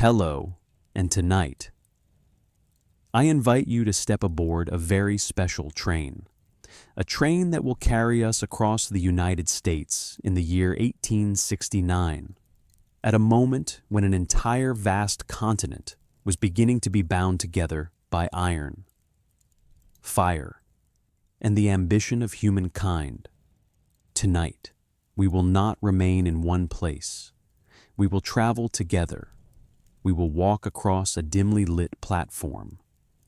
Hello, and tonight, I invite you to step aboard a very special train, a train that will carry us across the United States in the year 1869, at a moment when an entire vast continent was beginning to be bound together by iron, fire, and the ambition of humankind. Tonight, we will not remain in one place. We will travel together. We will walk across a dimly lit platform,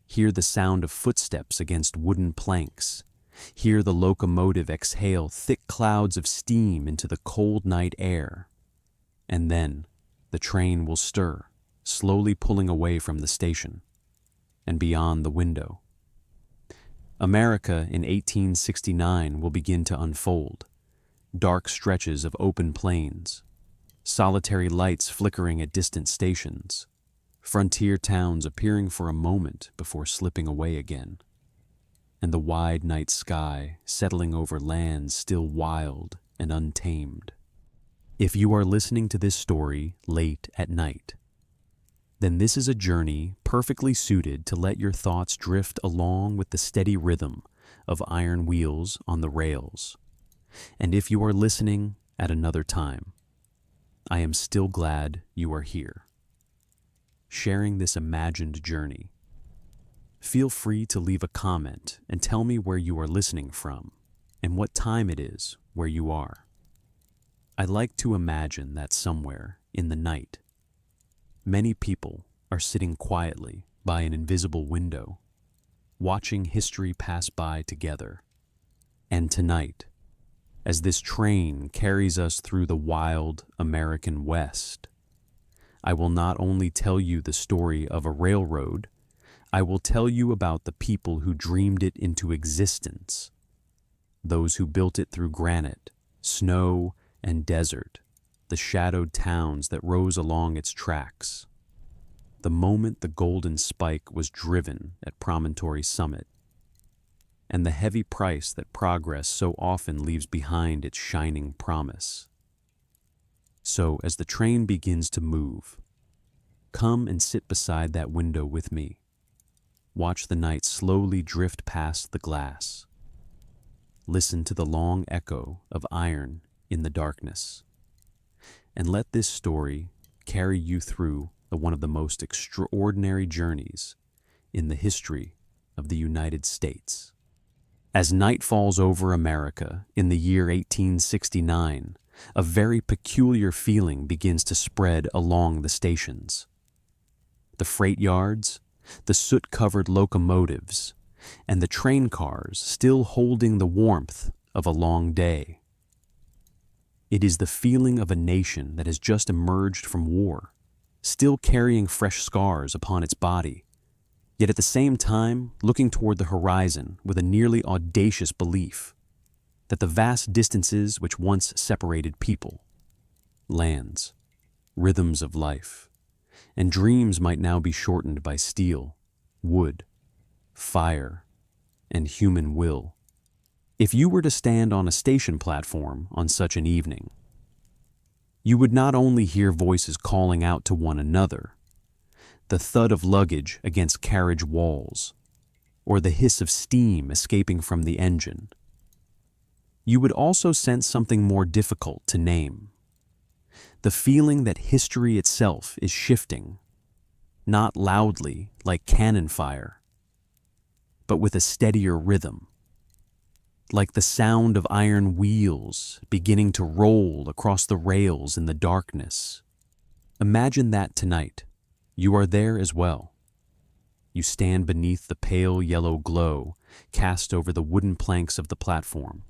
hear the sound of footsteps against wooden planks, hear the locomotive exhale thick clouds of steam into the cold night air. And then the train will stir, slowly pulling away from the station and beyond the window. America in 1869 will begin to unfold. Dark stretches of open plains, solitary lights flickering at distant stations, frontier towns appearing for a moment before slipping away again, and the wide night sky settling over lands still wild and untamed. If you are listening to this story late at night, then this is a journey perfectly suited to let your thoughts drift along with the steady rhythm of iron wheels on the rails. And if you are listening at another time, I am still glad you are here, sharing this imagined journey. Feel free to leave a comment and tell me where you are listening from and what time it is where you are. I like to imagine that somewhere in the night, many people are sitting quietly by an invisible window, watching history pass by together. And tonight, as this train carries us through the wild American West, I will not only tell you the story of a railroad, I will tell you about the people who dreamed it into existence, those who built it through granite, snow, and desert, the shadowed towns that rose along its tracks. The moment the golden spike was driven at Promontory Summit, and the heavy price that progress so often leaves behind its shining promise. So, as the train begins to move, come and sit beside that window with me. Watch the night slowly drift past the glass. Listen to the long echo of iron in the darkness. And let this story carry you through one of the most extraordinary journeys in the history of the United States. As night falls over America in the year 1869, a very peculiar feeling begins to spread along the stations. The freight yards, the soot-covered locomotives, and the train cars still holding the warmth of a long day. It is the feeling of a nation that has just emerged from war, still carrying fresh scars upon its body, yet at the same time looking toward the horizon with a nearly audacious belief that the vast distances which once separated people, lands, rhythms of life, and dreams might now be shortened by steel, wood, fire, and human will. If you were to stand on a station platform on such an evening, you would not only hear voices calling out to one another, the thud of luggage against carriage walls, or the hiss of steam escaping from the engine. You would also sense something more difficult to name, the feeling that history itself is shifting, not loudly like cannon fire, but with a steadier rhythm, like the sound of iron wheels beginning to roll across the rails in the darkness. Imagine that tonight. You are there as well. You stand beneath the pale yellow glow cast over the wooden planks of the platform,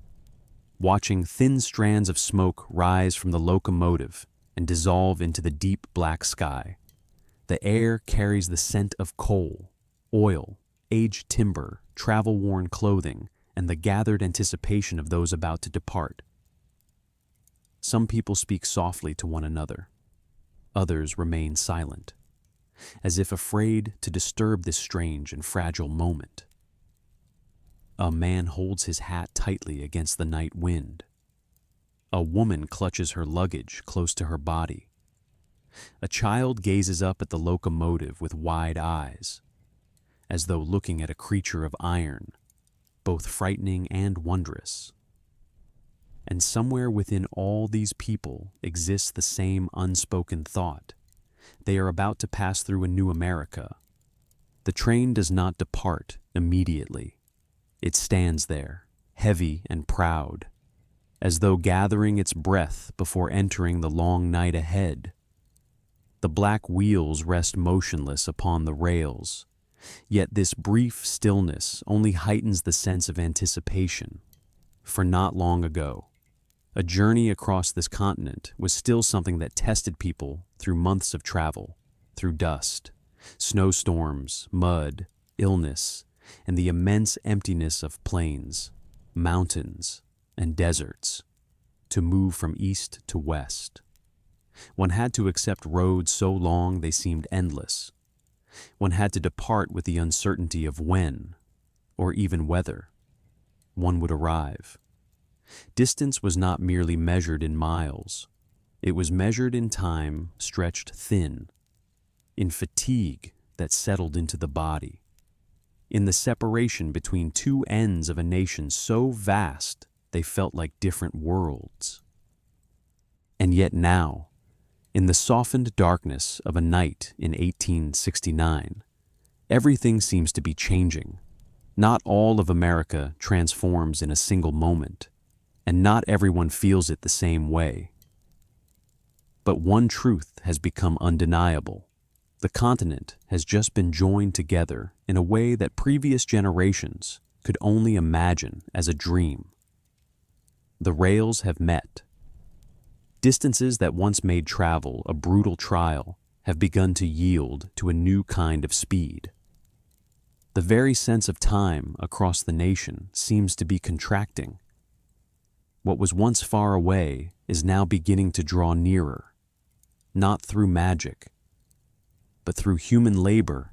watching thin strands of smoke rise from the locomotive and dissolve into the deep black sky. The air carries the scent of coal, oil, aged timber, travel-worn clothing, and the gathered anticipation of those about to depart. Some people speak softly to one another. Others remain silent, as if afraid to disturb this strange and fragile moment. A man holds his hat tightly against the night wind. A woman clutches her luggage close to her body. A child gazes up at the locomotive with wide eyes, as though looking at a creature of iron, both frightening and wondrous. And somewhere within all these people exists the same unspoken thought. They are about to pass through a new America. The train does not depart immediately. It stands there, heavy and proud, as though gathering its breath before entering the long night ahead. The black wheels rest motionless upon the rails, yet this brief stillness only heightens the sense of anticipation. For not long ago, a journey across this continent was still something that tested people through months of travel, through dust, snowstorms, mud, illness, and the immense emptiness of plains, mountains, and deserts, to move from east to west. One had to accept roads so long they seemed endless. One had to depart with the uncertainty of when, or even whether, one would arrive. Distance was not merely measured in miles. It was measured in time stretched thin, in fatigue that settled into the body, in the separation between two ends of a nation so vast they felt like different worlds. And yet now, in the softened darkness of a night in 1869, everything seems to be changing. Not all of America transforms in a single moment, and not everyone feels it the same way. But one truth has become undeniable. The continent has just been joined together in a way that previous generations could only imagine as a dream. The rails have met. Distances that once made travel a brutal trial have begun to yield to a new kind of speed. The very sense of time across the nation seems to be contracting. What was once far away is now beginning to draw nearer, not through magic, but through human labor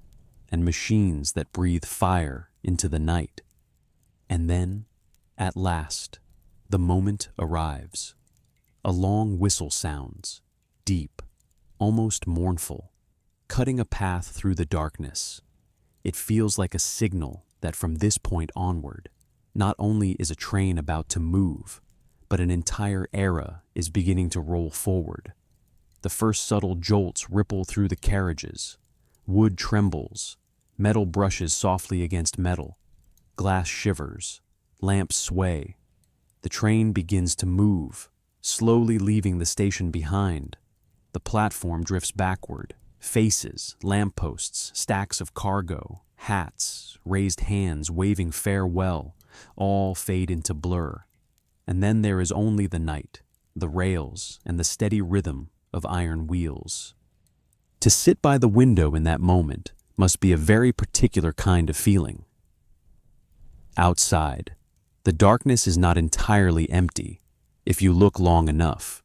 and machines that breathe fire into the night. And then, at last, the moment arrives. A long whistle sounds, deep, almost mournful, cutting a path through the darkness. It feels like a signal that from this point onward, not only is a train about to move, but an entire era is beginning to roll forward. The first subtle jolts ripple through the carriages. Wood trembles, metal brushes softly against metal, glass shivers, lamps sway. The train begins to move, slowly leaving the station behind. The platform drifts backward. Faces, lampposts, stacks of cargo, hats, raised hands waving farewell, all fade into blur. And then there is only the night, the rails, and the steady rhythm of iron wheels. To sit by the window in that moment must be a very particular kind of feeling. Outside, the darkness is not entirely empty. If you look long enough,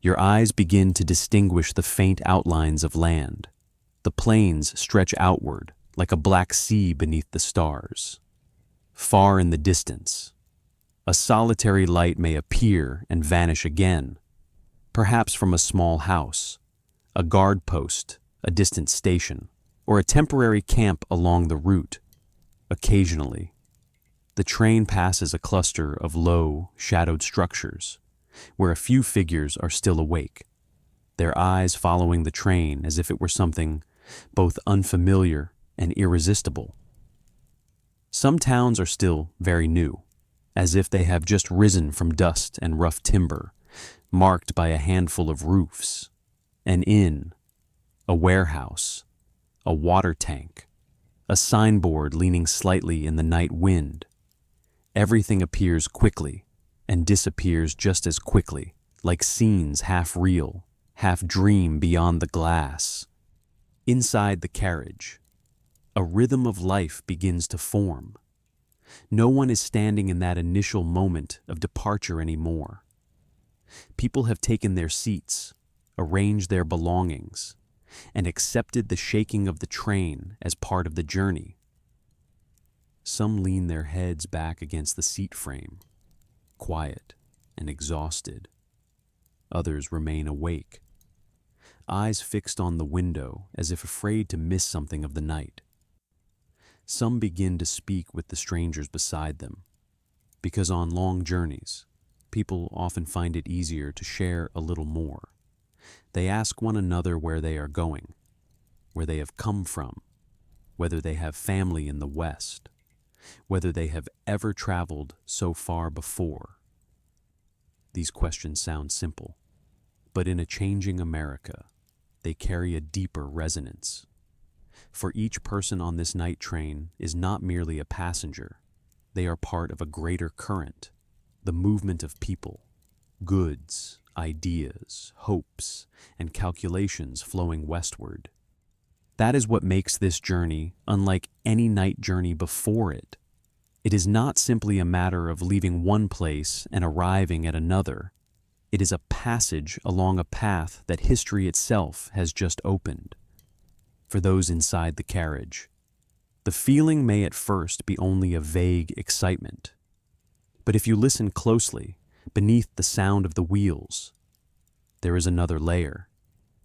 your eyes begin to distinguish the faint outlines of land. The plains stretch outward like a black sea beneath the stars. Far in the distance, a solitary light may appear and vanish again, perhaps from a small house, a guard post, a distant station, or a temporary camp along the route. Occasionally, the train passes a cluster of low, shadowed structures, where a few figures are still awake, their eyes following the train as if it were something both unfamiliar and irresistible. Some towns are still very new, as if they have just risen from dust and rough timber, marked by a handful of roofs, an inn, a warehouse, a water tank, a signboard leaning slightly in the night wind. Everything appears quickly and disappears just as quickly, like scenes half real, half dream beyond the glass. Inside the carriage, a rhythm of life begins to form. No one is standing in that initial moment of departure anymore. People have taken their seats, arranged their belongings, and accepted the shaking of the train as part of the journey. Some lean their heads back against the seat frame, quiet and exhausted. Others remain awake, eyes fixed on the window as if afraid to miss something of the night. Some begin to speak with the strangers beside them, because on long journeys, people often find it easier to share a little more. They ask one another where they are going, where they have come from, whether they have family in the West, whether they have ever traveled so far before. These questions sound simple, but in a changing America, they carry a deeper resonance. For each person on this night train is not merely a passenger. They are part of a greater current, the movement of people, goods, ideas, hopes, and calculations flowing westward. That is what makes this journey unlike any night journey before it. It is not simply a matter of leaving one place and arriving at another. It is a passage along a path that history itself has just opened. For those inside the carriage, the feeling may at first be only a vague excitement. But if you listen closely, beneath the sound of the wheels, there is another layer,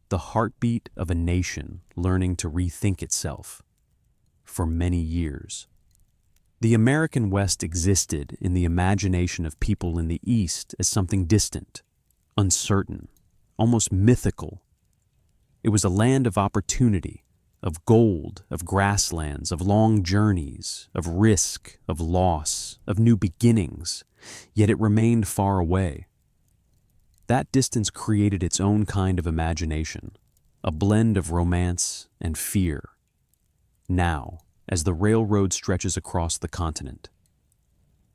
the heartbeat of a nation learning to rethink itself. For many years, the American West existed in the imagination of people in the East as something distant, uncertain, almost mythical. It was a land of opportunity, of gold, of grasslands, of long journeys, of risk, of loss, of new beginnings, yet it remained far away. That distance created its own kind of imagination, a blend of romance and fear. Now, as the railroad stretches across the continent,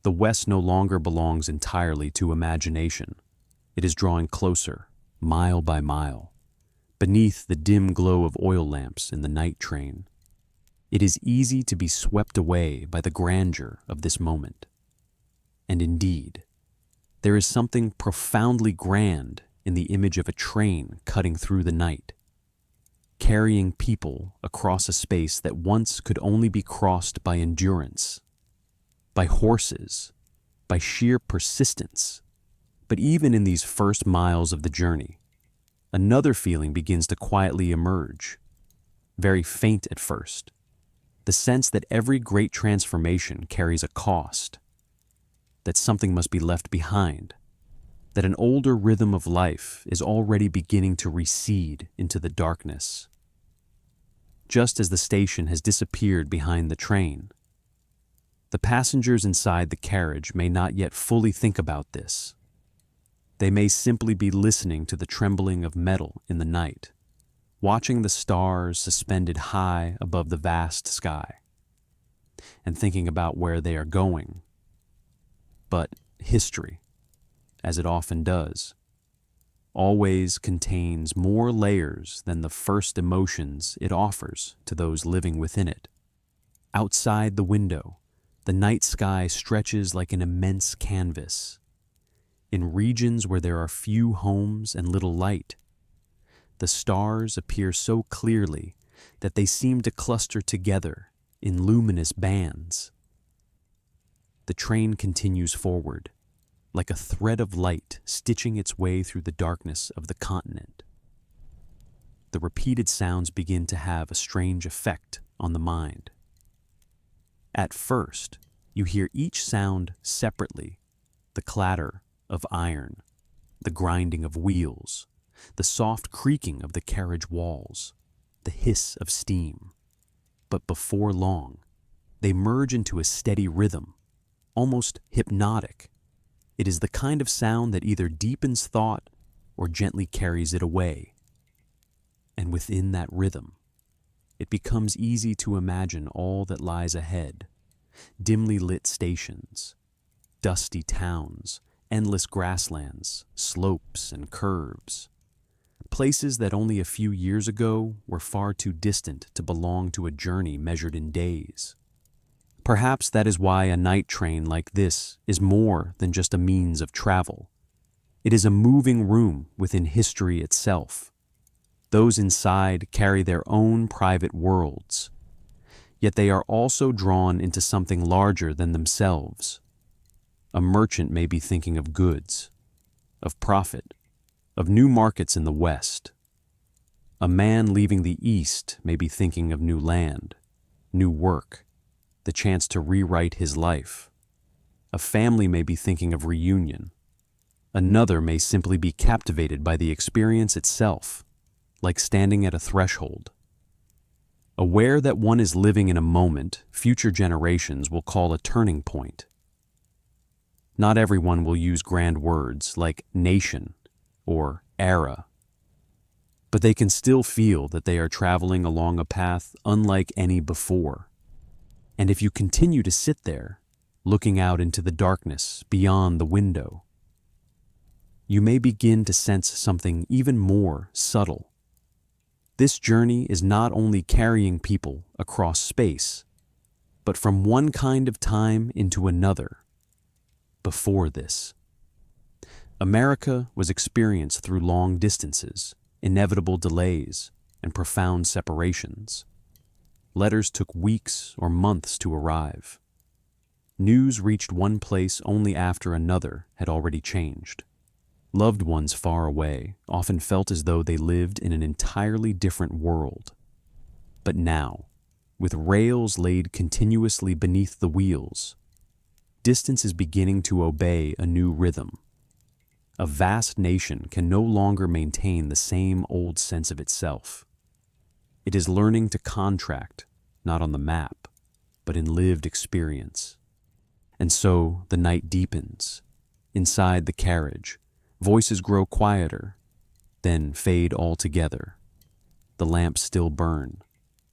the West no longer belongs entirely to imagination. It is drawing closer, mile by mile, beneath the dim glow of oil lamps in the night train. It is easy to be swept away by the grandeur of this moment. And indeed, there is something profoundly grand in the image of a train cutting through the night, carrying people across a space that once could only be crossed by endurance, by horses, by sheer persistence. But even in these first miles of the journey, another feeling begins to quietly emerge, very faint at first, the sense that every great transformation carries a cost, that something must be left behind, that an older rhythm of life is already beginning to recede into the darkness. Just as the station has disappeared behind the train, the passengers inside the carriage may not yet fully think about this. They may simply be listening to the trembling of metal in the night, watching the stars suspended high above the vast sky, and thinking about where they are going. But history, as it often does, always contains more layers than the first emotions it offers to those living within it. Outside the window, the night sky stretches like an immense canvas. In regions where there are few homes and little light, the stars appear so clearly that they seem to cluster together in luminous bands. The train continues forward, like a thread of light stitching its way through the darkness of the continent. The repeated sounds begin to have a strange effect on the mind. At first, you hear each sound separately: the clatter of iron, the grinding of wheels, the soft creaking of the carriage walls, the hiss of steam. But before long, they merge into a steady rhythm, almost hypnotic. It is the kind of sound that either deepens thought or gently carries it away. And within that rhythm, it becomes easy to imagine all that lies ahead: dimly lit stations, dusty towns, endless grasslands, slopes and curves. Places that only a few years ago were far too distant to belong to a journey measured in days. Perhaps that is why a night train like this is more than just a means of travel. It is a moving room within history itself. Those inside carry their own private worlds, yet they are also drawn into something larger than themselves. A merchant may be thinking of goods, of profit, of new markets in the West. A man leaving the East may be thinking of new land, new work, the chance to rewrite his life. A family may be thinking of reunion. Another may simply be captivated by the experience itself, like standing at a threshold. Aware that one is living in a moment future generations will call a turning point. Not everyone will use grand words like nation or era, but they can still feel that they are traveling along a path unlike any before. And if you continue to sit there, looking out into the darkness beyond the window, you may begin to sense something even more subtle. This journey is not only carrying people across space, but from one kind of time into another. Before this, America was experienced through long distances, inevitable delays, and profound separations. Letters took weeks or months to arrive. News reached one place only after another had already changed. Loved ones far away often felt as though they lived in an entirely different world. But now, with rails laid continuously beneath the wheels, distance is beginning to obey a new rhythm. A vast nation can no longer maintain the same old sense of itself. It is learning to contract, not on the map, but in lived experience. And so the night deepens. Inside the carriage, voices grow quieter, then fade altogether. The lamps still burn,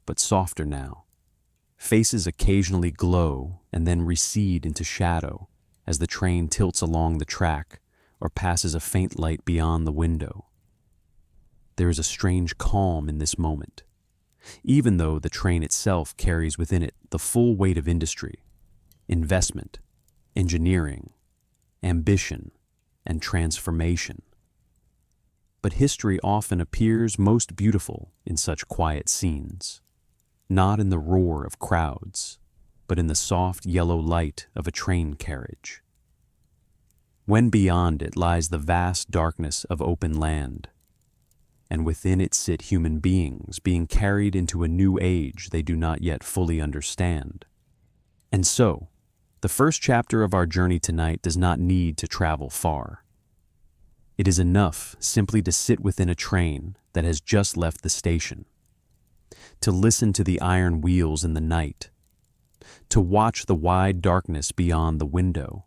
but softer now. Faces occasionally glow and then recede into shadow as the train tilts along the track or passes a faint light beyond the window. There is a strange calm in this moment, even though the train itself carries within it the full weight of industry, investment, engineering, ambition, and transformation. But history often appears most beautiful in such quiet scenes, not in the roar of crowds, but in the soft yellow light of a train carriage. When beyond it lies the vast darkness of open land, and within it sit human beings being carried into a new age they do not yet fully understand. And so, the first chapter of our journey tonight does not need to travel far. It is enough simply to sit within a train that has just left the station, to listen to the iron wheels in the night, to watch the wide darkness beyond the window,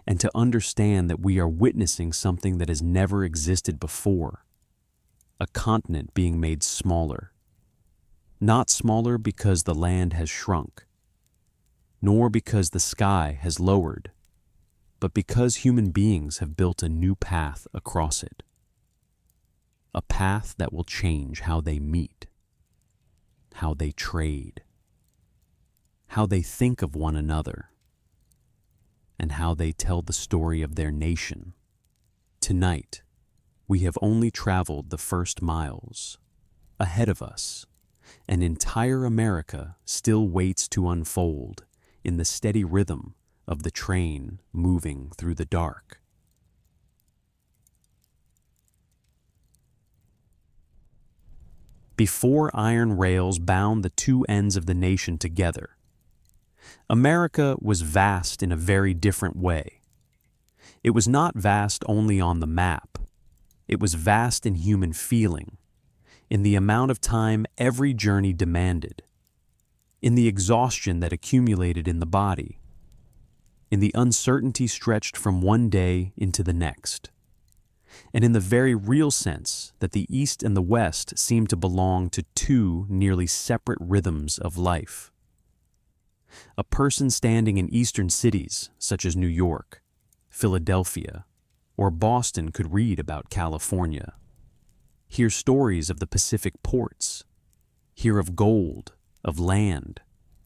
and to understand that we are witnessing something that has never existed before, a continent being made smaller. Not smaller because the land has shrunk, nor because the sky has lowered, but because human beings have built a new path across it. A path that will change how they meet, how they trade, how they think of one another, and how they tell the story of their nation. Tonight, we have only traveled the first miles. Ahead of us, an entire America still waits to unfold in the steady rhythm of the train moving through the dark. Before iron rails bound the two ends of the nation together, America was vast in a very different way. It was not vast only on the map. It was vast in human feeling, in the amount of time every journey demanded, in the exhaustion that accumulated in the body, in the uncertainty stretched from one day into the next, and in the very real sense that the East and the West seemed to belong to two nearly separate rhythms of life. A person standing in eastern cities, such as New York, Philadelphia, or Boston could read about California, hear stories of the Pacific ports, hear of gold, of land,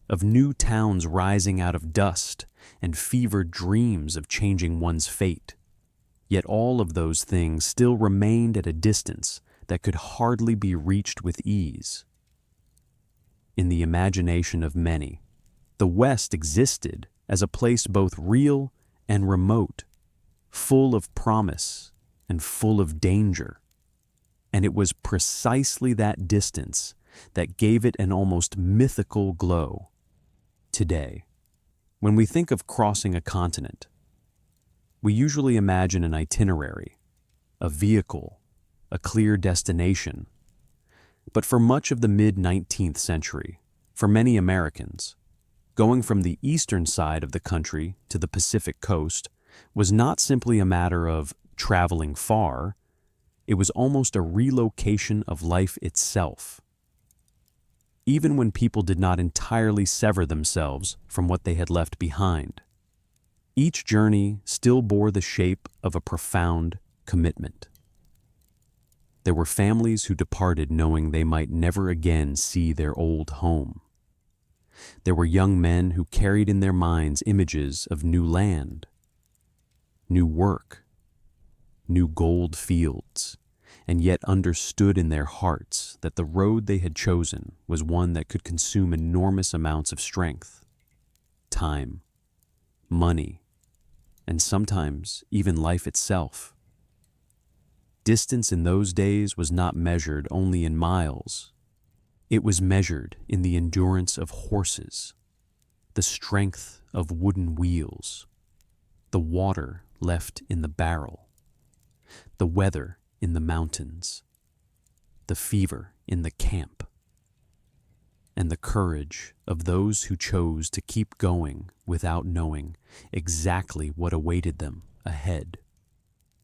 of new towns rising out of dust, and fevered dreams of changing one's fate. Yet all of those things still remained at a distance that could hardly be reached with ease. In the imagination of many, the West existed as a place both real and remote, full of promise and full of danger. And it was precisely that distance that gave it an almost mythical glow. Today, when we think of crossing a continent, we usually imagine an itinerary, a vehicle, a clear destination. But for much of the mid-19th century, for many Americans, going from the eastern side of the country to the Pacific coast was not simply a matter of traveling far, it was almost a relocation of life itself. Even when people did not entirely sever themselves from what they had left behind, each journey still bore the shape of a profound commitment. There were families who departed knowing they might never again see their old home. There were young men who carried in their minds images of new land, new work, new gold fields, and yet understood in their hearts that the road they had chosen was one that could consume enormous amounts of strength, time, money, and sometimes even life itself. Distance in those days was not measured only in miles. It was measured in the endurance of horses, the strength of wooden wheels, the water left in the barrel, the weather in the mountains, the fever in the camp, and the courage of those who chose to keep going without knowing exactly what awaited them ahead.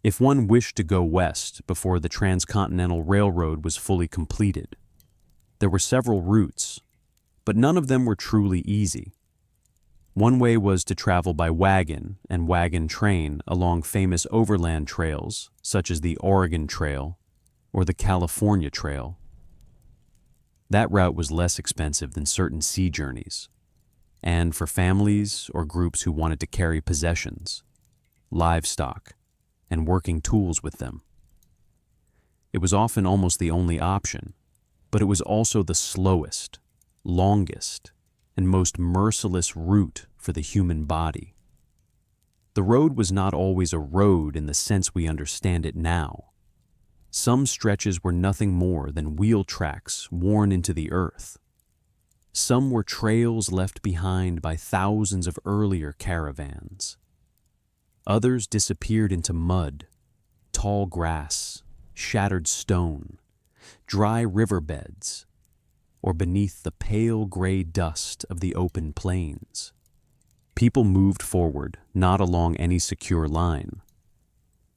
If one wished to go west before the Transcontinental Railroad was fully completed, there were several routes, but none of them were truly easy. One way was to travel by wagon and wagon train along famous overland trails such as the Oregon Trail or the California Trail. That route was less expensive than certain sea journeys, and for families or groups who wanted to carry possessions, livestock, and working tools with them. It was often almost the only option, but it was also the slowest, longest, and most merciless route for the human body. The road was not always a road in the sense we understand it now. Some stretches were nothing more than wheel tracks worn into the earth. Some were trails left behind by thousands of earlier caravans. Others disappeared into mud, tall grass, shattered stone, dry riverbeds, or beneath the pale gray dust of the open plains. People moved forward not along any secure line,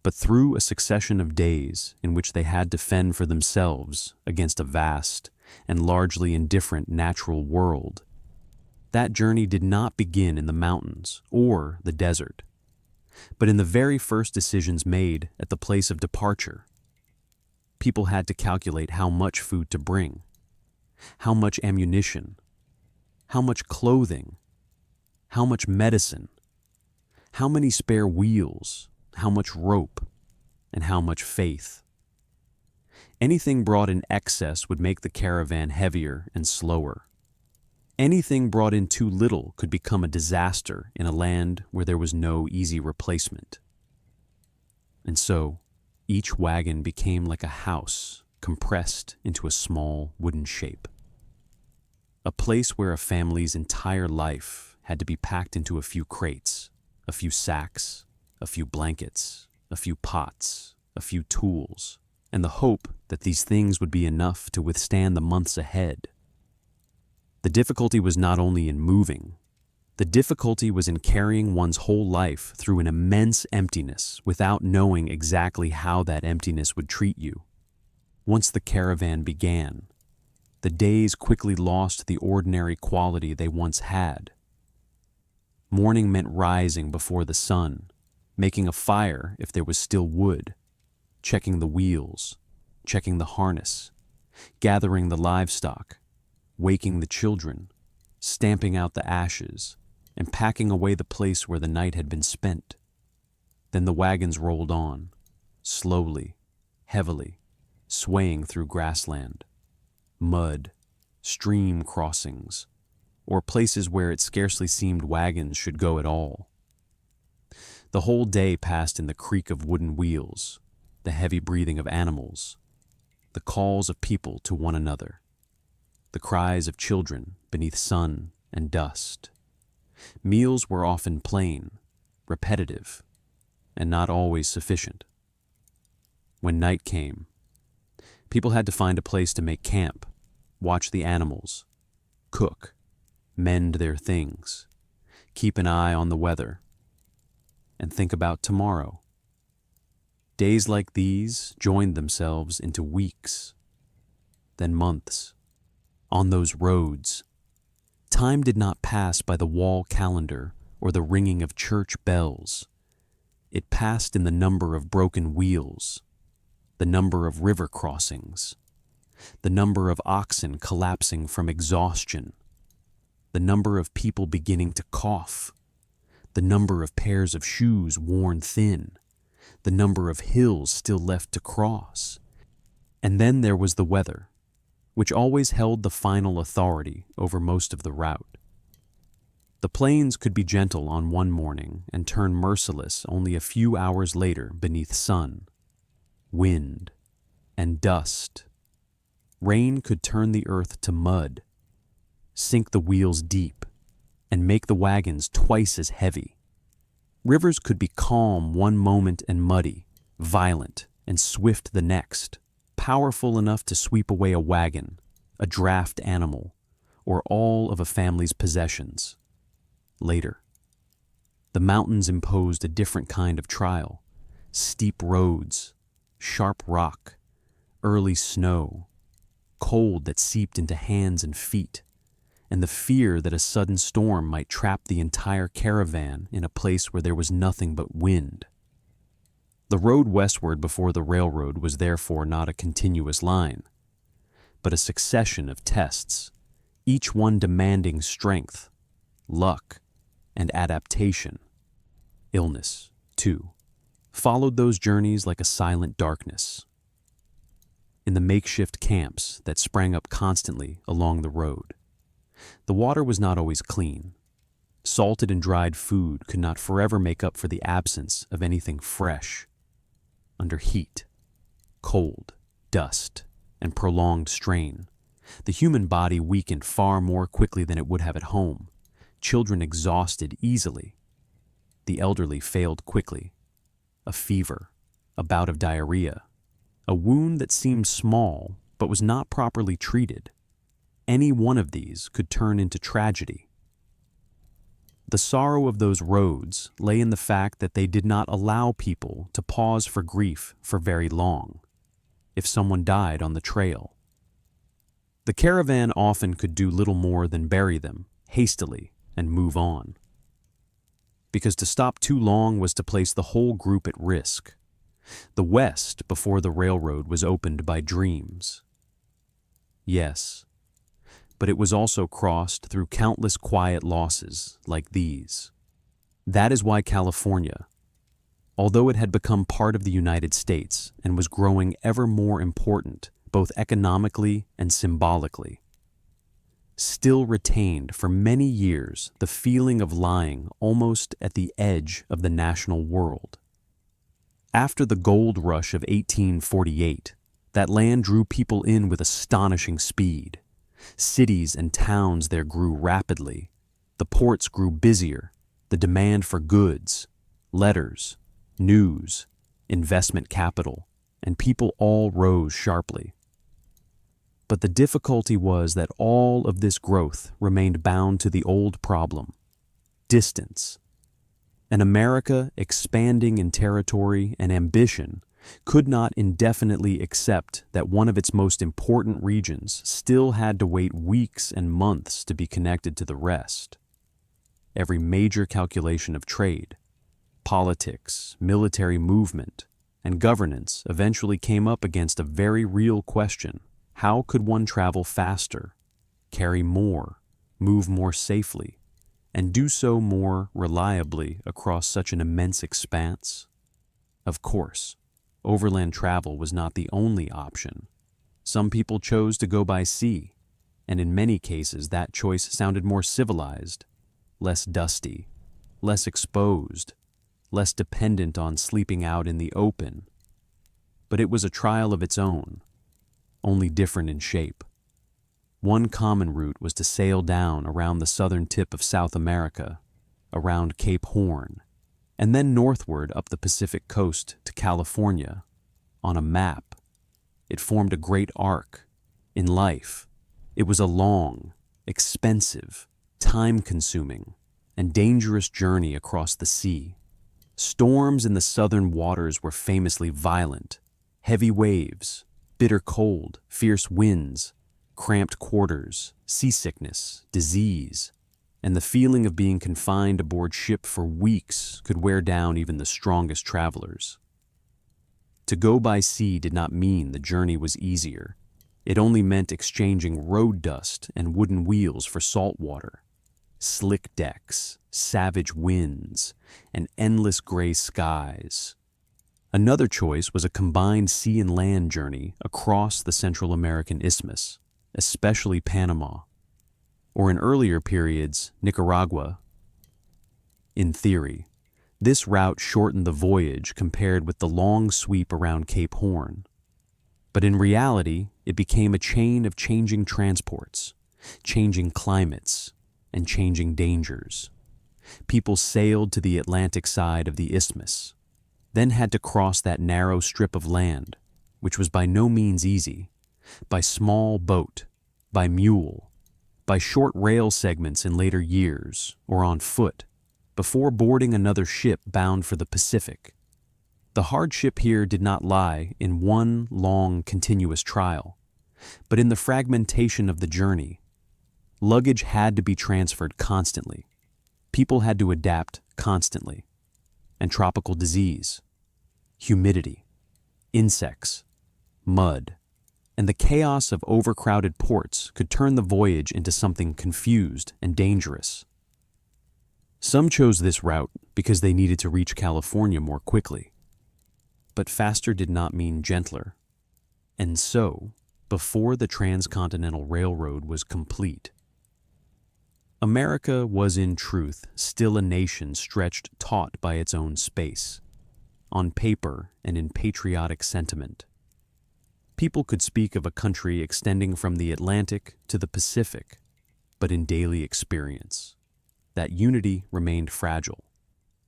but through a succession of days in which they had to fend for themselves against a vast and largely indifferent natural world. That journey did not begin in the mountains or the desert, but in the very first decisions made at the place of departure. People had to calculate how much food to bring, how much ammunition, how much clothing, how much medicine, how many spare wheels, how much rope, and how much faith. Anything brought in excess would make the caravan heavier and slower. Anything brought in too little could become a disaster in a land where there was no easy replacement. And so, each wagon became like a house compressed into a small wooden shape. A place where a family's entire life had to be packed into a few crates, a few sacks, a few blankets, a few pots, a few tools, and the hope that these things would be enough to withstand the months ahead. The difficulty was not only in moving. The difficulty was in carrying one's whole life through an immense emptiness without knowing exactly how that emptiness would treat you. Once the caravan began, the days quickly lost the ordinary quality they once had. Morning meant rising before the sun, making a fire if there was still wood, checking the wheels, checking the harness, gathering the livestock, waking the children, stamping out the ashes, and packing away the place where the night had been spent. Then the wagons rolled on, slowly, heavily, swaying through grassland, mud, stream crossings, or places where it scarcely seemed wagons should go at all. The whole day passed in the creak of wooden wheels, the heavy breathing of animals, the calls of people to one another, the cries of children beneath sun and dust. Meals were often plain, repetitive, and not always sufficient. When night came, people had to find a place to make camp, watch the animals, cook, mend their things, keep an eye on the weather, and think about tomorrow. Days like these joined themselves into weeks, then months. On those roads, time did not pass by the wall calendar or the ringing of church bells. It passed in the number of broken wheels, the number of river crossings, the number of oxen collapsing from exhaustion, the number of people beginning to cough, the number of pairs of shoes worn thin, the number of hills still left to cross. And then there was the weather, which always held the final authority over most of the route. The plains could be gentle on one morning and turn merciless only a few hours later beneath sun, wind, and dust. Rain could turn the earth to mud, sink the wheels deep, and make the wagons twice as heavy. Rivers could be calm one moment and muddy, violent and swift the next, powerful enough to sweep away a wagon, a draft animal, or all of a family's possessions. Later, the mountains imposed a different kind of trial: steep roads, sharp rock, early snow, cold that seeped into hands and feet, and the fear that a sudden storm might trap the entire caravan in a place where there was nothing but wind. The road westward before the railroad was therefore not a continuous line, but a succession of tests, each one demanding strength, luck, and adaptation. Illness, too, followed those journeys like a silent darkness. In the makeshift camps that sprang up constantly along the road, the water was not always clean. Salted and dried food could not forever make up for the absence of anything fresh. Under heat, cold, dust, and prolonged strain, the human body weakened far more quickly than it would have at home. Children exhausted easily. The elderly failed quickly. A fever, a bout of diarrhea, a wound that seemed small but was not properly treated. Any one of these could turn into tragedy. The sorrow of those roads lay in the fact that they did not allow people to pause for grief for very long, if someone died on the trail. The caravan often could do little more than bury them hastily and move on, because to stop too long was to place the whole group at risk. The West before the railroad was opened by dreams. Yes, but it was also crossed through countless quiet losses like these. That is why California, although it had become part of the United States and was growing ever more important both economically and symbolically, still retained for many years the feeling of lying almost at the edge of the national world. After the gold rush of 1848, that land drew people in with astonishing speed. Cities and towns there grew rapidly. The ports grew busier. The demand for goods, letters, news, investment capital, and people all rose sharply. But the difficulty was that all of this growth remained bound to the old problem: distance. An America expanding in territory and ambition could not indefinitely accept that one of its most important regions still had to wait weeks and months to be connected to the rest. Every major calculation of trade, politics, military movement, and governance eventually came up against a very real question: how could one travel faster, carry more, move more safely, and do so more reliably across such an immense expanse? Of course, overland travel was not the only option. Some people chose to go by sea, and in many cases that choice sounded more civilized, less dusty, less exposed, less dependent on sleeping out in the open. But it was a trial of its own. only different in shape. One common route was to sail down around the southern tip of South America, around Cape Horn, and then northward up the Pacific coast to California. On a map, it formed a great arc. In life, it was a long, expensive, time-consuming, and dangerous journey across the sea. Storms in the southern waters were famously violent. Heavy waves, bitter cold, fierce winds, cramped quarters, seasickness, disease, and the feeling of being confined aboard ship for weeks could wear down even the strongest travelers. To go by sea did not mean the journey was easier. It only meant exchanging road dust and wooden wheels for salt water, slick decks, savage winds, and endless gray skies. Another choice was a combined sea and land journey across the Central American Isthmus, especially Panama, or in earlier periods, Nicaragua. In theory, this route shortened the voyage compared with the long sweep around Cape Horn. But in reality, it became a chain of changing transports, changing climates, and changing dangers. People sailed to the Atlantic side of the isthmus, then had to cross that narrow strip of land, which was by no means easy, by small boat, by mule, by short rail segments in later years, or on foot, before boarding another ship bound for the Pacific. The hardship here did not lie in one long, continuous trial, but in the fragmentation of the journey. Luggage had to be transferred constantly. People had to adapt constantly. And tropical disease, humidity, insects, mud, and the chaos of overcrowded ports could turn the voyage into something confused and dangerous. Some chose this route because they needed to reach California more quickly. But faster did not mean gentler. And so, before the Transcontinental Railroad was complete, America was in truth still a nation stretched taut by its own space, on paper and in patriotic sentiment. People could speak of a country extending from the Atlantic to the Pacific, but in daily experience, that unity remained fragile.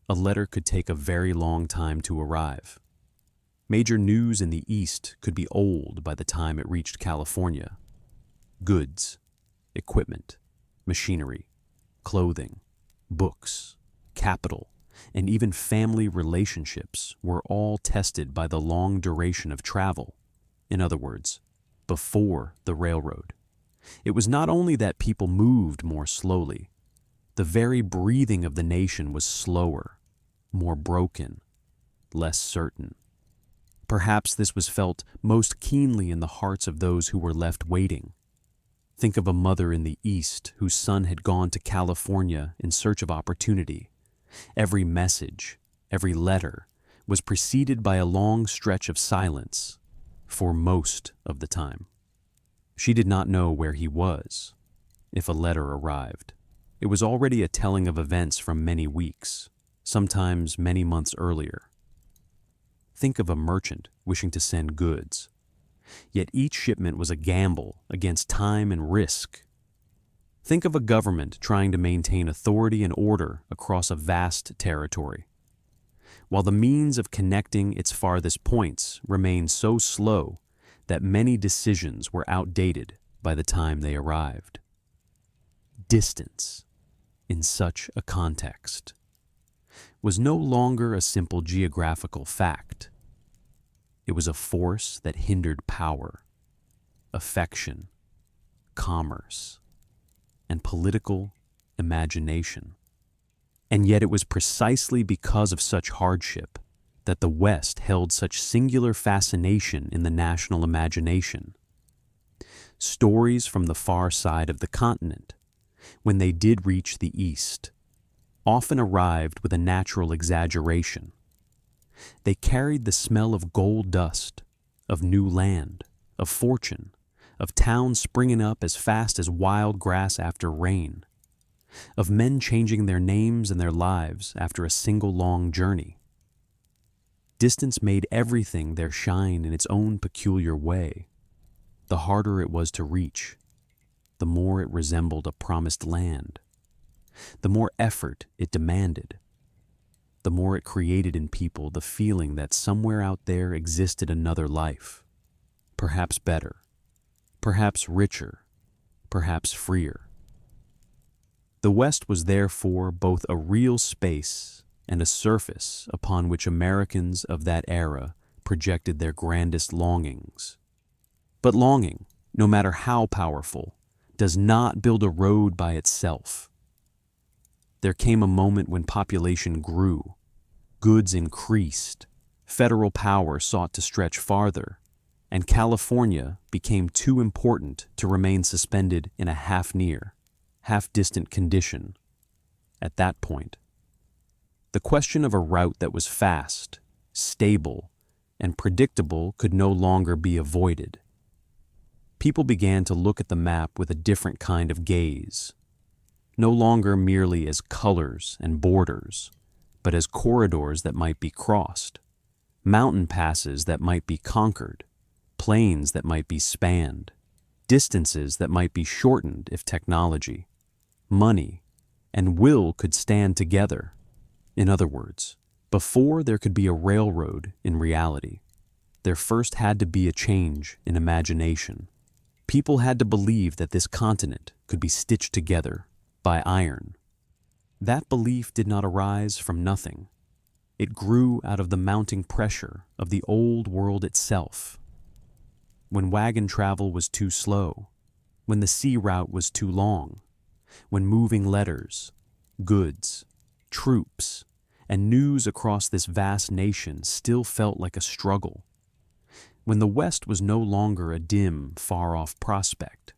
A letter could take a very long time to arrive. Major news in the East could be old by the time it reached California. Goods, equipment, machinery, clothing, books, capital, and even family relationships were all tested by the long duration of travel. In other words, before the railroad. It was not only that people moved more slowly. The very breathing of the nation was slower, more broken, less certain. Perhaps this was felt most keenly in the hearts of those who were left waiting. Think of a mother in the East whose son had gone to California in search of opportunity. Every message, every letter, was preceded by a long stretch of silence, for most of the time. She did not know where he was, if a letter arrived. It was already a telling of events from many weeks, sometimes many months earlier. Think of a merchant wishing to send goods. Yet each shipment was a gamble against time and risk. Think of a government trying to maintain authority and order across a vast territory, while the means of connecting its farthest points remained so slow that many decisions were outdated by the time they arrived. Distance, in such a context, was no longer a simple geographical fact. It was a force that hindered power, affection, commerce, and political imagination. And yet it was precisely because of such hardship that the West held such singular fascination in the national imagination. Stories from the far side of the continent, when they did reach the East, often arrived with a natural exaggeration. They carried the smell of gold dust, of new land, of fortune, of towns springing up as fast as wild grass after rain, of men changing their names and their lives after a single long journey. Distance made everything there shine in its own peculiar way. the harder it was to reach, the more it resembled a promised land, the more effort it demanded, the more it created in people the feeling that somewhere out there existed another life, perhaps better, perhaps richer, perhaps freer. The West was therefore both a real space and a surface upon which Americans of that era projected their grandest longings. But longing, no matter how powerful, does not build a road by itself. There came a moment when population grew, goods increased, federal power sought to stretch farther, and California became too important to remain suspended in a half-near, half-distant condition. At that point, the question of a route that was fast, stable, and predictable could no longer be avoided. People began to look at the map with a different kind of gaze, no longer merely as colors and borders, but as corridors that might be crossed, mountain passes that might be conquered, plains that might be spanned, distances that might be shortened if technology, money, and will could stand together. In other words, before there could be a railroad in reality, there first had to be a change in imagination. People had to believe that this continent could be stitched together by iron. That belief did not arise from nothing. It grew out of the mounting pressure of the old world itself. When wagon travel was too slow, when the sea route was too long, when moving letters, goods, troops, and news across this vast nation still felt like a struggle, when the West was no longer a dim, far-off prospect,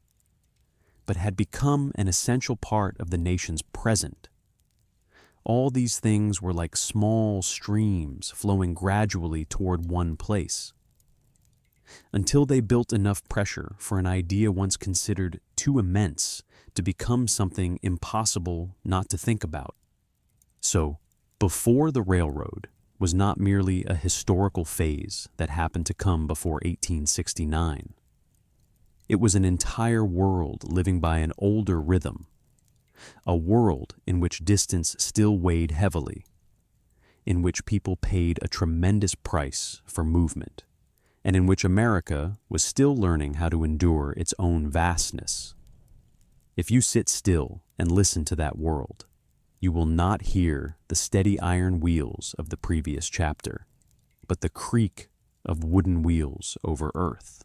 but had become an essential part of the nation's present. All these things were like small streams flowing gradually toward one place, until they built enough pressure for an idea once considered too immense to become something impossible not to think about. So, before the railroad was not merely a historical phase that happened to come before 1869. It was an entire world living by an older rhythm, a world in which distance still weighed heavily, in which people paid a tremendous price for movement, and in which America was still learning how to endure its own vastness. If you sit still and listen to that world, you will not hear the steady iron wheels of the previous chapter, but the creak of wooden wheels over earth,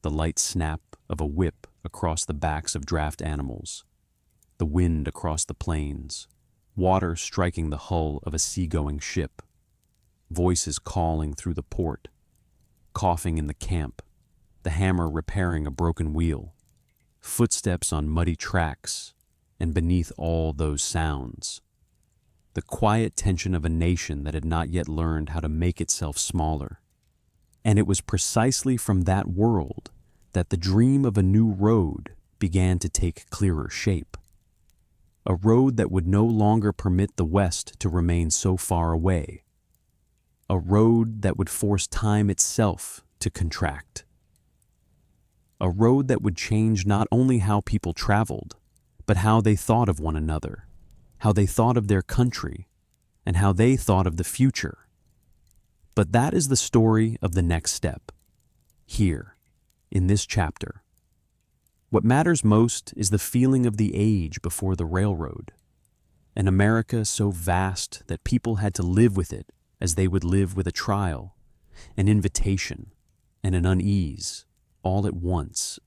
the light snap of a whip across the backs of draft animals, the wind across the plains, water striking the hull of a seagoing ship, voices calling through the port, coughing in the camp, the hammer repairing a broken wheel, footsteps on muddy tracks, and beneath all those sounds, the quiet tension of a nation that had not yet learned how to make itself smaller. And it was precisely from that world that the dream of a new road began to take clearer shape. A road that would no longer permit the West to remain so far away. A road that would force time itself to contract. A road that would change not only how people traveled, but how they thought of one another, how they thought of their country, and how they thought of the future. But that is the story of the next step, here, in this chapter. What matters most is the feeling of the age before the railroad, an America so vast that people had to live with it as they would live with a trial, an invitation, and an unease, all at once.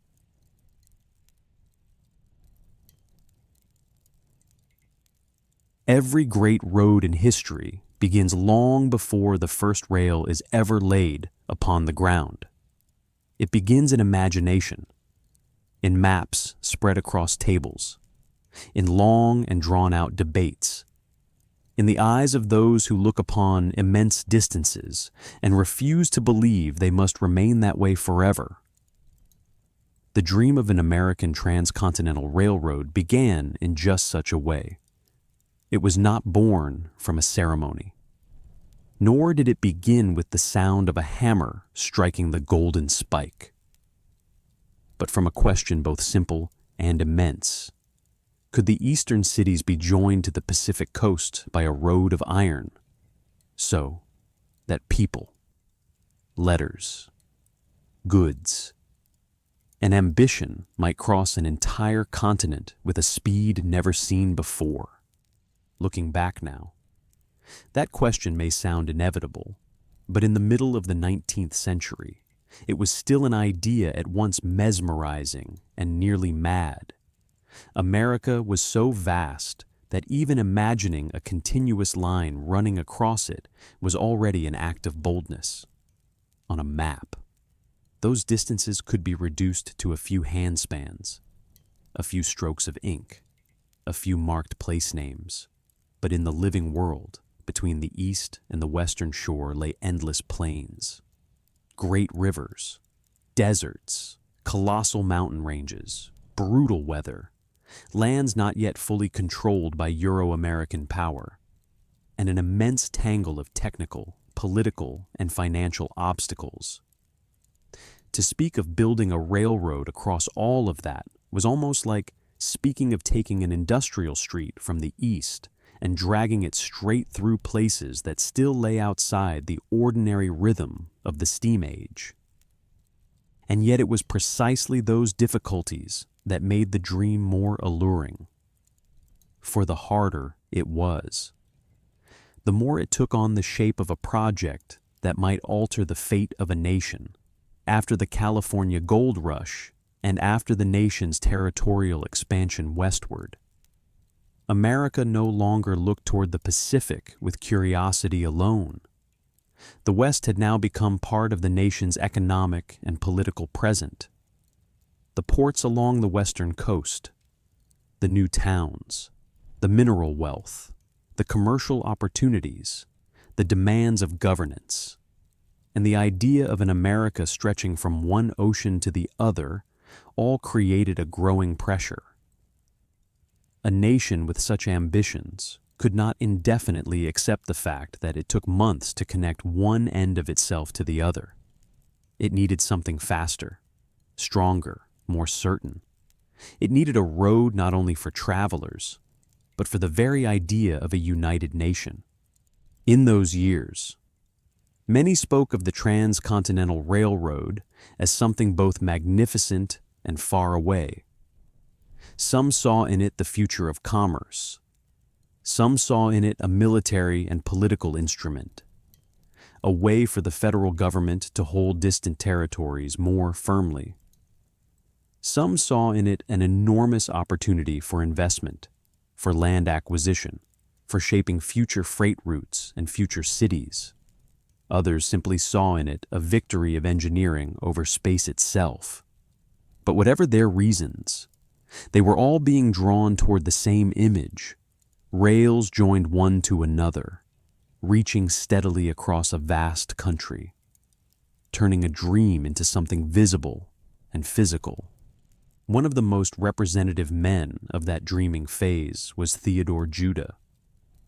Every great road in history begins long before the first rail is ever laid upon the ground. It begins in imagination, in maps spread across tables, in long and drawn-out debates, in the eyes of those who look upon immense distances and refuse to believe they must remain that way forever. The dream of an American transcontinental railroad began in just such a way. It was not born from a ceremony, nor did it begin with the sound of a hammer striking the golden spike. but from a question both simple and immense. Could the eastern cities be joined to the Pacific coast by a road of iron, so that people, letters, goods, and ambition might cross an entire continent with a speed never seen before? Looking back now, that question may sound inevitable, but in the middle of the 19th century, it was still an idea at once mesmerizing and nearly mad. America was so vast that even imagining a continuous line running across it was already an act of boldness. On a map, those distances could be reduced to a few handspans, a few strokes of ink, a few marked place names. But in the living world, between the east and the western shore lay endless plains, great rivers, deserts, colossal mountain ranges, brutal weather, lands not yet fully controlled by Euro-American power, and an immense tangle of technical, political, and financial obstacles. To speak of building a railroad across all of that was almost like speaking of taking an industrial street from the east and dragging it straight through places that still lay outside the ordinary rhythm of the steam age. And yet it was precisely those difficulties that made the dream more alluring. For the harder it was, the more it took on the shape of a project that might alter the fate of a nation. After the California gold rush and after the nation's territorial expansion westward, America no longer looked toward the Pacific with curiosity alone. The West had now become part of the nation's economic and political present. The ports along the western coast, the new towns, the mineral wealth, the commercial opportunities, the demands of governance, and the idea of an America stretching from one ocean to the other all created a growing pressure. A nation with such ambitions could not indefinitely accept the fact that it took months to connect one end of itself to the other. It needed something faster, stronger, more certain. It needed a road not only for travelers, but for the very idea of a united nation. In those years, many spoke of the Transcontinental Railroad as something both magnificent and far away. Some saw in it the future of commerce. Some saw in it a military and political instrument, a way for the federal government to hold distant territories more firmly. Some saw in it an enormous opportunity for investment, for land acquisition, for shaping future freight routes and future cities. Others simply saw in it a victory of engineering over space itself. But whatever their reasons, they were all being drawn toward the same image. Rails joined one to another, reaching steadily across a vast country, turning a dream into something visible and physical. One of the most representative men of that dreaming phase was Theodore Judah.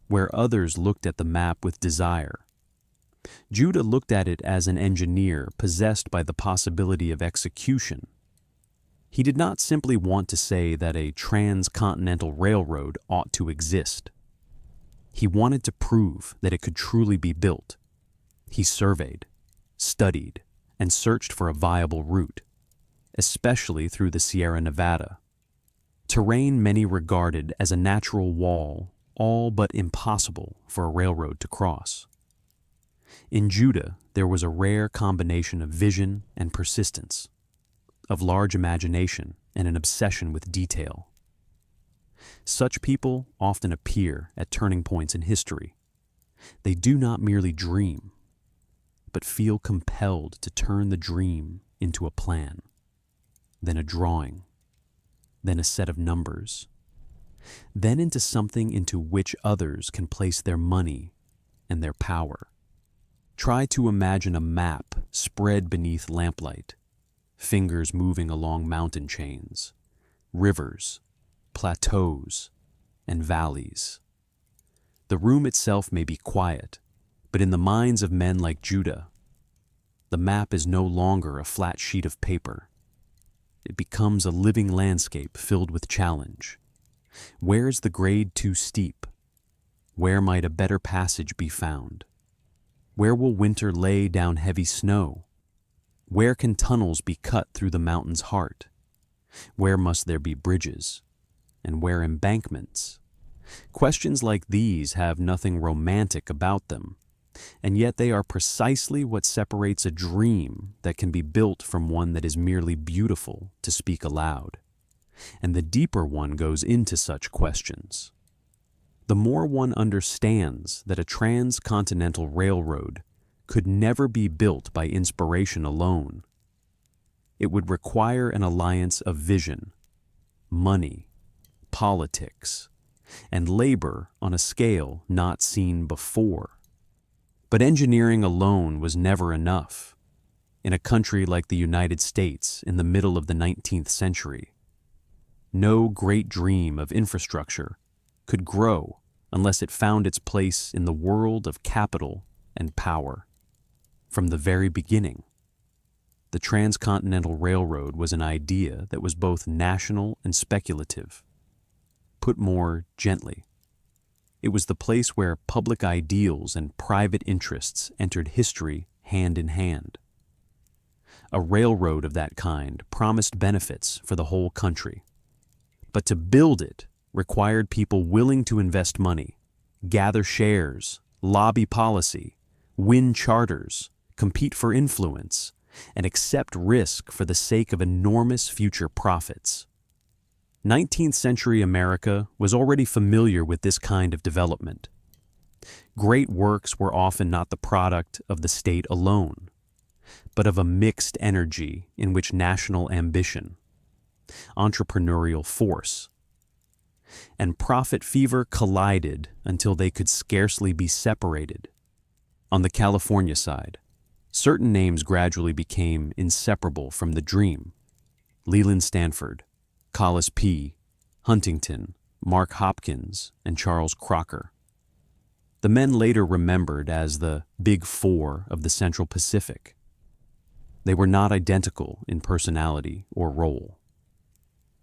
Where others looked at the map with desire, Judah looked at it as an engineer possessed by the possibility of execution. He did not simply want to say that a transcontinental railroad ought to exist. He wanted to prove that it could truly be built. He surveyed, studied, and searched for a viable route, especially through the Sierra Nevada, terrain many regarded as a natural wall, all but impossible for a railroad to cross. In Judah, there was a rare combination of vision and persistence, of large imagination and an obsession with detail. Such people often appear at turning points in history. They do not merely dream, but feel compelled to turn the dream into a plan, then a drawing, then a set of numbers, then into something into which others can place their money and their power. Try to imagine a map spread beneath lamplight, fingers moving along mountain chains, rivers, plateaus, and valleys. The room itself may be quiet, but in the minds of men like Judah, the map is no longer a flat sheet of paper. it becomes a living landscape filled with challenge. Where is the grade too steep? Where might a better passage be found? Where will winter lay down heavy snow? Where can tunnels be cut through the mountain's heart? Where must there be bridges? And where embankments? Questions like these have nothing romantic about them, and yet they are precisely what separates a dream that can be built from one that is merely beautiful to speak aloud. And the deeper one goes into such questions, the more one understands that a transcontinental railroad could never be built by inspiration alone. It would require an alliance of vision, money, politics, and labor on a scale not seen before. But engineering alone was never enough. In a country like the United States in the middle of the 19th century, no great dream of infrastructure could grow unless it found its place in the world of capital and power. From the very beginning, the Transcontinental Railroad was an idea that was both national and speculative. Put more gently, it was the place where public ideals and private interests entered history hand in hand. A railroad of that kind promised benefits for the whole country. But to build it required people willing to invest money, gather shares, lobby policy, win charters, compete for influence, and accept risk for the sake of enormous future profits. 19th century America was already familiar with this kind of development. Great works were often not the product of the state alone, but of a mixed energy in which national ambition, entrepreneurial force, and profit fever collided until they could scarcely be separated. On the California side, certain names gradually became inseparable from the dream. Leland Stanford, Collis P., Huntington, Mark Hopkins, and Charles Crocker. The men later remembered as the Big Four of the Central Pacific. They were not identical in personality or role,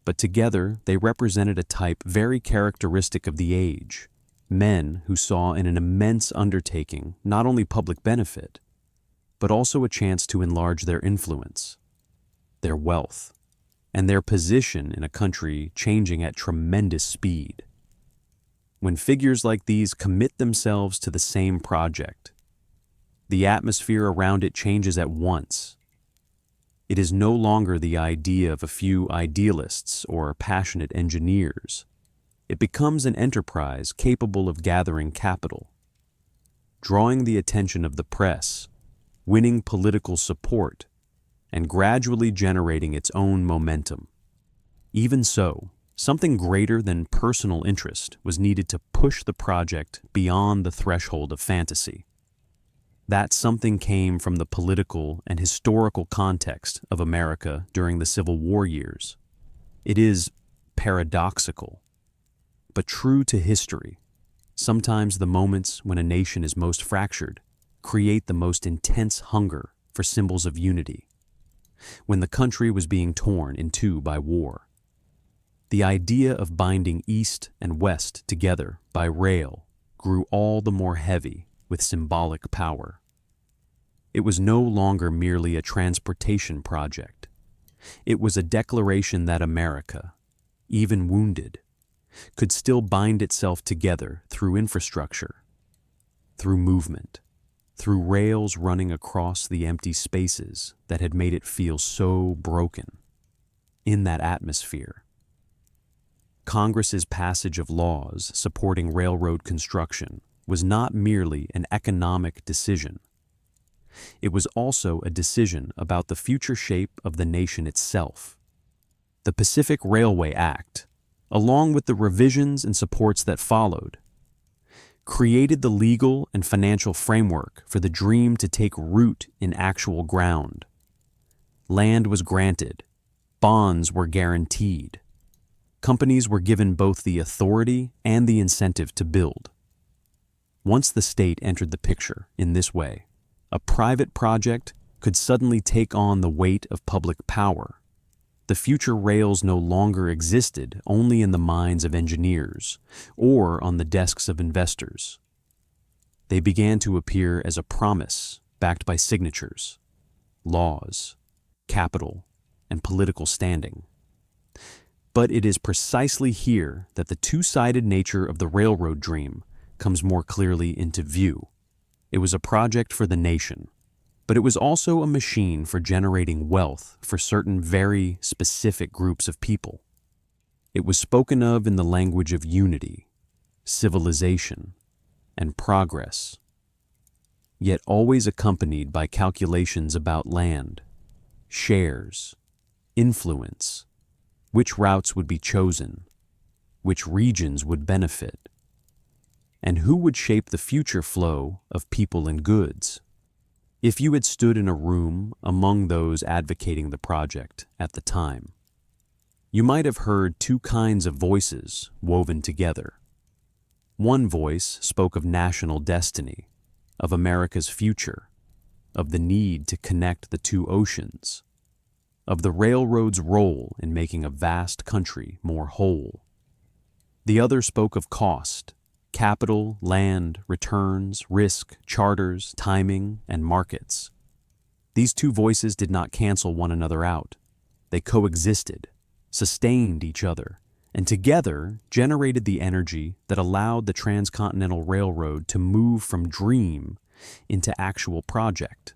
but together they represented a type very characteristic of the age, men who saw in an immense undertaking not only public benefit, but also a chance to enlarge their influence, their wealth, and their position in a country changing at tremendous speed. When figures like these commit themselves to the same project, the atmosphere around it changes at once. It is no longer the idea of a few idealists or passionate engineers. It becomes an enterprise capable of gathering capital, drawing the attention of the press, winning political support, and gradually generating its own momentum. Even so, something greater than personal interest was needed to push the project beyond the threshold of fantasy. That something came from the political and historical context of America during the Civil War years. It is paradoxical, but true to history. Sometimes the moments when a nation is most fractured create the most intense hunger for symbols of unity. When the country was being torn in two by war, the idea of binding East and West together by rail grew all the more heavy with symbolic power. It was no longer merely a transportation project. It was a declaration that America, even wounded, could still bind itself together through infrastructure, through movement, through rails running across the empty spaces that had made it feel so broken. In that atmosphere, Congress's passage of laws supporting railroad construction was not merely an economic decision. It was also a decision about the future shape of the nation itself. The Pacific Railway Act, along with the revisions and supports that followed, created the legal and financial framework for the dream to take root in actual ground. Land was granted, bonds were guaranteed. Companies were given both the authority and the incentive to build. Once the state entered the picture in this way, a private project could suddenly take on the weight of public power. The future rails no longer existed only in the minds of engineers or on the desks of investors. They began to appear as a promise backed by signatures, laws, capital, and political standing. But it is precisely here that the two-sided nature of the railroad dream comes more clearly into view. It was a project for the nation, but it was also a machine for generating wealth for certain very specific groups of people. It was spoken of in the language of unity, civilization, and progress, yet always accompanied by calculations about land, shares, influence, which routes would be chosen, which regions would benefit, and who would shape the future flow of people and goods. If you had stood in a room among those advocating the project at the time, you might have heard two kinds of voices woven together. One voice spoke of national destiny, of America's future, of the need to connect the two oceans, of the railroad's role in making a vast country more whole. The other spoke of cost, capital, land, returns, risk, charters, timing, and markets. These two voices did not cancel one another out. They coexisted, sustained each other, and together generated the energy that allowed the Transcontinental Railroad to move from dream into actual project.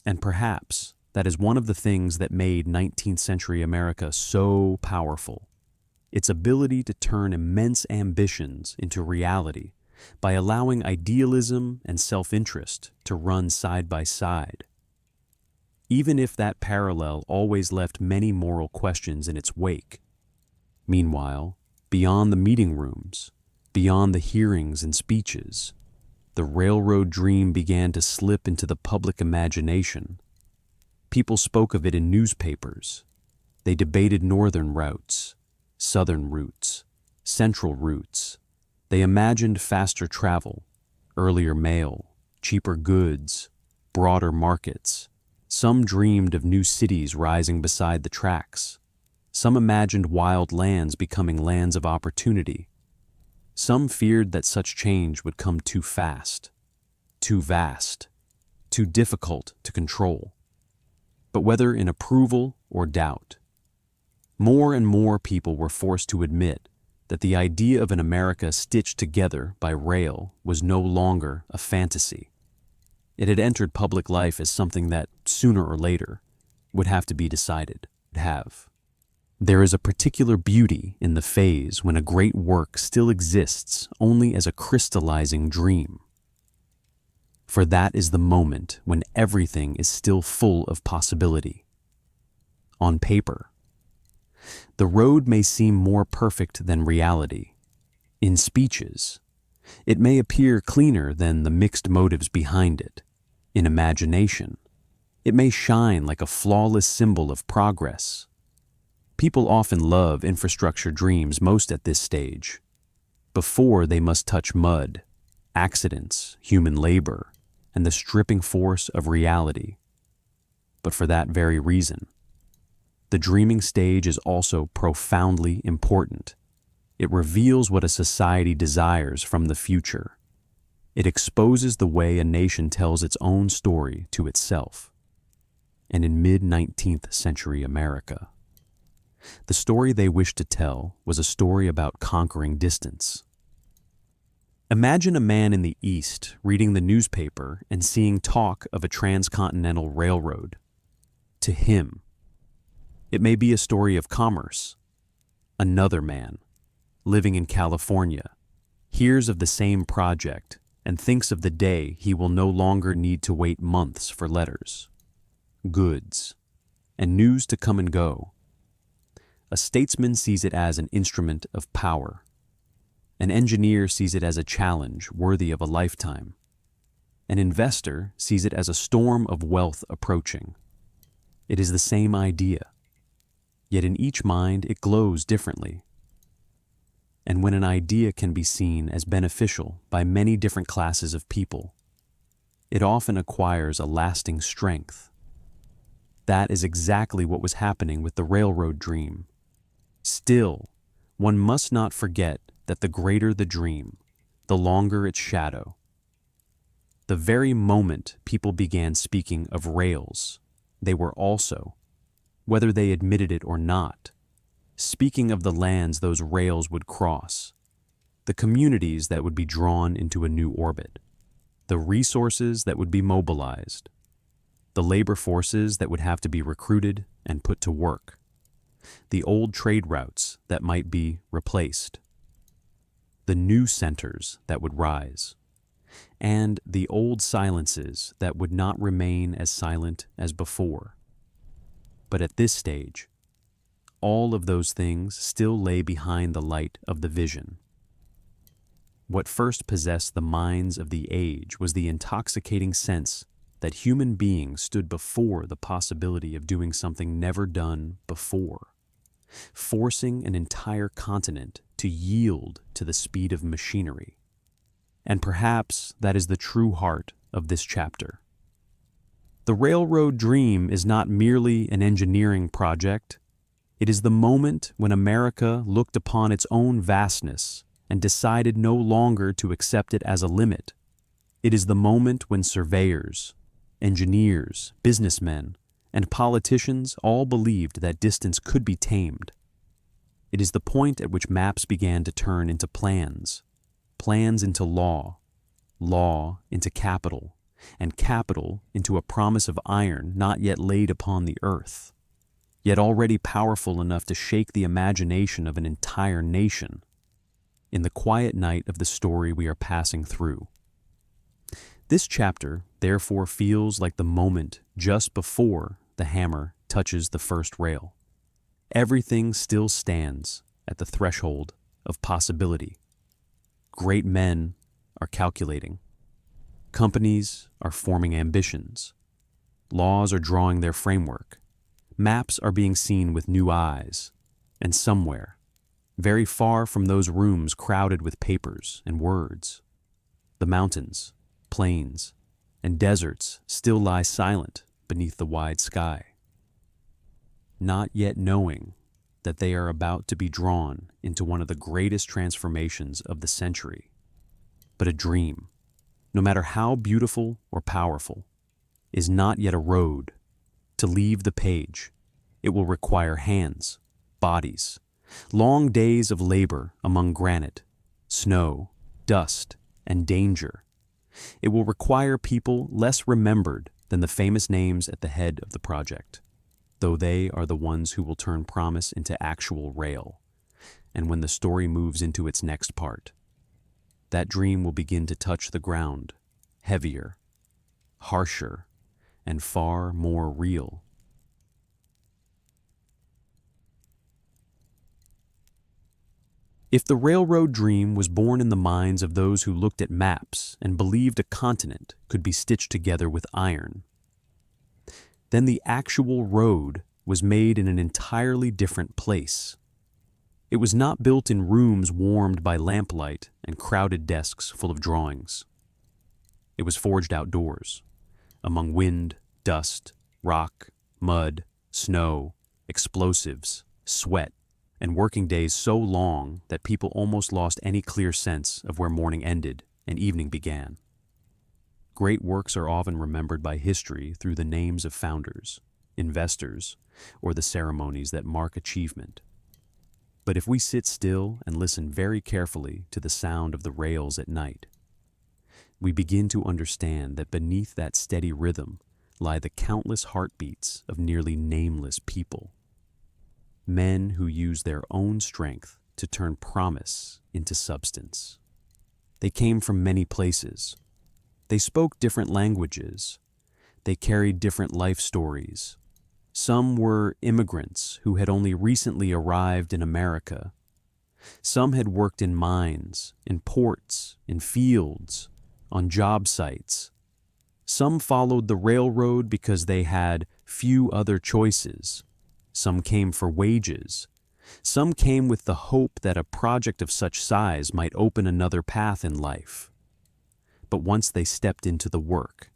And perhaps that is one of the things that made 19th century America so powerful. Its ability to turn immense ambitions into reality by allowing idealism and self-interest to run side by side. Even if that parallel always left many moral questions in its wake. Meanwhile, beyond the meeting rooms, beyond the hearings and speeches, the railroad dream began to slip into the public imagination. People spoke of it in newspapers. They debated northern routes, southern routes, central routes. They imagined faster travel, earlier mail, cheaper goods, broader markets. Some dreamed of new cities rising beside the tracks. Some imagined wild lands becoming lands of opportunity. Some feared that such change would come too fast, too vast, too difficult to control. But whether in approval or doubt, more and more people were forced to admit that the idea of an America stitched together by rail was no longer a fantasy. It had entered public life as something that, sooner or later, would have to be decided. There is a particular beauty in the phase when a great work still exists only as a crystallizing dream. For that is the moment when everything is still full of possibility. On paper, the road may seem more perfect than reality. In speeches, it may appear cleaner than the mixed motives behind it. In imagination, it may shine like a flawless symbol of progress. People often love infrastructure dreams most at this stage, before they must touch mud, accidents, human labor, and the stripping force of reality. But for that very reason, the dreaming stage is also profoundly important. It reveals what a society desires from the future. It exposes the way a nation tells its own story to itself. And in mid-19th century America, the story they wished to tell was a story about conquering distance. Imagine a man in the East reading the newspaper and seeing talk of a transcontinental railroad. To him, it may be a story of commerce. Another man, living in California, hears of the same project and thinks of the day he will no longer need to wait months for letters, goods, and news to come and go. A statesman sees it as an instrument of power. An engineer sees it as a challenge worthy of a lifetime. An investor sees it as a storm of wealth approaching. It is the same idea, yet in each mind it glows differently. And when an idea can be seen as beneficial by many different classes of people, it often acquires a lasting strength. That is exactly what was happening with the railroad dream. Still, one must not forget that the greater the dream, the longer its shadow. The very moment people began speaking of rails, they were also, whether they admitted it or not, speaking of the lands those rails would cross, the communities that would be drawn into a new orbit, the resources that would be mobilized, the labor forces that would have to be recruited and put to work, the old trade routes that might be replaced, the new centers that would rise, and the old silences that would not remain as silent as before. But at this stage, all of those things still lay behind the light of the vision. What first possessed the minds of the age was the intoxicating sense that human beings stood before the possibility of doing something never done before, forcing an entire continent to yield to the speed of machinery. And perhaps that is the true heart of this chapter. The railroad dream is not merely an engineering project. It is the moment when America looked upon its own vastness and decided no longer to accept it as a limit. It is the moment when surveyors, engineers, businessmen, and politicians all believed that distance could be tamed. It is the point at which maps began to turn into plans, plans into law, law into capital, and capital into a promise of iron not yet laid upon the earth, yet already powerful enough to shake the imagination of an entire nation. In the quiet night of the story we are passing through, this chapter therefore feels like the moment just before the hammer touches the first rail. Everything still stands at the threshold of possibility. Great men are calculating. Companies are forming ambitions. Laws are drawing their framework. Maps are being seen with new eyes. And somewhere, very far from those rooms crowded with papers and words, the mountains, plains, and deserts still lie silent beneath the wide sky, not yet knowing that they are about to be drawn into one of the greatest transformations of the century. But a dream, no matter how beautiful or powerful, is not yet a road. To leave the page, it will require hands, bodies, long days of labor among granite, snow, dust, and danger. It will require people less remembered than the famous names at the head of the project, though they are the ones who will turn promise into actual rail. And when the story moves into its next part, that dream will begin to touch the ground, heavier, harsher, and far more real. If the railroad dream was born in the minds of those who looked at maps and believed a continent could be stitched together with iron, then the actual road was made in an entirely different place. It was not built in rooms warmed by lamplight and crowded desks full of drawings. It was forged outdoors, among wind, dust, rock, mud, snow, explosives, sweat, and working days so long that people almost lost any clear sense of where morning ended and evening began. Great works are often remembered by history through the names of founders, investors, or the ceremonies that mark achievement. But if we sit still and listen very carefully to the sound of the rails at night, we begin to understand that beneath that steady rhythm lie the countless heartbeats of nearly nameless people. Men who use their own strength to turn promise into substance. They came from many places. They spoke different languages. They carried different life stories. Some were immigrants who had only recently arrived in America. Some had worked in mines, in ports, in fields, on job sites. Some followed the railroad because they had few other choices. Some came for wages. Some came with the hope that a project of such size might open another path in life. But once they stepped into the work,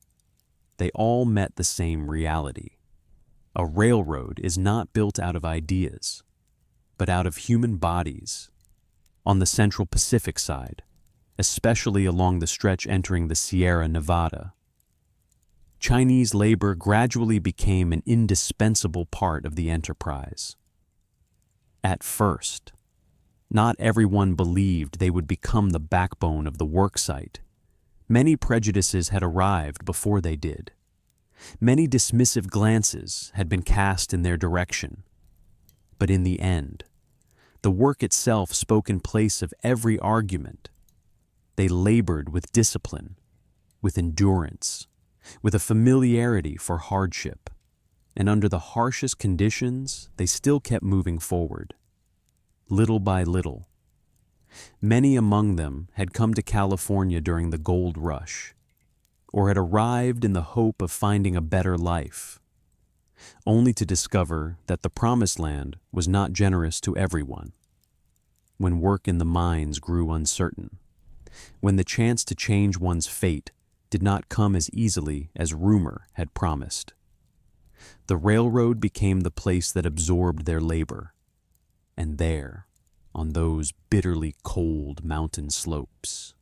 they all met the same reality. A railroad is not built out of ideas, but out of human bodies. On the Central Pacific side, especially along the stretch entering the Sierra Nevada, Chinese labor gradually became an indispensable part of the enterprise. At first, not everyone believed they would become the backbone of the worksite. Many prejudices had arrived before they did. Many dismissive glances had been cast in their direction. But in the end, the work itself spoke in place of every argument. They labored with discipline, with endurance, with a familiarity for hardship, and under the harshest conditions, they still kept moving forward, little by little. Many among them had come to California during the gold rush, or had arrived in the hope of finding a better life, only to discover that the promised land was not generous to everyone. When work in the mines grew uncertain, when the chance to change one's fate did not come as easily as rumor had promised, the railroad became the place that absorbed their labor. And there, on those bitterly cold mountain slopes,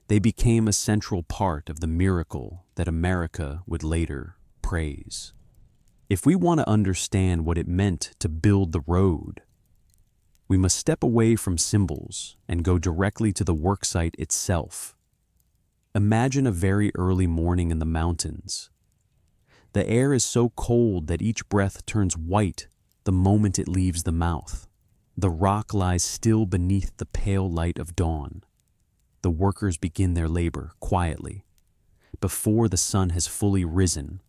they became a central part of the miracle that America would later praise. If we want to understand what it meant to build the road, we must step away from symbols and go directly to the worksite itself. Imagine a very early morning in the mountains. The air is so cold that each breath turns white the moment it leaves the mouth. The rock lies still beneath the pale light of dawn. The workers begin their labor quietly. Before the sun has fully risen,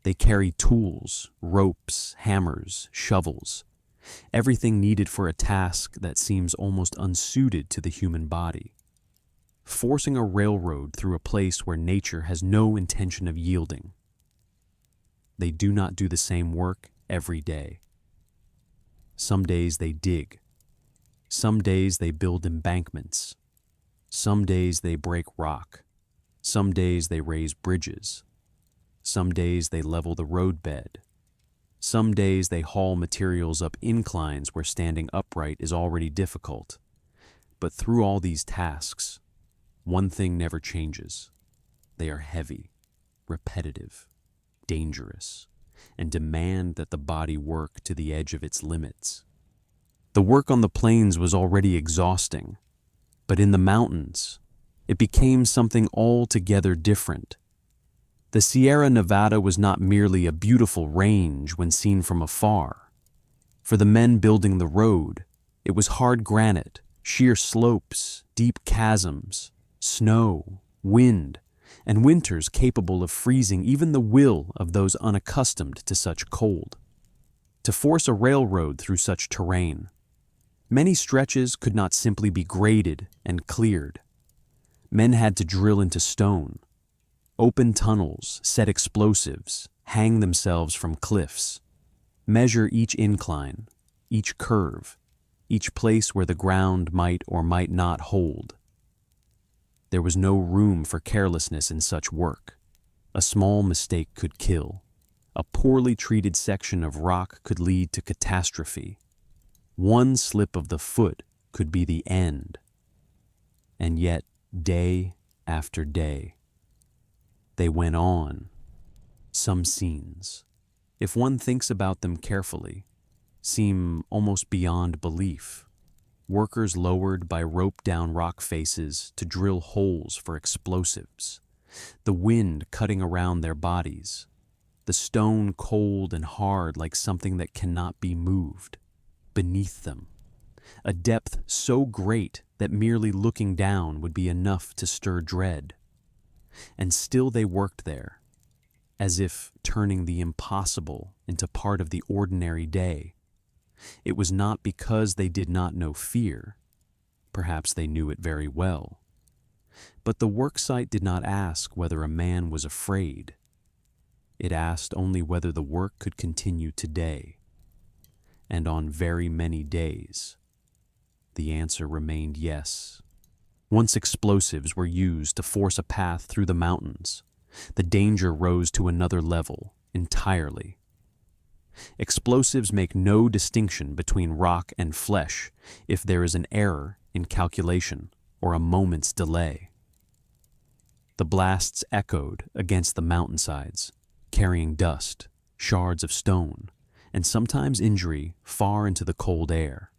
they carry tools, ropes, hammers, shovels, everything needed for a task that seems almost unsuited to the human body. Forcing a railroad through a place where nature has no intention of yielding. They do not do the same work every day. Some days they dig. Some days they build embankments. Some days they break rock. Some days they raise bridges. Some days they level the roadbed. Some days they haul materials up inclines where standing upright is already difficult. But through all these tasks, one thing never changes. They are heavy, repetitive, dangerous, and demand that the body work to the edge of its limits. The work on the plains was already exhausting, but in the mountains, it became something altogether different. The Sierra Nevada was not merely a beautiful range when seen from afar. For the men building the road, it was hard granite, sheer slopes, deep chasms, snow, wind, and winters capable of freezing even the will of those unaccustomed to such cold. To force a railroad through such terrain, many stretches could not simply be graded and cleared. Men had to drill into stone, open tunnels, set explosives, hang themselves from cliffs, measure each incline, each curve, each place where the ground might or might not hold. There was no room for carelessness in such work. A small mistake could kill. A poorly treated section of rock could lead to catastrophe. One slip of the foot could be the end. And yet, day after day, they went on. Some scenes, if one thinks about them carefully, seem almost beyond belief. Workers lowered by rope-down rock faces to drill holes for explosives, the wind cutting around their bodies, the stone cold and hard like something that cannot be moved, beneath them, a depth so great that merely looking down would be enough to stir dread. And still they worked there, as if turning the impossible into part of the ordinary day. It was not because they did not know fear. Perhaps they knew it very well. But the worksite did not ask whether a man was afraid. It asked only whether the work could continue today. And on very many days, the answer remained yes. Once explosives were used to force a path through the mountains, the danger rose to another level entirely. Explosives make no distinction between rock and flesh if there is an error in calculation or a moment's delay. The blasts echoed against the mountainsides, carrying dust, shards of stone, and sometimes injury far into the cold air.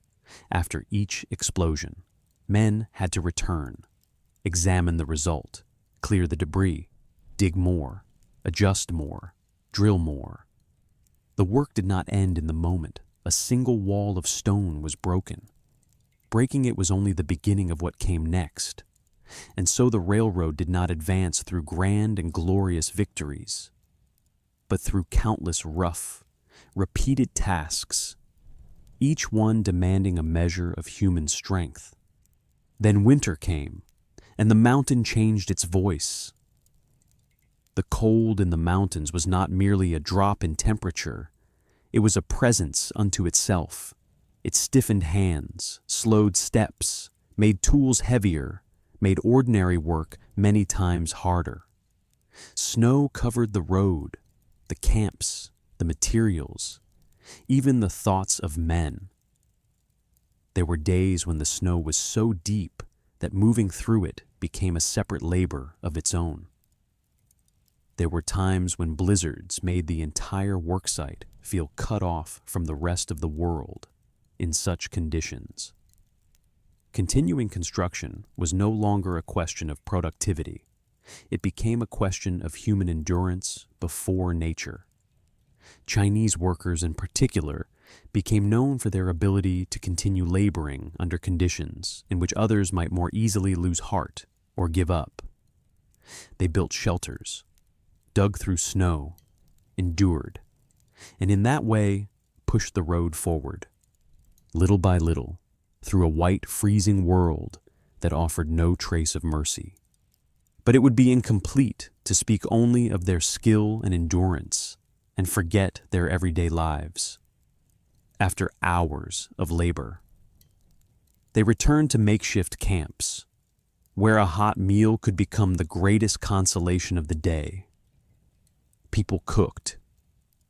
After each explosion, men had to return, examine the result, clear the debris, dig more, adjust more, drill more. The work did not end in the moment. A single wall of stone was broken. Breaking it was only the beginning of what came next. And so the railroad did not advance through grand and glorious victories, but through countless rough, repeated tasks, each one demanding a measure of human strength. Then winter came, and the mountain changed its voice. The cold in the mountains was not merely a drop in temperature, it was a presence unto itself. It stiffened hands, slowed steps, made tools heavier, made ordinary work many times harder. Snow covered the road, the camps, the materials, even the thoughts of men. There were days when the snow was so deep that moving through it became a separate labor of its own. There were times when blizzards made the entire worksite feel cut off from the rest of the world in such conditions. Continuing construction was no longer a question of productivity. It became a question of human endurance before nature. Chinese workers in particular became known for their ability to continue laboring under conditions in which others might more easily lose heart or give up. They built shelters, dug through snow, endured, and in that way pushed the road forward, little by little, through a white, freezing world that offered no trace of mercy. But it would be incomplete to speak only of their skill and endurance and forget their everyday lives. After hours of labor, they returned to makeshift camps, where a hot meal could become the greatest consolation of the day. People cooked,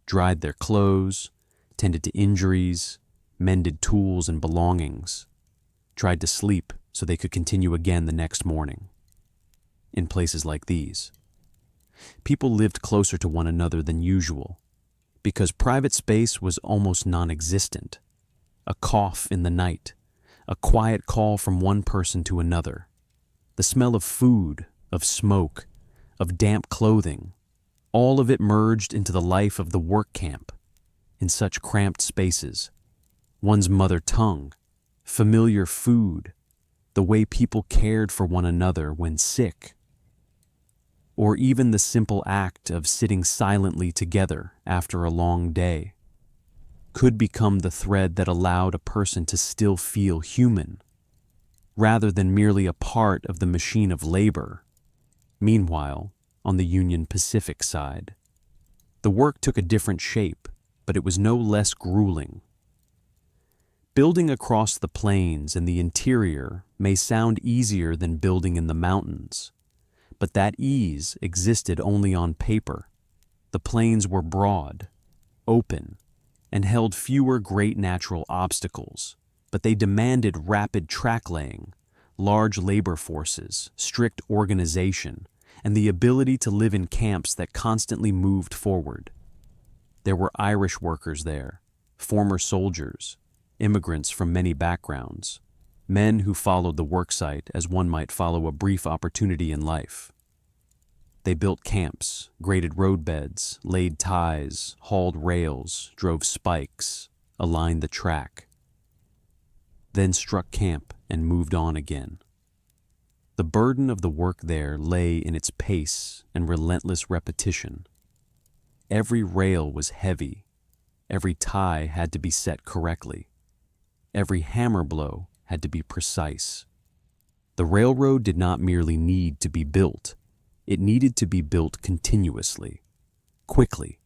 dried their clothes, tended to injuries, mended tools and belongings, tried to sleep so they could continue again the next morning. In places like these, people lived closer to one another than usual because private space was almost non-existent. A cough in the night, a quiet call from one person to another, the smell of food, of smoke, of damp clothing, all of it merged into the life of the work camp in such cramped spaces. One's mother tongue, familiar food, the way people cared for one another when sick, or even the simple act of sitting silently together after a long day, could become the thread that allowed a person to still feel human, rather than merely a part of the machine of labor. Meanwhile, on the Union Pacific side, the work took a different shape, but it was no less grueling. Building across the plains in the interior may sound easier than building in the mountains, but that ease existed only on paper. The plains were broad, open, and held fewer great natural obstacles, but they demanded rapid track laying, large labor forces, strict organization, and the ability to live in camps that constantly moved forward. There were Irish workers there, former soldiers, immigrants from many backgrounds, men who followed the worksite as one might follow a brief opportunity in life. They built camps, graded roadbeds, laid ties, hauled rails, drove spikes, aligned the track, then struck camp and moved on again. The burden of the work there lay in its pace and relentless repetition. Every rail was heavy, every tie had to be set correctly, every hammer blow had to be precise. The railroad did not merely need to be built, it needed to be built continuously, quickly,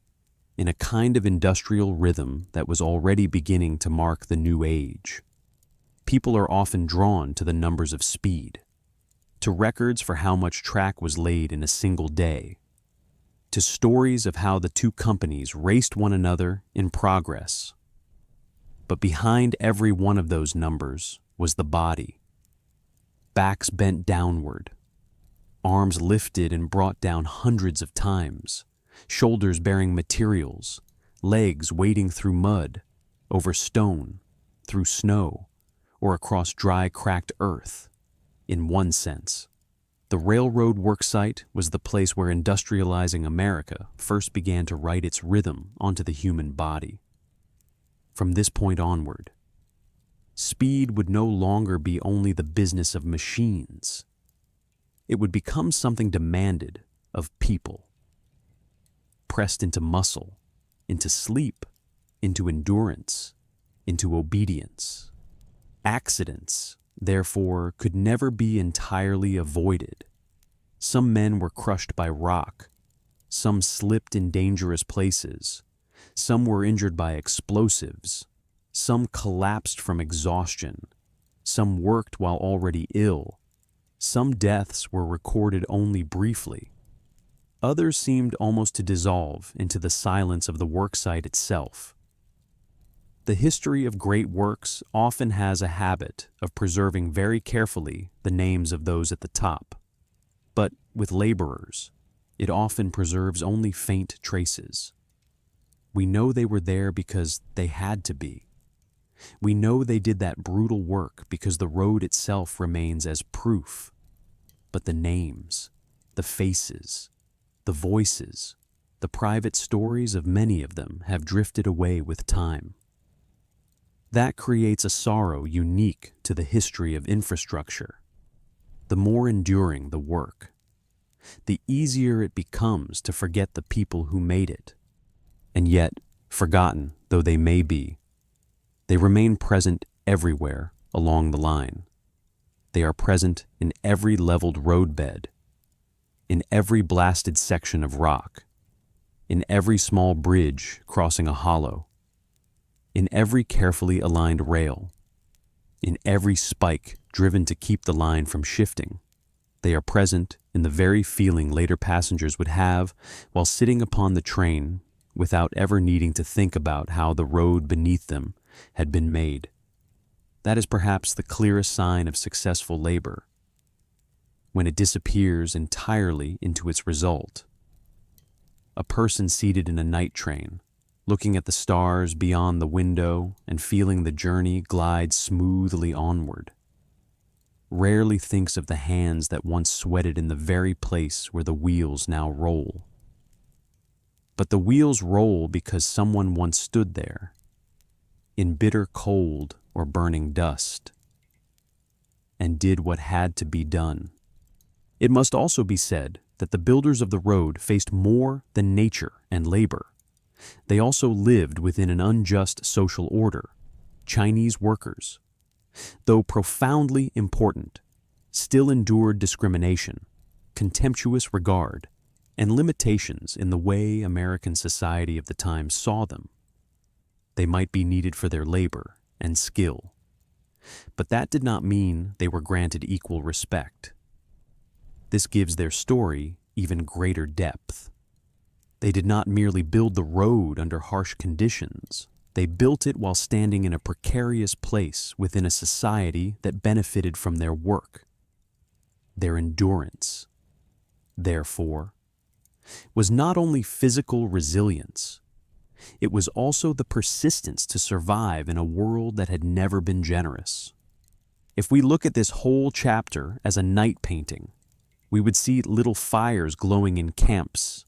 in a kind of industrial rhythm that was already beginning to mark the new age. People are often drawn to the numbers of speed, to records for how much track was laid in a single day, to stories of how the two companies raced one another in progress. But behind every one of those numbers was the body. Backs bent downward, arms lifted and brought down hundreds of times, shoulders bearing materials, legs wading through mud, over stone, through snow, or across dry, cracked earth. In one sense, the railroad worksite was the place where industrializing America first began to write its rhythm onto the human body. From this point onward, speed would no longer be only the business of machines. It would become something demanded of people, pressed into muscle, into sleep, into endurance, into obedience. Accidents, therefore, could never be entirely avoided. Some men were crushed by rock, some slipped in dangerous places, some were injured by explosives, some collapsed from exhaustion, some worked while already ill, some deaths were recorded only briefly. Others seemed almost to dissolve into the silence of the worksite itself. The history of great works often has a habit of preserving very carefully the names of those at the top. But with laborers, it often preserves only faint traces. We know they were there because they had to be. We know they did that brutal work because the road itself remains as proof. But the names, the faces, the voices, the private stories of many of them have drifted away with time. That creates a sorrow unique to the history of infrastructure. The more enduring the work, the easier it becomes to forget the people who made it. And yet, forgotten though they may be, they remain present everywhere along the line. They are present in every leveled roadbed, in every blasted section of rock, in every small bridge crossing a hollow, in every carefully aligned rail, in every spike driven to keep the line from shifting. They are present in the very feeling later passengers would have while sitting upon the train without ever needing to think about how the road beneath them had been made. That is perhaps the clearest sign of successful labor, when it disappears entirely into its result. A person seated in a night train, looking at the stars beyond the window and feeling the journey glide smoothly onward, rarely thinks of the hands that once sweated in the very place where the wheels now roll. But the wheels roll because someone once stood there, in bitter cold or burning dust, and did what had to be done. It must also be said that the builders of the road faced more than nature and labor. They also lived within an unjust social order. Chinese workers, though profoundly important, still endured discrimination, contemptuous regard, and limitations in the way American society of the time saw them. They might be needed for their labor and skill, but that did not mean they were granted equal respect. This gives their story even greater depth. They did not merely build the road under harsh conditions. They built it while standing in a precarious place within a society that benefited from their work. Their endurance, therefore, was not only physical resilience, it was also the persistence to survive in a world that had never been generous. If we look at this whole chapter as a night painting, we would see little fires glowing in camps,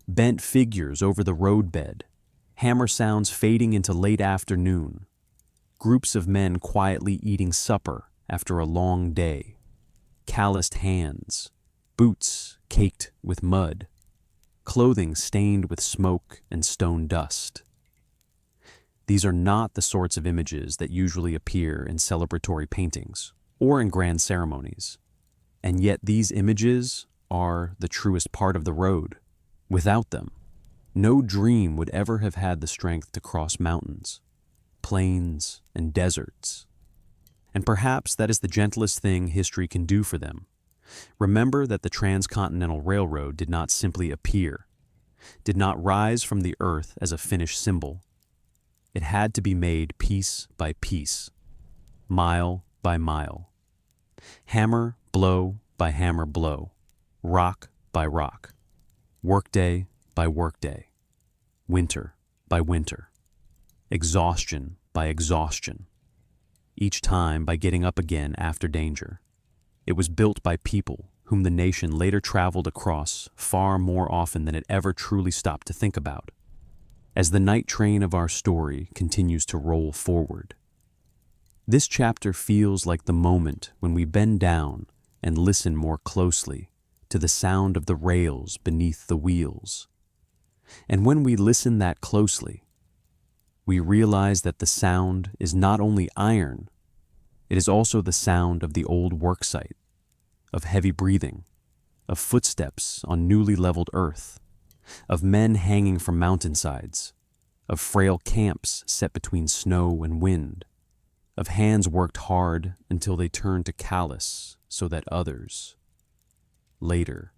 bent figures over the roadbed, hammer sounds fading into late afternoon, groups of men quietly eating supper after a long day, calloused hands, boots caked with mud, clothing stained with smoke and stone dust. These are not the sorts of images that usually appear in celebratory paintings or in grand ceremonies. And yet these images are the truest part of the road. Without them, no dream would ever have had the strength to cross mountains, plains, and deserts. And perhaps that is the gentlest thing history can do for them. Remember that the Transcontinental Railroad did not simply appear. did not rise from the earth as a finished symbol. It had to be made piece by piece, mile by mile, hammer blow by hammer blow, rock by rock, workday by workday, winter by winter, exhaustion by exhaustion, each time by getting up again after danger. It was built by people whom the nation later traveled across far more often than it ever truly stopped to think about. As the night train of our story continues to roll forward, this chapter feels like the moment when we bend down and listen more closely to the sound of the rails beneath the wheels. And when we listen that closely, we realize that the sound is not only iron, it is also the sound of the old worksite, of heavy breathing, of footsteps on newly leveled earth, of men hanging from mountainsides, of frail camps set between snow and wind, of hands worked hard until they turned to callous so that others, later,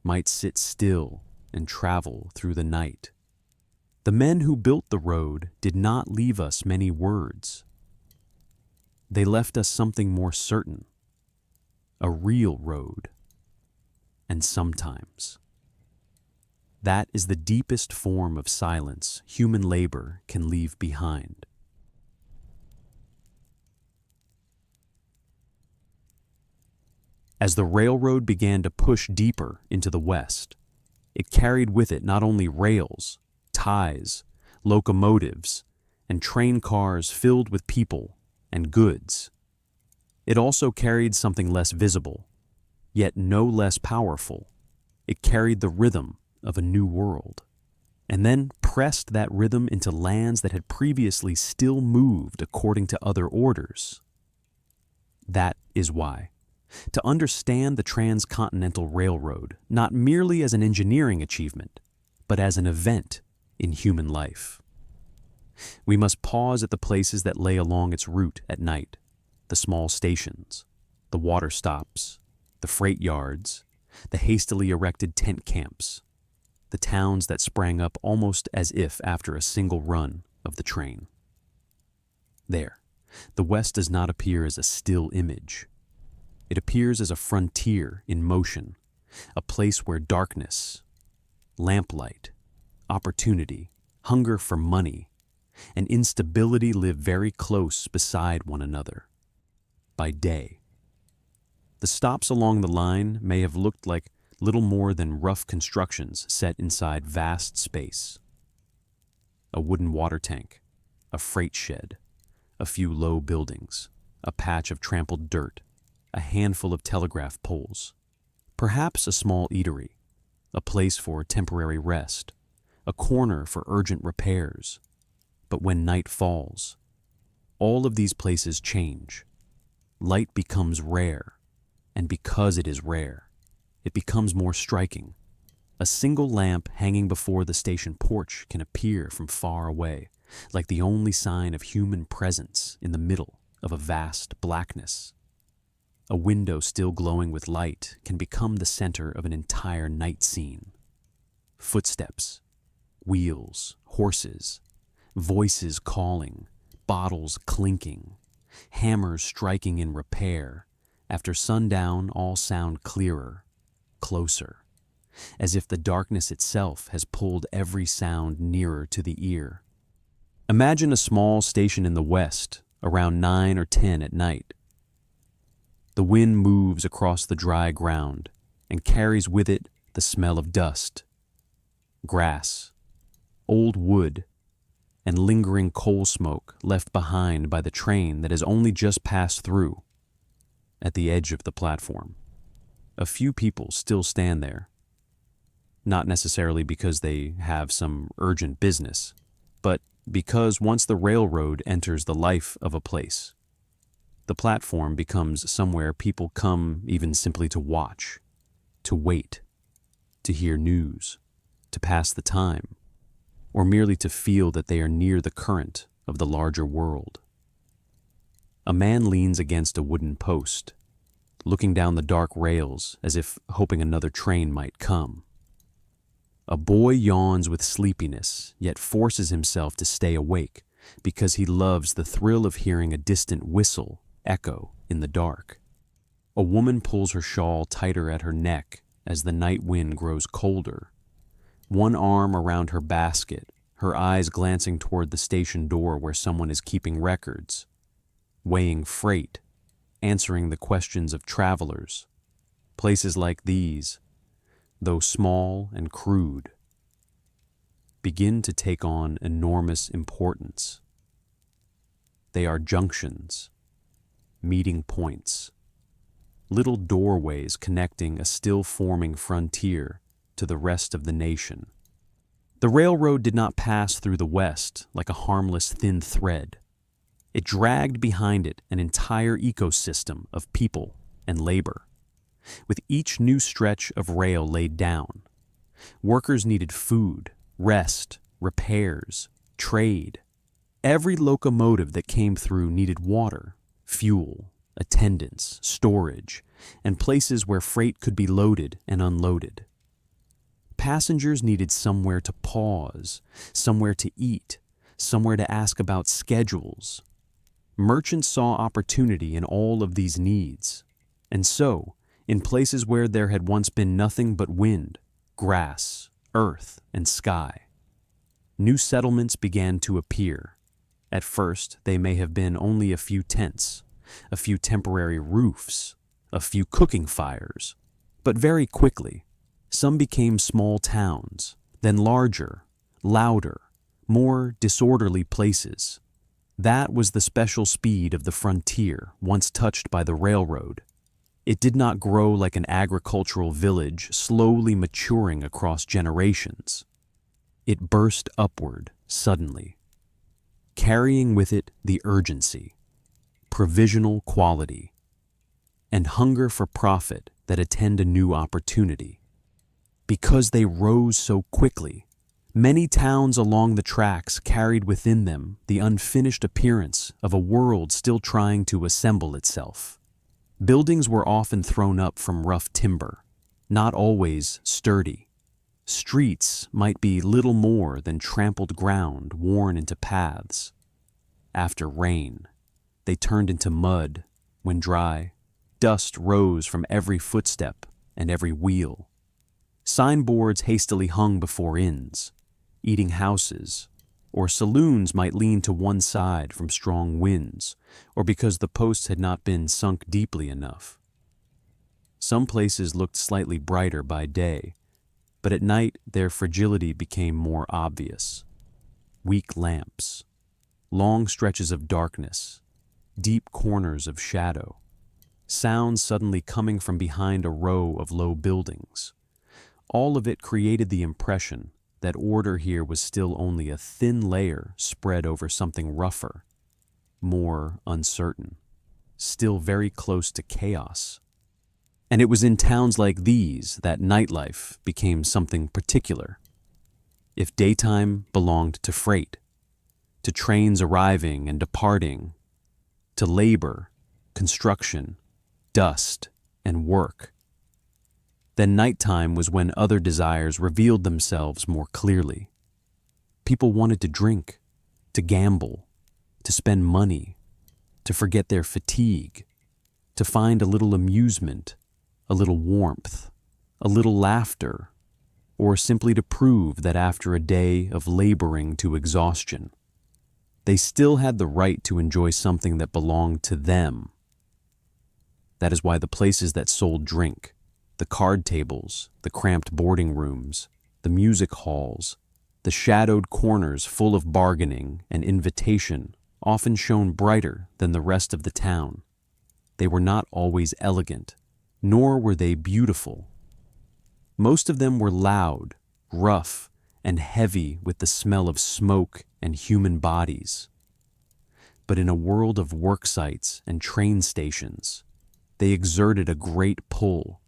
might sit still and travel through the night. The men who built the road did not leave us many words. They left us something more certain, a real road, and sometimes. That is the deepest form of silence human labor can leave behind. As the railroad began to push deeper into the west, it carried with it not only rails, ties, locomotives, and train cars filled with people and goods. It also carried something less visible, yet no less powerful. It carried the rhythm of a new world, and then pressed that rhythm into lands that had previously still moved according to other orders. That is why, to understand the Transcontinental Railroad not merely as an engineering achievement, but as an event in human life, we must pause at the places that lay along its route at night, the small stations, the water stops, the freight yards, the hastily erected tent camps, the towns that sprang up almost as if after a single run of the train. There, the West does not appear as a still image. It appears as a frontier in motion, a place where darkness, lamplight, opportunity, hunger for money, and instability live very close beside one another. By day, the stops along the line may have looked like little more than rough constructions set inside vast space. A wooden water tank, a freight shed, a few low buildings, a patch of trampled dirt, a handful of telegraph poles, perhaps a small eatery, a place for temporary rest, a corner for urgent repairs. But when night falls, all of these places change. Light becomes rare, and because it is rare, it becomes more striking. A single lamp hanging before the station porch can appear from far away, like the only sign of human presence in the middle of a vast blackness. A window still glowing with light can become the center of an entire night scene. Footsteps, wheels, horses, voices calling, bottles clinking, hammers striking in repair. After sundown, all sound clearer, closer, as if the darkness itself has pulled every sound nearer to the ear. Imagine a small station in the west, around 9 or 10 at night. The wind moves across the dry ground and carries with it the smell of dust, grass, old wood, and lingering coal smoke left behind by the train that has only just passed through. At the edge of the platform, a few people still stand there, not necessarily because they have some urgent business, but because once the railroad enters the life of a place, the platform becomes somewhere people come even simply to watch, to wait, to hear news, to pass the time, or merely to feel that they are near the current of the larger world. A man leans against a wooden post, looking down the dark rails as if hoping another train might come. A boy yawns with sleepiness, yet forces himself to stay awake because he loves the thrill of hearing a distant whistle echo in the dark. A woman pulls her shawl tighter at her neck as the night wind grows colder. One arm around her basket, her eyes glancing toward the station door where someone is keeping records, weighing freight, answering the questions of travelers. Places like these, though small and crude, begin to take on enormous importance. They are junctions, meeting points, little doorways connecting a still-forming frontier to the rest of the nation. The railroad did not pass through the West like a harmless thin thread. It dragged behind it an entire ecosystem of people and labor. With each new stretch of rail laid down, workers needed food, rest, repairs, trade. Every locomotive that came through needed water, fuel, attendance, storage, and places where freight could be loaded and unloaded. Passengers needed somewhere to pause, somewhere to eat, somewhere to ask about schedules. Merchants saw opportunity in all of these needs, and so, in places where there had once been nothing but wind, grass, earth, and sky, new settlements began to appear. At first, they may have been only a few tents, a few temporary roofs, a few cooking fires, but very quickly, some became small towns, then larger, louder, more disorderly places. That was the special speed of the frontier once touched by the railroad. It did not grow like an agricultural village slowly maturing across generations. It burst upward suddenly, carrying with it the urgency, provisional quality, and hunger for profit that attend a new opportunity. Because they rose so quickly, many towns along the tracks carried within them the unfinished appearance of a world still trying to assemble itself. Buildings were often thrown up from rough timber, not always sturdy. Streets might be little more than trampled ground worn into paths. After rain, they turned into mud. When dry, dust rose from every footstep and every wheel. Signboards hastily hung before inns, eating houses, or saloons might lean to one side from strong winds, or because the posts had not been sunk deeply enough. Some places looked slightly brighter by day, but at night their fragility became more obvious. Weak lamps, long stretches of darkness, deep corners of shadow, sounds suddenly coming from behind a row of low buildings. All of it created the impression that order here was still only a thin layer spread over something rougher, more uncertain, still very close to chaos. And it was in towns like these that nightlife became something particular. If daytime belonged to freight, to trains arriving and departing, to labor, construction, dust, and work, then nighttime was when other desires revealed themselves more clearly. People wanted to drink, to gamble, to spend money, to forget their fatigue, to find a little amusement, a little warmth, a little laughter, or simply to prove that after a day of laboring to exhaustion, they still had the right to enjoy something that belonged to them. That is why the places that sold drink, the card tables, the cramped boarding rooms, the music halls, the shadowed corners full of bargaining and invitation often shone brighter than the rest of the town. They were not always elegant, nor were they beautiful. Most of them were loud, rough, and heavy with the smell of smoke and human bodies. But in a world of work sites and train stations, they exerted a great pull.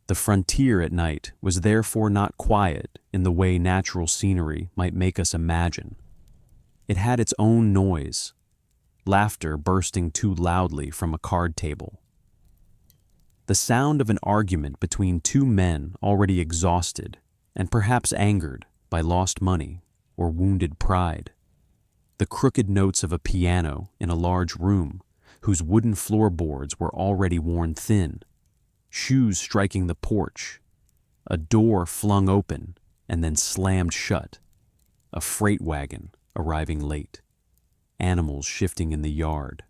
The frontier at night was therefore not quiet in the way natural scenery might make us imagine. It had its own noise, laughter bursting too loudly from a card table, the sound of an argument between two men already exhausted and perhaps angered by lost money or wounded pride. The crooked notes of a piano in a large room whose wooden floorboards were already worn thin, shoes striking the porch, a door flung open and then slammed shut, a freight wagon arriving late, animals shifting in the yard.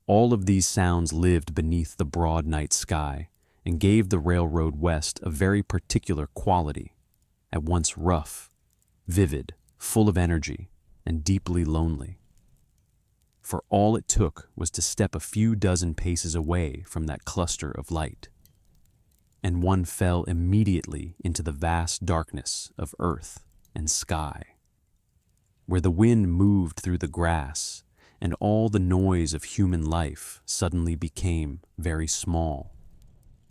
All of these sounds lived beneath the broad night sky and gave the railroad west a very particular quality, at once rough, vivid, full of energy, and deeply lonely. For all it took was to step a few dozen paces away from that cluster of light, and one fell immediately into the vast darkness of earth and sky, where the wind moved through the grass and all the noise of human life suddenly became very small.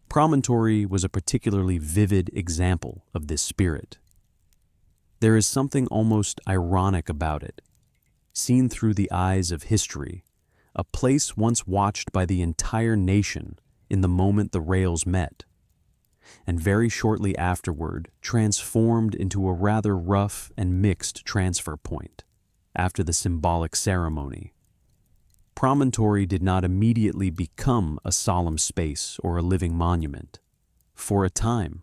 Promontory was a particularly vivid example of this spirit. There is something almost ironic about it. Seen through the eyes of history, a place once watched by the entire nation in the moment the rails met, and very shortly afterward transformed into a rather rough and mixed transfer point after the symbolic ceremony. Promontory did not immediately become a solemn space or a living monument. For a time,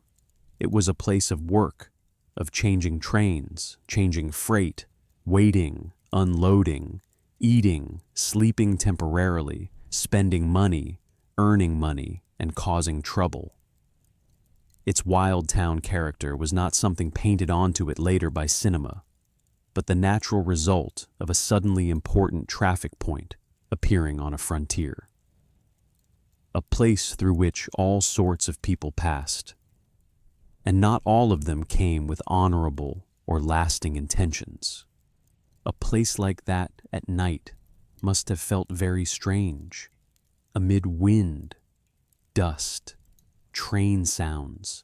it was a place of work, of changing trains, changing freight, waiting, unloading, eating, sleeping temporarily, spending money, earning money, and causing trouble. Its wild town character was not something painted onto it later by cinema, but the natural result of a suddenly important traffic point appearing on a frontier. A place through which all sorts of people passed, and not all of them came with honorable or lasting intentions. A place like that at night must have felt very strange, amid wind, dust, train sounds,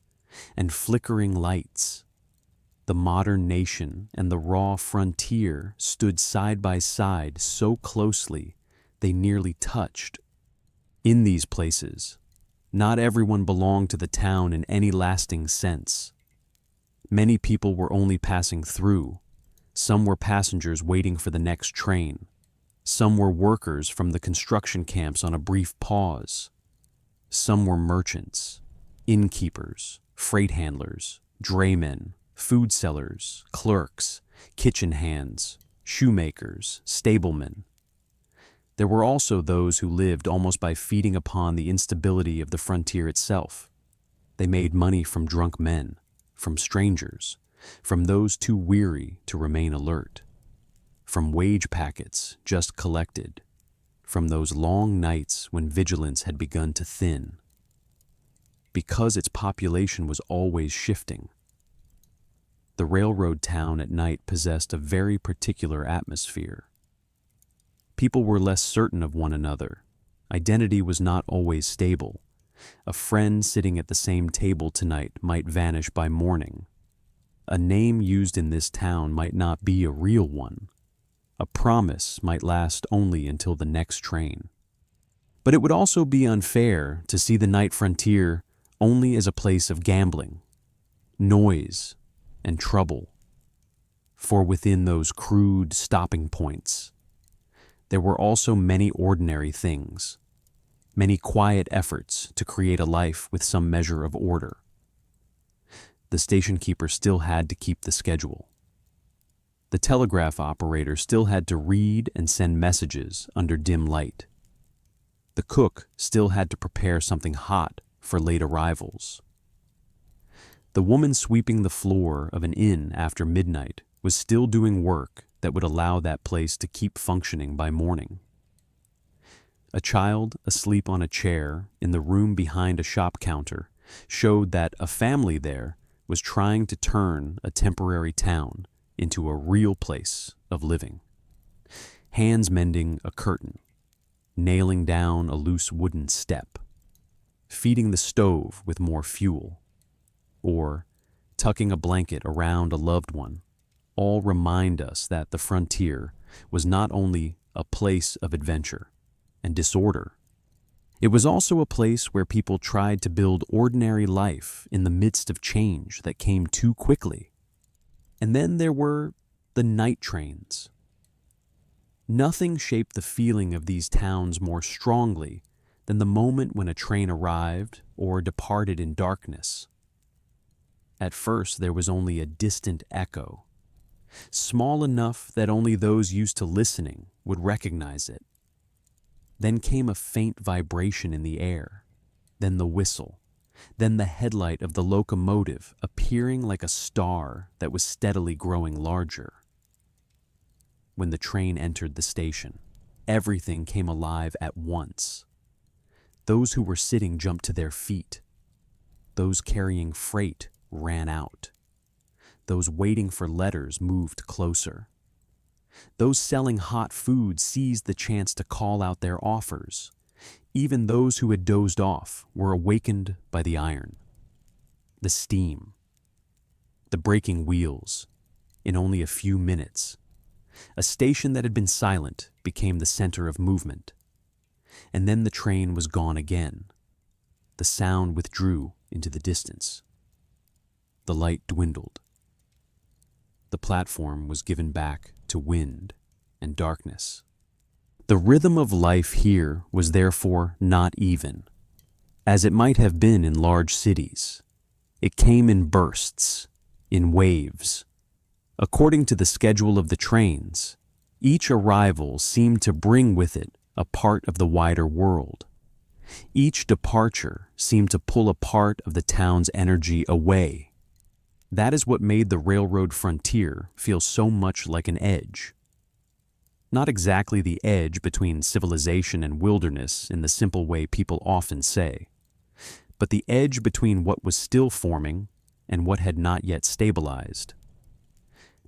and flickering lights. The modern nation and the raw frontier stood side by side so closely they nearly touched. In these places, not everyone belonged to the town in any lasting sense. Many people were only passing through. Some were passengers waiting for the next train. Some were workers from the construction camps on a brief pause. Some were merchants, innkeepers, freight handlers, draymen, food sellers, clerks, kitchen hands, shoemakers, stablemen. There were also those who lived almost by feeding upon the instability of the frontier itself. They made money from drunk men, from strangers, from those too weary to remain alert, from wage packets just collected, from those long nights when vigilance had begun to thin. Because its population was always shifting, the railroad town at night possessed a very particular atmosphere. People were less certain of one another. Identity was not always stable. A friend sitting at the same table tonight might vanish by morning. A name used in this town might not be a real one. A promise might last only until the next train. But it would also be unfair to see the night frontier only as a place of gambling, noise, and trouble. For within those crude stopping points, there were also many ordinary things, many quiet efforts to create a life with some measure of order. The station keeper still had to keep the schedule. The telegraph operator still had to read and send messages under dim light. The cook still had to prepare something hot for late arrivals. The woman sweeping the floor of an inn after midnight was still doing work that would allow that place to keep functioning by morning. A child asleep on a chair in the room behind a shop counter showed that a family there was trying to turn a temporary town into a real place of living. Hands mending a curtain, nailing down a loose wooden step, feeding the stove with more fuel, or tucking a blanket around a loved one, all remind us that the frontier was not only a place of adventure and disorder, It was also a place where people tried to build ordinary life in the midst of change that came too quickly. And then there were the night trains. Nothing shaped the feeling of these towns more strongly than the moment when a train arrived or departed in darkness. At first, there was only a distant echo, small enough that only those used to listening would recognize it. Then came a faint vibration in the air, then the whistle, then the headlight of the locomotive appearing like a star that was steadily growing larger. When the train entered the station, everything came alive at once. Those who were sitting jumped to their feet. Those carrying freight ran out. Those waiting for letters moved closer. Those selling hot food seized the chance to call out their offers. Even those who had dozed off were awakened by the iron, the steam, the breaking wheels. In only a few minutes, a station that had been silent became the center of movement. And then the train was gone again. The sound withdrew into the distance. The light dwindled. The platform was given back to wind and darkness. The rhythm of life here was therefore not even, as it might have been in large cities. It came in bursts, in waves. According to the schedule of the trains, each arrival seemed to bring with it a part of the wider world. Each departure seemed to pull a part of the town's energy away. That is what made the railroad frontier feel so much like an edge. Not exactly the edge between civilization and wilderness in the simple way people often say, but the edge between what was still forming and what had not yet stabilized.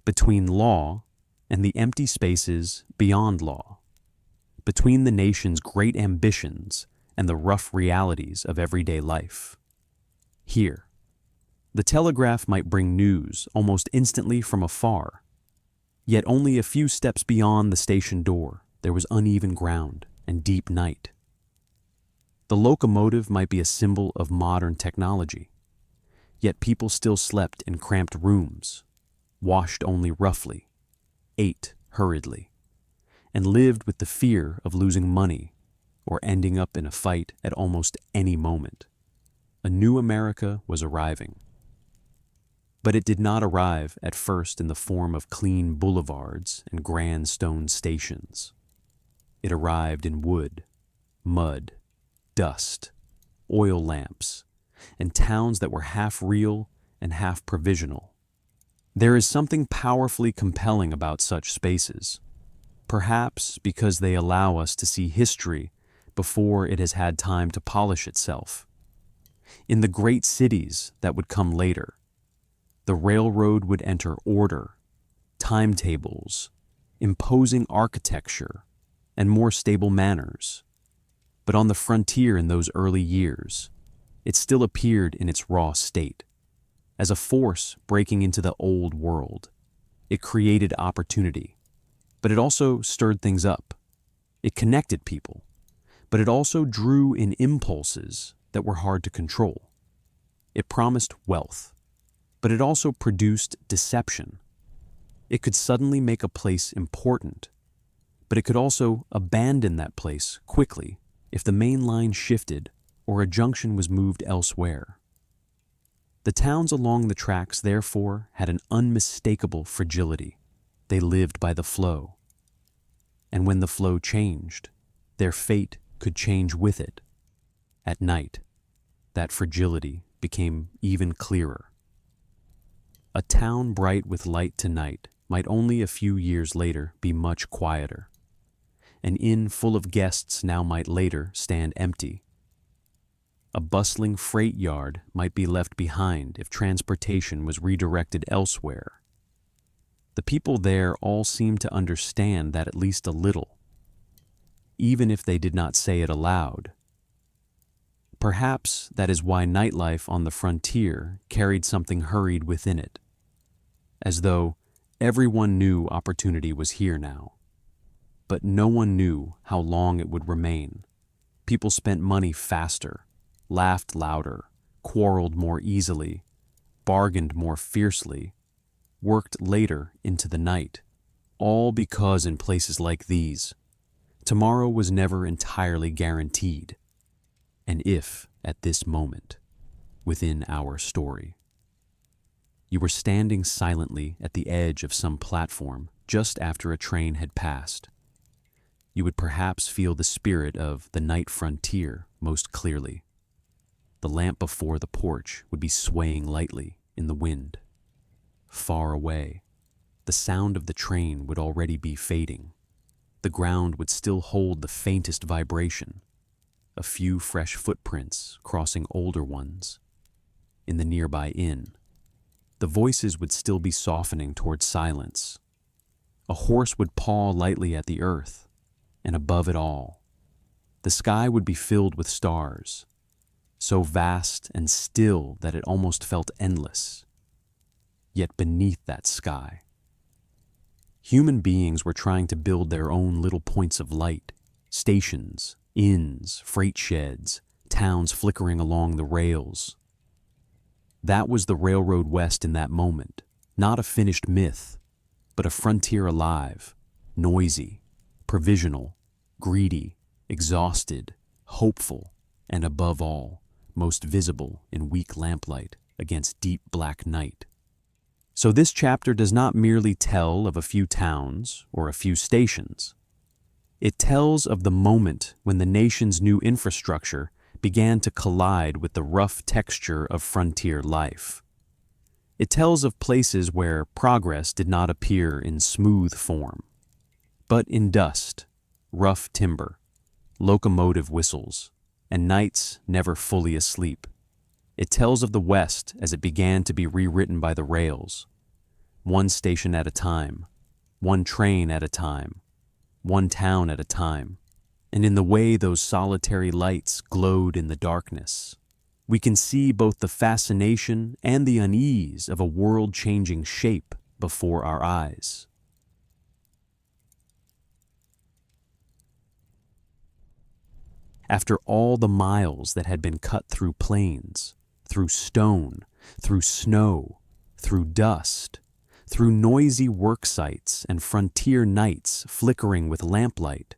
Between law and the empty spaces beyond law. Between the nation's great ambitions and the rough realities of everyday life. Here, the telegraph might bring news almost instantly from afar. Yet only a few steps beyond the station door, there was uneven ground and deep night. The locomotive might be a symbol of modern technology, yet people still slept in cramped rooms, washed only roughly, ate hurriedly, and lived with the fear of losing money or ending up in a fight at almost any moment. A new America was arriving. But it did not arrive at first in the form of clean boulevards and grand stone stations. It arrived in wood, mud, dust, oil lamps, and towns that were half real and half provisional. There is something powerfully compelling about such spaces, perhaps because they allow us to see history before it has had time to polish itself. In the great cities that would come later, the railroad would enter order, timetables, imposing architecture, and more stable manners. But on the frontier in those early years, it still appeared in its raw state. As a force breaking into the old world, it created opportunity, but it also stirred things up. It connected people, but it also drew in impulses that were hard to control. It promised wealth, but it also produced deception. It could suddenly make a place important, but it could also abandon that place quickly if the main line shifted or a junction was moved elsewhere. The towns along the tracks, therefore, had an unmistakable fragility. They lived by the flow. And when the flow changed, their fate could change with it. At night, that fragility became even clearer. A town bright with light tonight might only a few years later be much quieter. An inn full of guests now might later stand empty. A bustling freight yard might be left behind if transportation was redirected elsewhere. The people there all seemed to understand that at least a little, even if they did not say it aloud. Perhaps that is why nightlife on the frontier carried something hurried within it, as though everyone knew opportunity was here now, but no one knew how long it would remain. people spent money faster, laughed louder, quarreled more easily, bargained more fiercely, worked later into the night, all because in places like these, tomorrow was never entirely guaranteed. And if, at this moment, within our story, you were standing silently at the edge of some platform just after a train had passed, you would perhaps feel the spirit of the night frontier most clearly. The lamp before the porch would be swaying lightly in the wind. Far away, the sound of the train would already be fading. The ground would still hold the faintest vibration, a few fresh footprints crossing older ones. In the nearby inn, the voices would still be softening toward silence. A horse would paw lightly at the earth, and above it all, the sky would be filled with stars, so vast and still that it almost felt endless. Yet beneath that sky, human beings were trying to build their own little points of light, stations, inns, freight sheds, towns flickering along the rails. That was the Railroad West in that moment, not a finished myth, but a frontier alive, noisy, provisional, greedy, exhausted, hopeful, and above all, most visible in weak lamplight against deep black night. So this chapter does not merely tell of a few towns or a few stations. It tells of the moment when the nation's new infrastructure began to collide with the rough texture of frontier life. It tells of places where progress did not appear in smooth form, but in dust, rough timber, locomotive whistles, and nights never fully asleep. It tells of the West as it began to be rewritten by the rails, one station at a time, one train at a time, one town at a time. And in the way those solitary lights glowed in the darkness, we can see both the fascination and the unease of a world-changing shape before our eyes. After all the miles that had been cut through plains, through stone, through snow, through dust, through noisy work sites and frontier nights flickering with lamplight,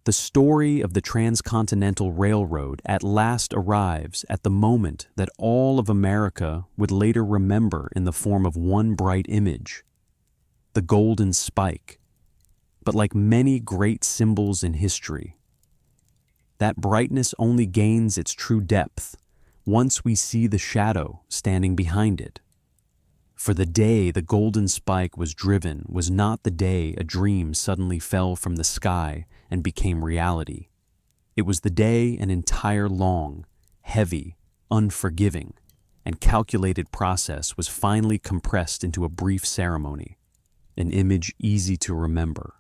the story of the Transcontinental Railroad at last arrives at the moment that all of America would later remember in the form of one bright image, the Golden Spike. But like many great symbols in history, that brightness only gains its true depth once we see the shadow standing behind it. For the day the Golden Spike was driven was not the day a dream suddenly fell from the sky and became reality. It was the day an entire long, heavy, unforgiving, and calculated process was finally compressed into a brief ceremony, an image easy to remember,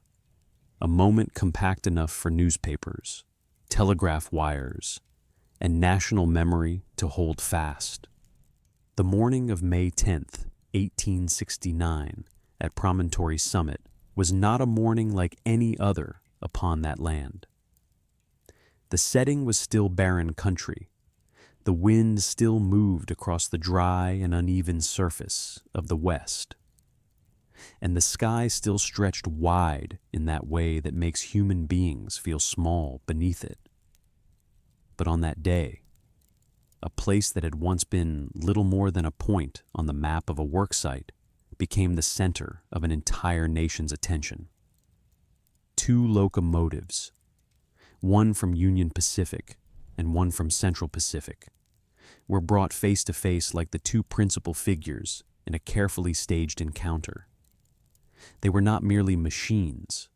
a moment compact enough for newspapers, telegraph wires, and national memory to hold fast. The morning of May 10th, 1869, at Promontory Summit was not a morning like any other upon that land. The setting was still barren country. The wind still moved across the dry and uneven surface of the west, and the sky still stretched wide in that way that makes human beings feel small beneath it. But on that day, a place that had once been little more than a point on the map of a worksite became the center of an entire nation's attention. 2 locomotives, one from Union Pacific and one from Central Pacific, were brought face to face like the 2 principal figures in a carefully staged encounter. They were not merely machines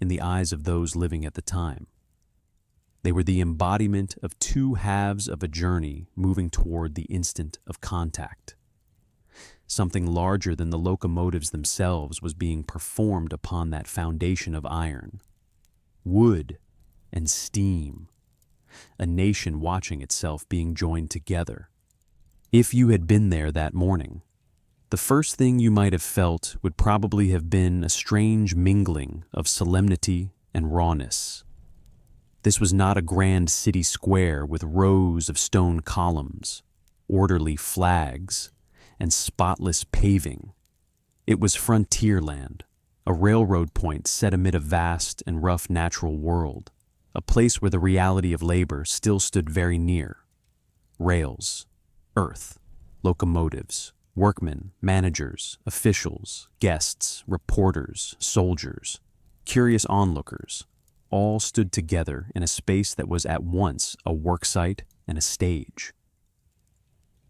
in the eyes of those living at the time. They were the embodiment of 2 halves of a journey moving toward the instant of contact. Something larger than the locomotives themselves was being performed upon that foundation of iron, wood, and steam, a nation watching itself being joined together. If you had been there that morning, the first thing you might have felt would probably have been a strange mingling of solemnity and rawness. This was not a grand city square with rows of stone columns, orderly flags, and spotless paving. It was frontier land, a railroad point set amid a vast and rough natural world, a place where the reality of labor still stood very near. Rails, earth, locomotives, workmen, managers, officials, guests, reporters, soldiers, curious onlookers, all stood together in a space that was at once a worksite and a stage.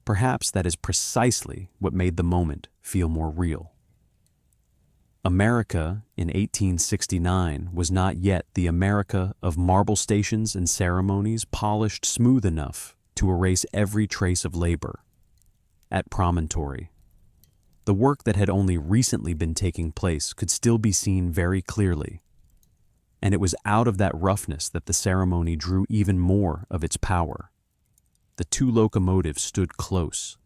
Perhaps that is precisely what made the moment feel more real. America in 1869 was not yet the America of marble stations and ceremonies polished smooth enough to erase every trace of labor. At Promontory, the work that had only recently been taking place could still be seen very clearly, and it was out of that roughness that the ceremony drew even more of its power. The two locomotives stood close,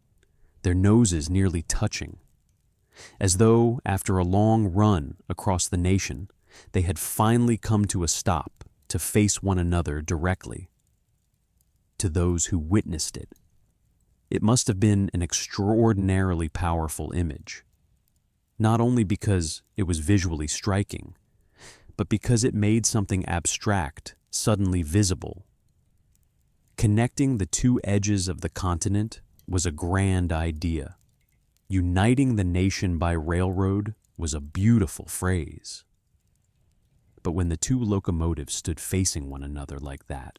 their noses nearly touching, as though, after a long run across the nation, they had finally come to a stop to face one another directly. To those who witnessed it, it must have been an extraordinarily powerful image, not only because it was visually striking, but because it made something abstract suddenly visible. Connecting the two edges of the continent was a grand idea. Uniting the nation by railroad was a beautiful phrase. But when the two locomotives stood facing one another like that,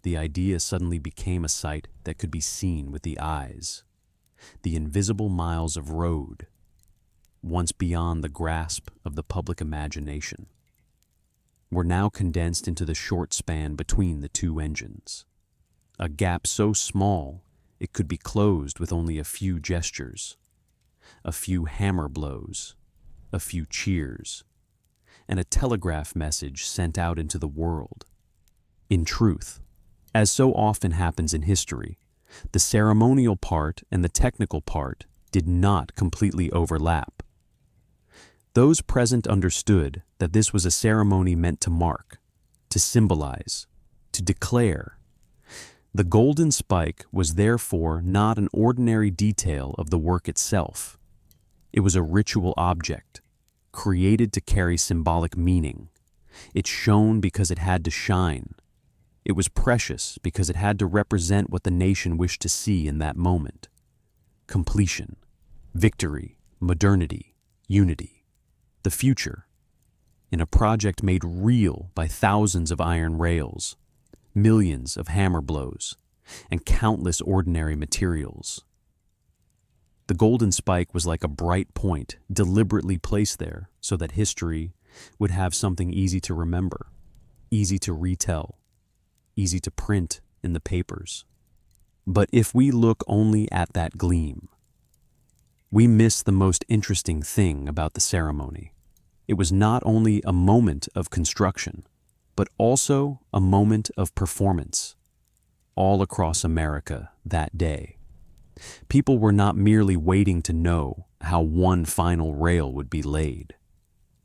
the idea suddenly became a sight that could be seen with the eyes. The invisible miles of road, once beyond the grasp of the public imagination, were now condensed into the short span between the two engines. A gap so small it could be closed with only a few gestures, a few hammer blows, a few cheers, and a telegraph message sent out into the world. In truth, as so often happens in history, the ceremonial part and the technical part did not completely overlap. Those present understood that this was a ceremony meant to mark, to symbolize, to declare. The golden spike was therefore not an ordinary detail of the work itself. It was a ritual object, created to carry symbolic meaning. It shone because it had to shine. It was precious because it had to represent what the nation wished to see in that moment. Completion, victory, modernity, unity. The future, in a project made real by thousands of iron rails, millions of hammer blows, and countless ordinary materials. The golden spike was like a bright point deliberately placed there so that history would have something easy to remember, easy to retell, easy to print in the papers. But if we look only at that gleam, we miss the most interesting thing about the ceremony. It was not only a moment of construction, but also a moment of performance. All across America that day, people were not merely waiting to know how one final rail would be laid.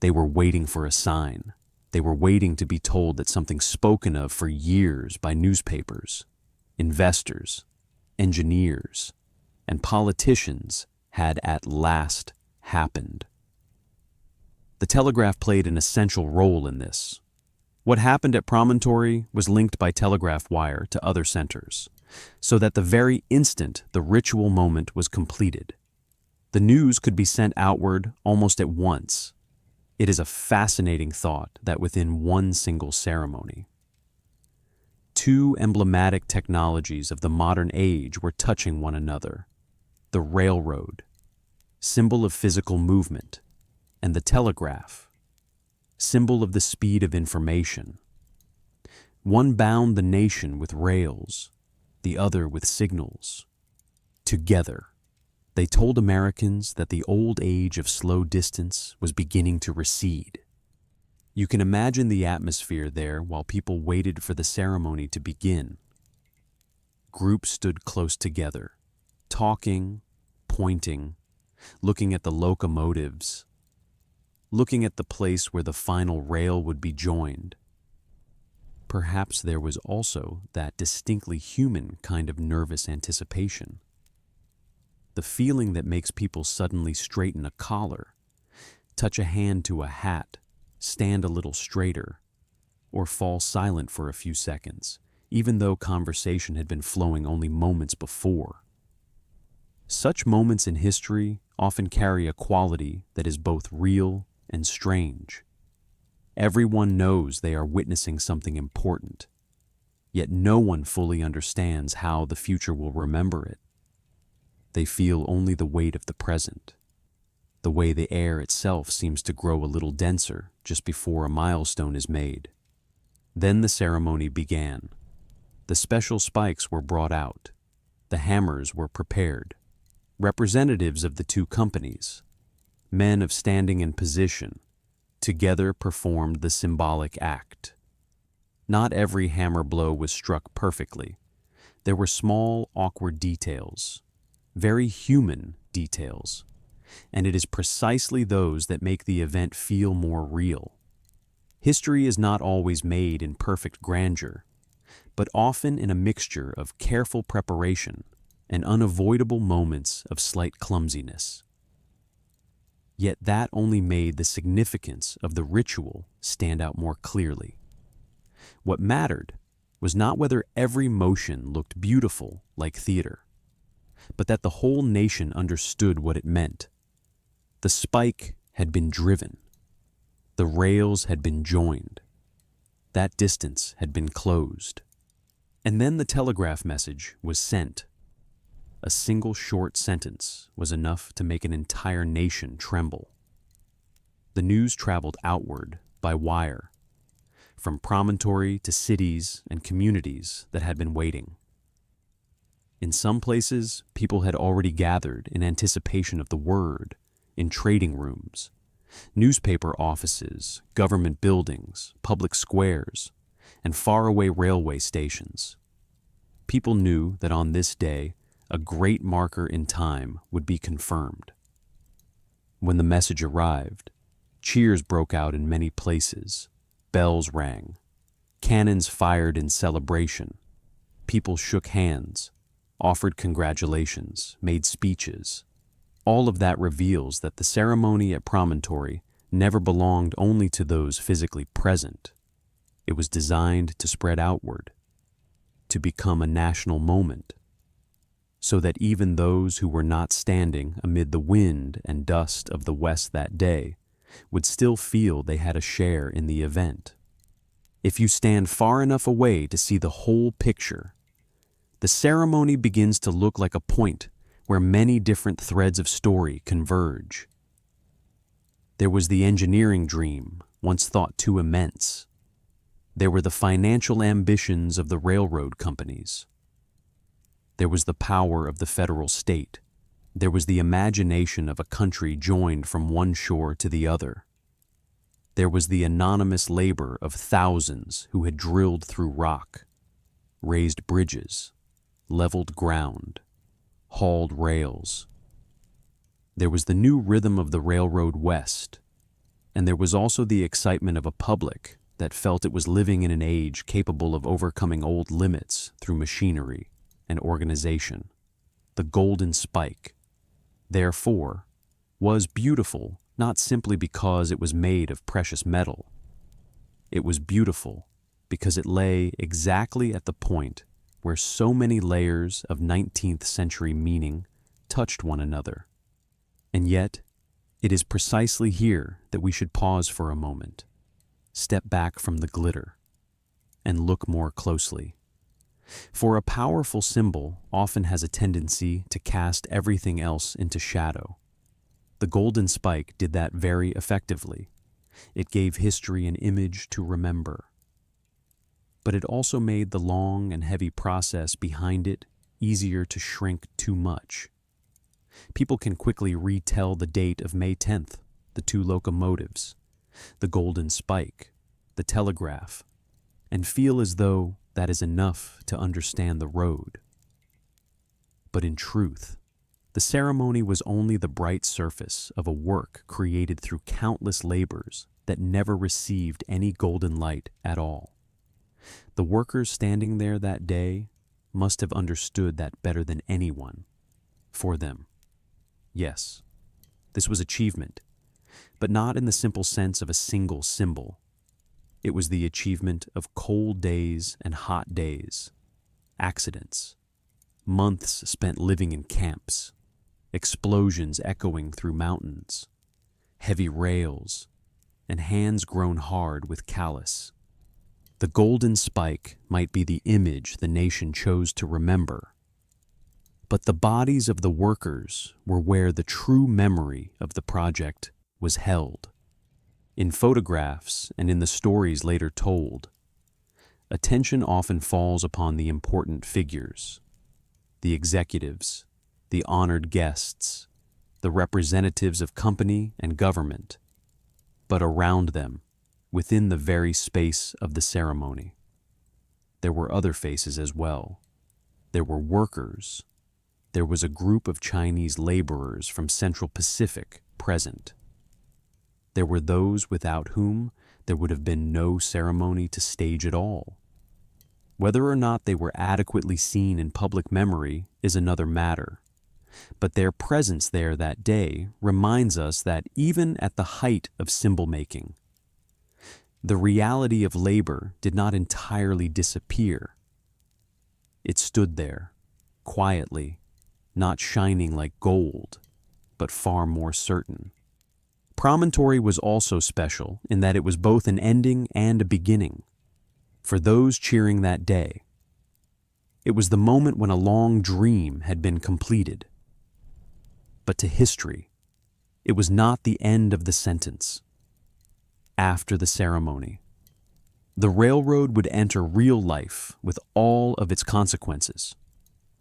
They were waiting for a sign. They were waiting to be told that something spoken of for years by newspapers, investors, engineers, and politicians had at last happened. The telegraph played an essential role in this. What happened at Promontory was linked by telegraph wire to other centers, so that the very instant the ritual moment was completed, the news could be sent outward almost at once. It is a fascinating thought that within one single ceremony, two emblematic technologies of the modern age were touching one another: the railroad, symbol of physical movement, and the telegraph, symbol of the speed of information. One bound the nation with rails, the other with signals. Together, they told Americans that the old age of slow distance was beginning to recede. You can imagine the atmosphere there while people waited for the ceremony to begin. Groups stood close together, talking, pointing, looking at the locomotives, looking at the place where the final rail would be joined. perhaps there was also that distinctly human kind of nervous anticipation. The feeling that makes people suddenly straighten a collar, touch a hand to a hat, stand a little straighter, or fall silent for a few seconds, even though conversation had been flowing only moments before. Such moments in history often carry a quality that is both real and strange. Everyone knows they are witnessing something important, yet no one fully understands how the future will remember it. They feel only the weight of the present, the way the air itself seems to grow a little denser just before a milestone is made. Then the ceremony began. The special spikes were brought out. The hammers were prepared. Representatives of the two companies, men of standing and position, together performed the symbolic act. Not every hammer blow was struck perfectly. There were small, awkward details, very human details, and it is precisely those that make the event feel more real. History is not always made in perfect grandeur, but often in a mixture of careful preparation and unavoidable moments of slight clumsiness. Yet that only made the significance of the ritual stand out more clearly. What mattered was not whether every motion looked beautiful like theater, but that the whole nation understood what it meant. The spike had been driven. The rails had been joined. That distance had been closed. And then the telegraph message was sent. A single short sentence was enough to make an entire nation tremble. The news traveled outward by wire, from promontory to cities and communities that had been waiting. In some places, people had already gathered in anticipation of the word, in trading rooms, newspaper offices, government buildings, public squares, and faraway railway stations. People knew that on this day, a great marker in time would be confirmed. When the message arrived, cheers broke out in many places, bells rang, cannons fired in celebration, people shook hands, offered congratulations, made speeches. All of that reveals that the ceremony at Promontory never belonged only to those physically present. It was designed to spread outward, to become a national moment, so that even those who were not standing amid the wind and dust of the West that day would still feel they had a share in the event. If you stand far enough away to see the whole picture, the ceremony begins to look like a point where many different threads of story converge. There was the engineering dream, once thought too immense. There were the financial ambitions of the railroad companies. There was the power of the federal state. There was the imagination of a country joined from one shore to the other. There was the anonymous labor of thousands who had drilled through rock, raised bridges, leveled ground, hauled rails. There was the new rhythm of the railroad west, and there was also the excitement of a public that felt it was living in an age capable of overcoming old limits through machinery and organization. The golden spike, therefore, was beautiful not simply because it was made of precious metal. It was beautiful because it lay exactly at the point where so many layers of 19th century meaning touched one another. And yet, it is precisely here that we should pause for a moment, step back from the glitter, and look more closely. For a powerful symbol often has a tendency to cast everything else into shadow. The golden spike did that very effectively. It gave history an image to remember. But it also made the long and heavy process behind it easier to shrink too much. People can quickly retell the date of May 10th, the two locomotives, the golden spike, the telegraph, and feel as though that is enough to understand the road. But in truth, the ceremony was only the bright surface of a work created through countless labors that never received any golden light at all. The workers standing there that day must have understood that better than anyone. For them, yes, this was achievement, but not in the simple sense of a single symbol. It was the achievement of cold days and hot days, accidents, months spent living in camps, explosions echoing through mountains, heavy rails, and hands grown hard with callus. The golden spike might be the image the nation chose to remember, but the bodies of the workers were where the true memory of the project was held. In photographs and in the stories later told, attention often falls upon the important figures, the executives, the honored guests, the representatives of company and government, but around them, within the very space of the ceremony, there were other faces as well. There were workers. There was a group of Chinese laborers from Central Pacific present. There were those without whom there would have been no ceremony to stage at all. Whether or not they were adequately seen in public memory is another matter, but their presence there that day reminds us that even at the height of symbol making, the reality of labor did not entirely disappear. It stood there, quietly, not shining like gold, but far more certain. Promontory was also special in that it was both an ending and a beginning. For those cheering that day, it was the moment when a long dream had been completed. But to history, it was not the end of the sentence. After the ceremony, the railroad would enter real life with all of its consequences.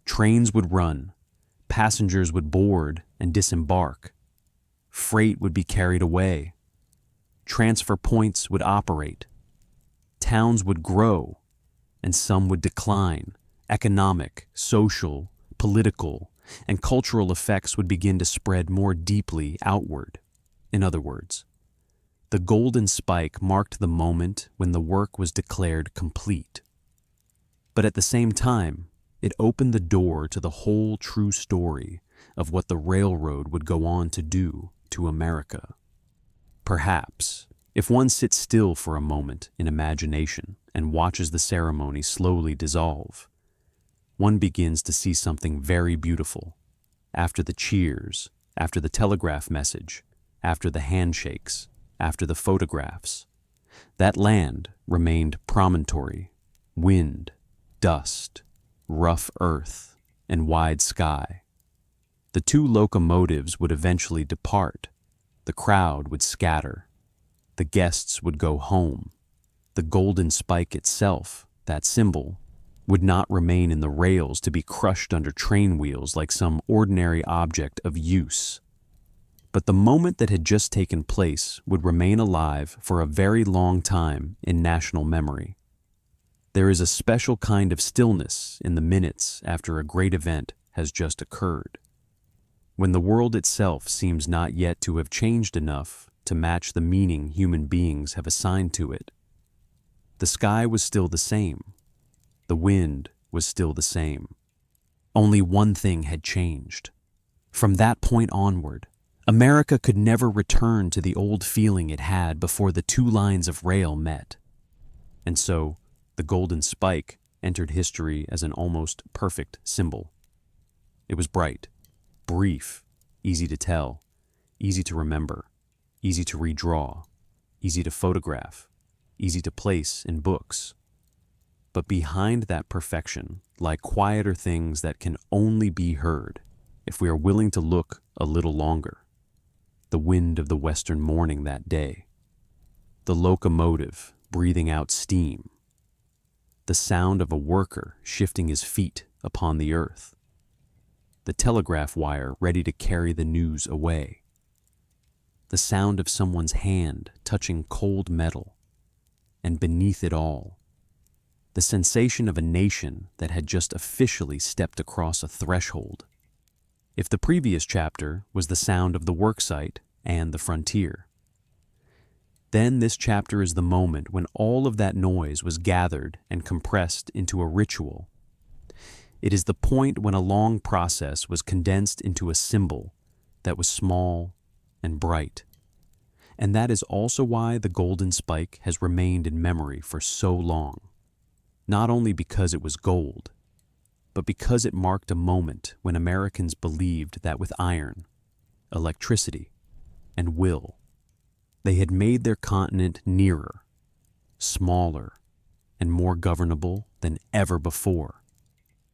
Trains would run, passengers would board and disembark, freight would be carried away, transfer points would operate, towns would grow, and some would decline. Economic, social, political, and cultural effects would begin to spread more deeply outward. In other words, the golden spike marked the moment when the work was declared complete. But at the same time, it opened the door to the whole true story of what the railroad would go on to do to America. Perhaps, if one sits still for a moment in imagination and watches the ceremony slowly dissolve, one begins to see something very beautiful. After the cheers, after the telegraph message, after the handshakes, after the photographs, that land remained promontory, wind, dust, rough earth, and wide sky. The two locomotives would eventually depart. The crowd would scatter. The guests would go home. The golden spike itself, that symbol, would not remain in the rails to be crushed under train wheels like some ordinary object of use. But the moment that had just taken place would remain alive for a very long time in national memory. There is a special kind of stillness in the minutes after a great event has just occurred, when the world itself seems not yet to have changed enough to match the meaning human beings have assigned to it. The sky was still the same. The wind was still the same. Only one thing had changed. From that point onward, America could never return to the old feeling it had before the two lines of rail met. And so, the golden spike entered history as an almost perfect symbol. It was bright, brief, easy to tell, easy to remember, easy to redraw, easy to photograph, easy to place in books. But behind that perfection lie quieter things that can only be heard if we are willing to look a little longer. The wind of the western morning that day, the locomotive breathing out steam, the sound of a worker shifting his feet upon the earth, the telegraph wire ready to carry the news away, the sound of someone's hand touching cold metal, and beneath it all, the sensation of a nation that had just officially stepped across a threshold. If the previous chapter was the sound of the worksite and the frontier, Then this chapter is the moment when all of that noise was gathered and compressed into a ritual. It is the point when a long process was condensed into a symbol that was small and bright. And that is also why the golden spike has remained in memory for so long. Not only because it was gold, but because it marked a moment when Americans believed that with iron, electricity, and will, they had made their continent nearer, smaller, and more governable than ever before.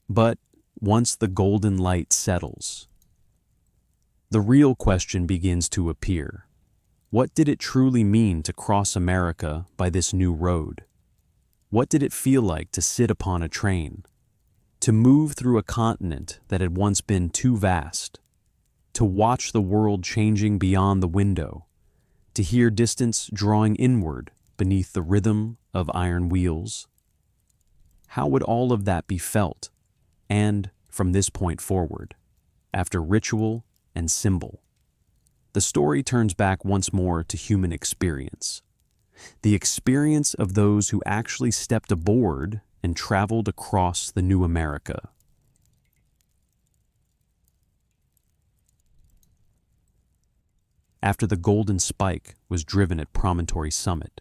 But once the golden light settles, the real question begins to appear. What did it truly mean to cross America by this new road? What did it feel like to sit upon a train, to move through a continent that had once been too vast, to watch the world changing beyond the window, to hear distance drawing inward beneath the rhythm of iron wheels? How would all of that be felt? And from this point forward, after ritual and symbol, the story turns back once more to human experience. The experience of those who actually stepped aboard and traveled across the new America. After the golden spike was driven at Promontory Summit,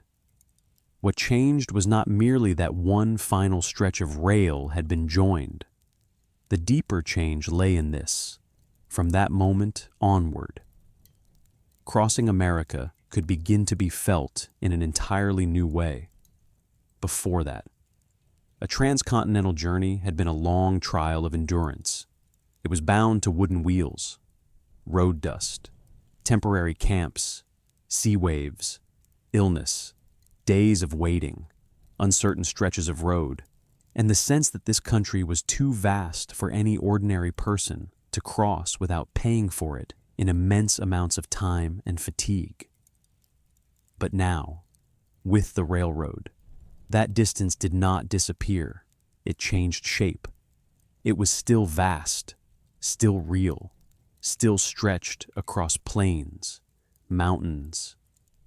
what changed was not merely that one final stretch of rail had been joined. The deeper change lay in this. From that moment onward, crossing America could begin to be felt in an entirely new way. Before that, a transcontinental journey had been a long trial of endurance. It was bound to wooden wheels, road dust, temporary camps, sea waves, illness, days of waiting, uncertain stretches of road, and the sense that this country was too vast for any ordinary person to cross without paying for it in immense amounts of time and fatigue. But now, with the railroad, that distance did not disappear. It changed shape. It was still vast, still real, still stretched across plains, mountains,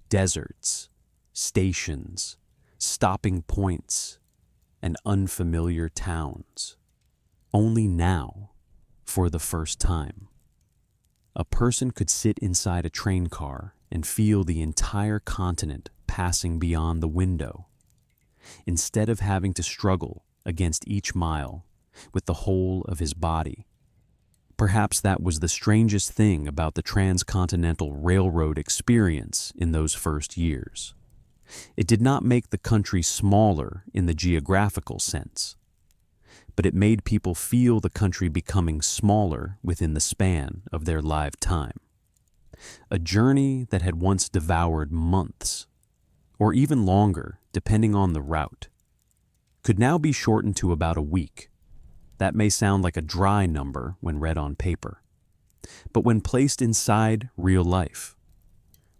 deserts, stations, stopping points, and unfamiliar towns. Only now, for the first time, a person could sit inside a train car and feel the entire continent passing beyond the window, instead of having to struggle against each mile with the whole of his body. Perhaps that was the strangest thing about the Transcontinental Railroad experience in those first years. It did not make the country smaller in the geographical sense, but it made people feel the country becoming smaller within the span of their lifetime. A journey that had once devoured months, or even longer depending on the route, could now be shortened to about a week. That may sound like a dry number when read on paper, but when placed inside real life,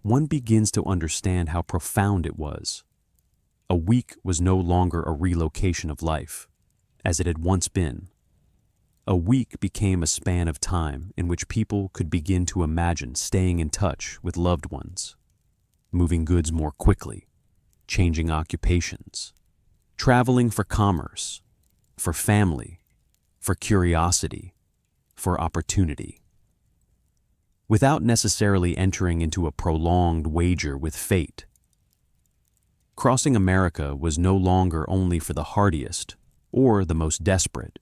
one begins to understand how profound it was. A week was no longer a relocation of life, as it had once been. A week became a span of time in which people could begin to imagine staying in touch with loved ones, moving goods more quickly, changing occupations, traveling for commerce, for family, for curiosity, for opportunity, without necessarily entering into a prolonged wager with fate. Crossing America was no longer only for the hardiest or the most desperate.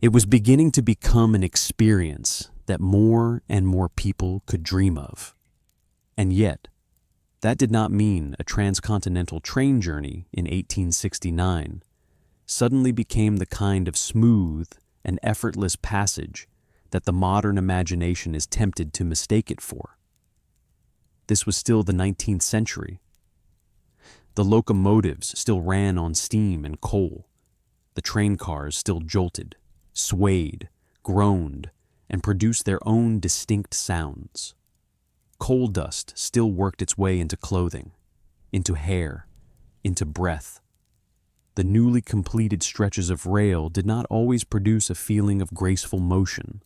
It was beginning to become an experience that more and more people could dream of. And yet, that did not mean a transcontinental train journey in 1869 suddenly became the kind of smooth and effortless passage that the modern imagination is tempted to mistake it for. This was still the 19th century. The locomotives still ran on steam and coal. The train cars still jolted, swayed, groaned, and produced their own distinct sounds. Coal dust still worked its way into clothing, into hair, into breath. The newly completed stretches of rail did not always produce a feeling of graceful motion.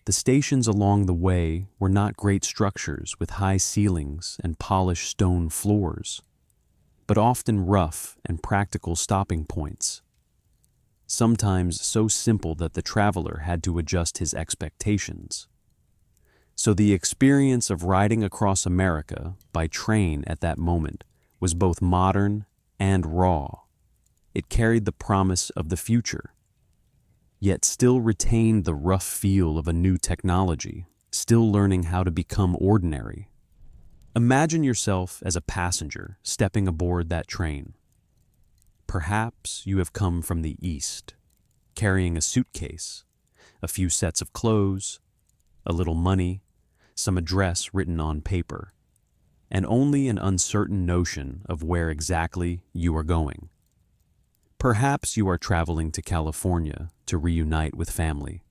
The stations along the way were not great structures with high ceilings and polished stone floors, but often rough and practical stopping points, sometimes so simple that the traveler had to adjust his expectations. So the experience of riding across America by train at that moment was both modern and raw. It carried the promise of the future, yet still retained the rough feel of a new technology, still learning how to become ordinary. Imagine yourself as a passenger stepping aboard that train. Perhaps you have come from the East, carrying a suitcase, a few sets of clothes, a little money, some address written on paper, and only an uncertain notion of where exactly you are going. Perhaps you are traveling to California to reunite with family,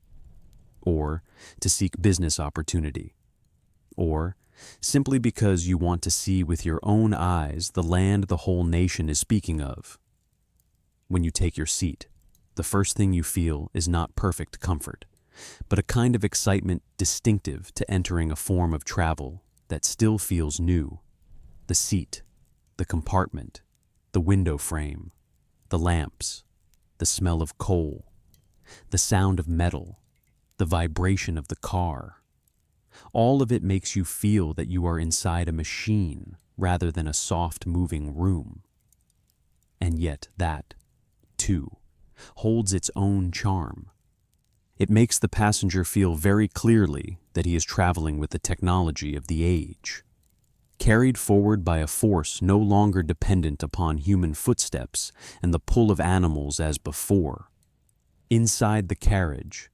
or to seek business opportunity, or simply because you want to see with your own eyes the land the whole nation is speaking of. When you take your seat, the first thing you feel is not perfect comfort, but a kind of excitement distinctive to entering a form of travel that still feels new. The seat, the compartment, the window frame, the lamps, the smell of coal, the sound of metal, the vibration of the car. All of it makes you feel that you are inside a machine rather than a soft moving room. And yet that, too, holds its own charm. It makes the passenger feel very clearly that he is traveling with the technology of the age, carried forward by a force no longer dependent upon human footsteps and the pull of animals as before. Inside the carriage,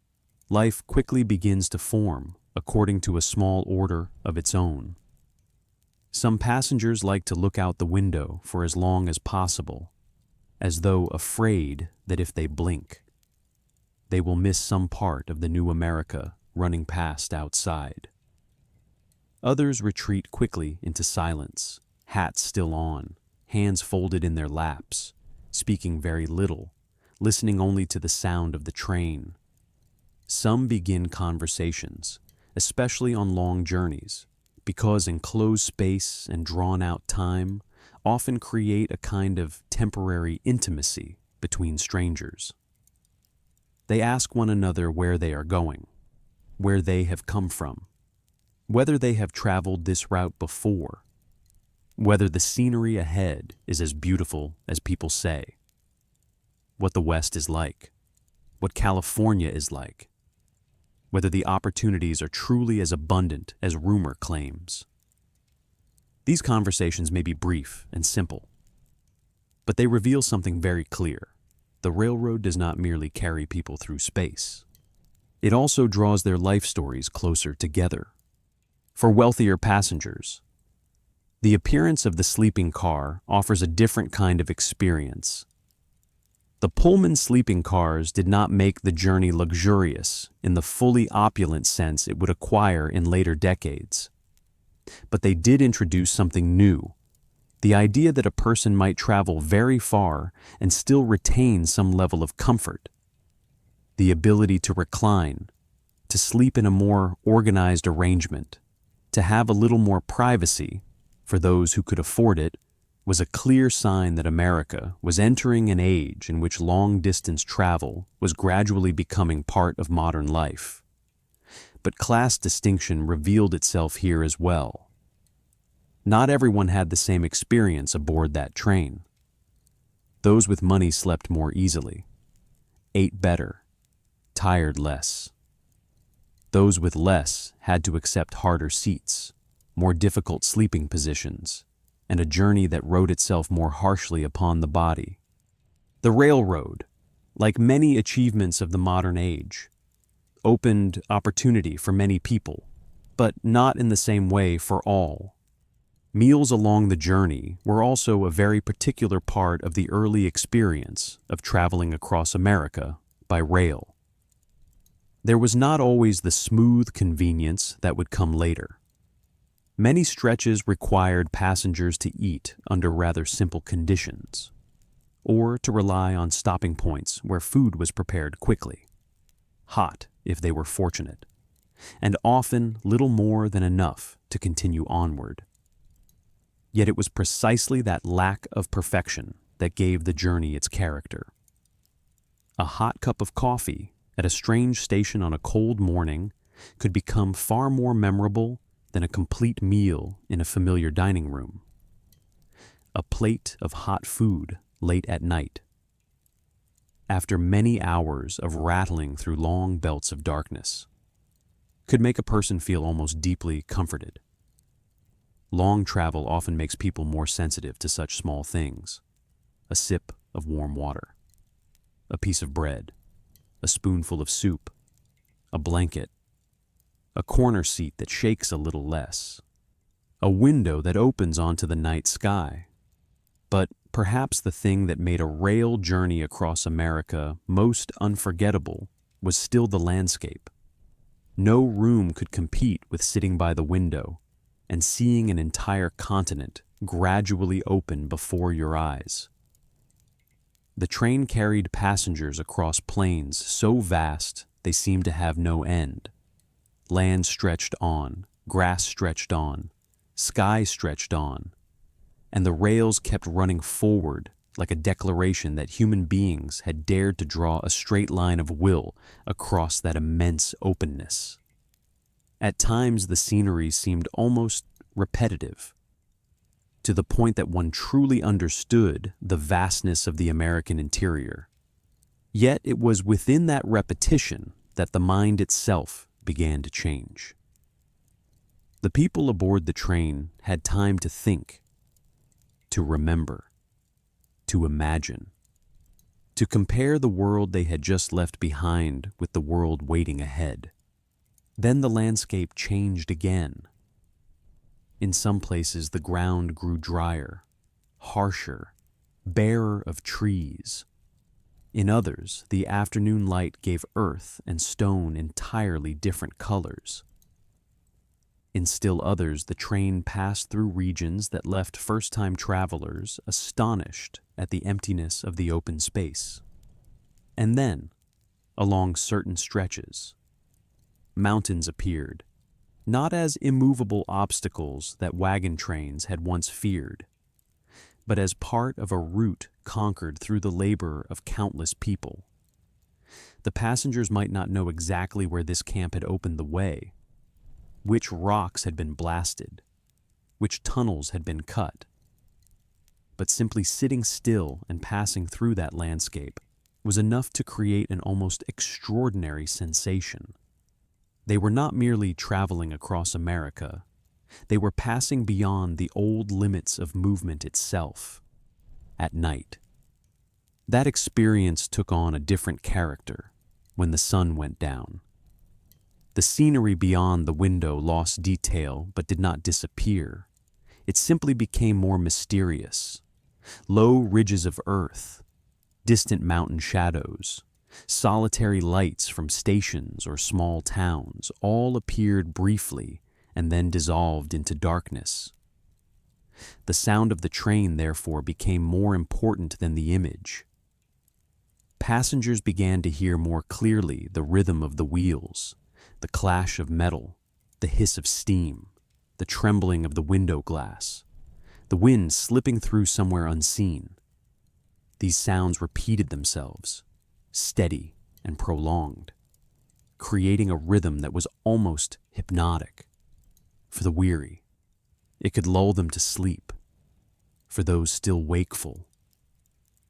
life quickly begins to form according to a small order of its own. Some passengers like to look out the window for as long as possible, as though afraid that if they blink, they will miss some part of the new America running past outside. Others retreat quickly into silence, hats still on, hands folded in their laps, speaking very little, listening only to the sound of the train. Some begin conversations, especially on long journeys, because enclosed space and drawn-out time often create a kind of temporary intimacy between strangers. They ask one another where they are going, where they have come from, whether they have traveled this route before, whether the scenery ahead is as beautiful as people say, what the West is like, what California is like, whether the opportunities are truly as abundant as rumor claims. These conversations may be brief and simple, but they reveal something very clear. The railroad does not merely carry people through space. It also draws their life stories closer together. For wealthier passengers, the appearance of the sleeping car offers a different kind of experience. The Pullman sleeping cars did not make the journey luxurious in the fully opulent sense it would acquire in later decades. But they did introduce something new, the idea that a person might travel very far and still retain some level of comfort. The ability to recline, to sleep in a more organized arrangement, to have a little more privacy, for those who could afford it, was a clear sign that America was entering an age in which long-distance travel was gradually becoming part of modern life. But class distinction revealed itself here as well. Not everyone had the same experience aboard that train. Those with money slept more easily, ate better, tired less. Those with less had to accept harder seats, more difficult sleeping positions, and a journey that wrote itself more harshly upon the body. The railroad, like many achievements of the modern age, opened opportunity for many people, but not in the same way for all. Meals along the journey were also a very particular part of the early experience of traveling across America by rail. There was not always the smooth convenience that would come later. Many stretches required passengers to eat under rather simple conditions, or to rely on stopping points where food was prepared quickly, hot if they were fortunate, and often little more than enough to continue onward. Yet it was precisely that lack of perfection that gave the journey its character. A hot cup of coffee at a strange station on a cold morning could become far more memorable than a complete meal in a familiar dining room. A plate of hot food late at night, after many hours of rattling through long belts of darkness, could make a person feel almost deeply comforted. Long travel often makes people more sensitive to such small things. A sip of warm water, a piece of bread, a spoonful of soup, a blanket, a corner seat that shakes a little less, a window that opens onto the night sky. But perhaps the thing that made a rail journey across America most unforgettable was still the landscape. No room could compete with sitting by the window and seeing an entire continent gradually open before your eyes. The train carried passengers across plains so vast they seemed to have no end. Land stretched on, grass stretched on, sky stretched on, and the rails kept running forward like a declaration that human beings had dared to draw a straight line of will across that immense openness. At times the scenery seemed almost repetitive, to the point that one truly understood the vastness of the American interior. Yet it was within that repetition that the mind itself began to change. The people aboard the train had time to think, to remember, to imagine, to compare the world they had just left behind with the world waiting ahead. Then the landscape changed again. In some places the ground grew drier, harsher, barer of trees. In others, the afternoon light gave earth and stone entirely different colors. In still others, the train passed through regions that left first-time travelers astonished at the emptiness of the open space. And then, along certain stretches, mountains appeared, not as immovable obstacles that wagon trains had once feared, but as part of a route conquered through the labor of countless people. The passengers might not know exactly where this camp had opened the way, which rocks had been blasted, which tunnels had been cut, but simply sitting still and passing through that landscape was enough to create an almost extraordinary sensation. They were not merely traveling across America, they were passing beyond the old limits of movement itself, at night. That experience took on a different character when the sun went down. The scenery beyond the window lost detail but did not disappear. It simply became more mysterious. Low ridges of earth, distant mountain shadows, solitary lights from stations or small towns all appeared briefly and then dissolved into darkness. The sound of the train, therefore, became more important than the image. Passengers began to hear more clearly the rhythm of the wheels, the clash of metal, the hiss of steam, the trembling of the window glass, the wind slipping through somewhere unseen. These sounds repeated themselves, steady and prolonged, creating a rhythm that was almost hypnotic. For the weary, it could lull them to sleep. For those still wakeful,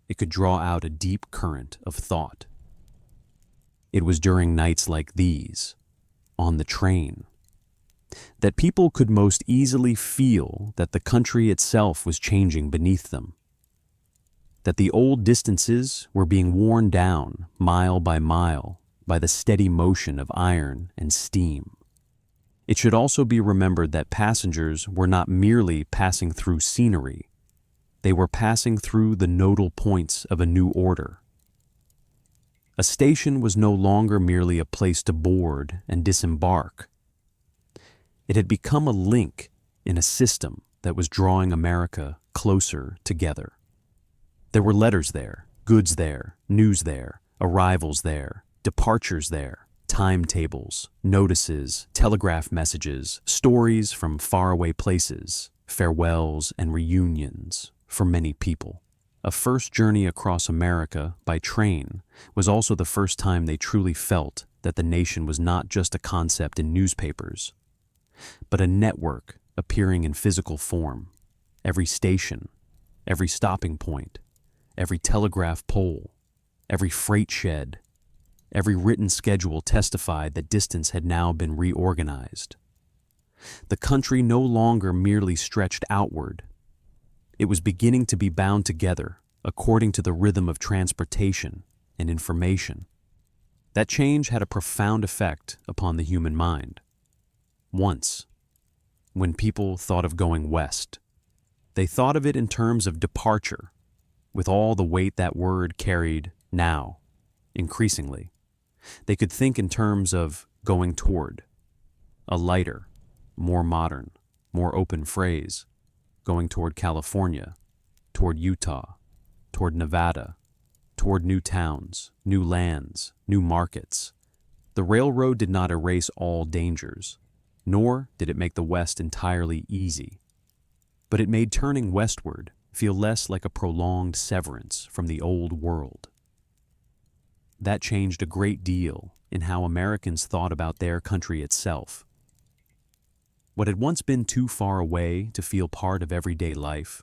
it could draw out a deep current of thought. It was during nights like these, on the train, that people could most easily feel that the country itself was changing beneath them, that the old distances were being worn down mile by mile by the steady motion of iron and steam. It should also be remembered that passengers were not merely passing through scenery, they were passing through the nodal points of a new order. A station was no longer merely a place to board and disembark. It had become a link in a system that was drawing America closer together. There were letters there, goods there, news there, arrivals there, departures there, timetables, notices, telegraph messages, stories from faraway places, farewells and reunions for many people. A first journey across America by train was also the first time they truly felt that the nation was not just a concept in newspapers, but a network appearing in physical form. Every station, every stopping point, every telegraph pole, every freight shed, every written schedule testified that distance had now been reorganized. The country no longer merely stretched outward. It was beginning to be bound together according to the rhythm of transportation and information. That change had a profound effect upon the human mind. Once, when people thought of going west, they thought of it in terms of departure, with all the weight that word carried now, increasingly. They could think in terms of going toward, a lighter, more modern, more open phrase, going toward California, toward Utah, toward Nevada, toward new towns, new lands, new markets. The railroad did not erase all dangers, nor did it make the West entirely easy. But it made turning westward feel less like a prolonged severance from the old world. That changed a great deal in how Americans thought about their country itself. What had once been too far away to feel part of everyday life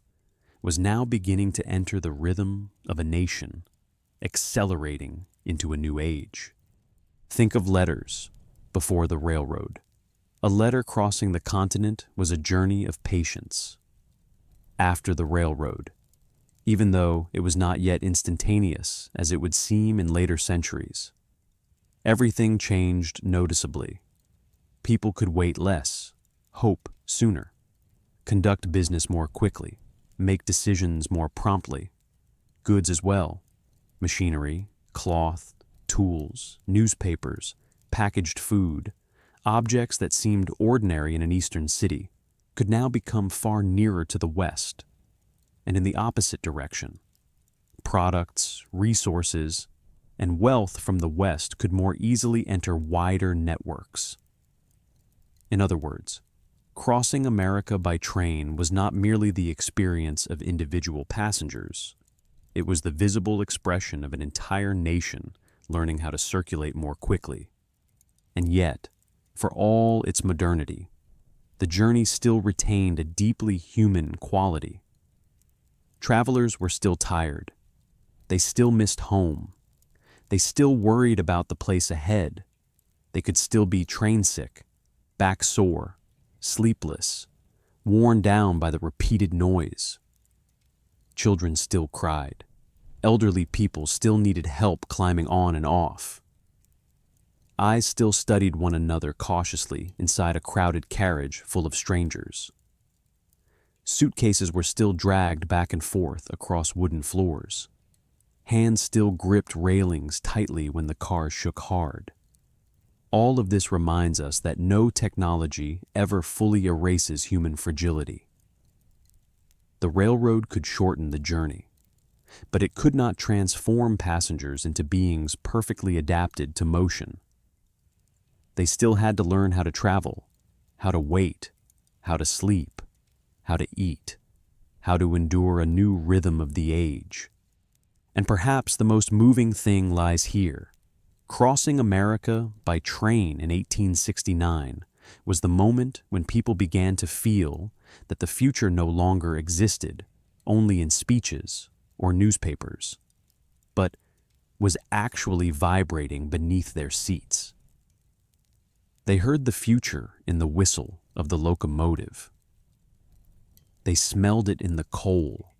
was now beginning to enter the rhythm of a nation, accelerating into a new age. Think of letters before the railroad. A letter crossing the continent was a journey of patience. After the railroad, even though it was not yet instantaneous as it would seem in later centuries, everything changed noticeably. People could wait less, hope sooner, conduct business more quickly, make decisions more promptly. Goods as well, machinery, cloth, tools, newspapers, packaged food, objects that seemed ordinary in an eastern city, could now become far nearer to the West, and in the opposite direction. Products, resources, and wealth from the West could more easily enter wider networks. In other words, crossing America by train was not merely the experience of individual passengers. It was the visible expression of an entire nation learning how to circulate more quickly. And yet, for all its modernity, the journey still retained a deeply human quality. Travelers were still tired. They still missed home. They still worried about the place ahead. They could still be train sick, back sore, sleepless, worn down by the repeated noise. Children still cried. Elderly people still needed help climbing on and off. Eyes still studied one another cautiously inside a crowded carriage full of strangers. Suitcases were still dragged back and forth across wooden floors. Hands still gripped railings tightly when the car shook hard. All of this reminds us that no technology ever fully erases human fragility. The railroad could shorten the journey, but it could not transform passengers into beings perfectly adapted to motion. They still had to learn how to travel, how to wait, how to sleep, how to eat, how to endure a new rhythm of the age. And perhaps the most moving thing lies here. Crossing America by train in 1869 was the moment when people began to feel that the future no longer existed only in speeches or newspapers, but was actually vibrating beneath their seats. They heard the future in the whistle of the locomotive. They smelled it in the coal.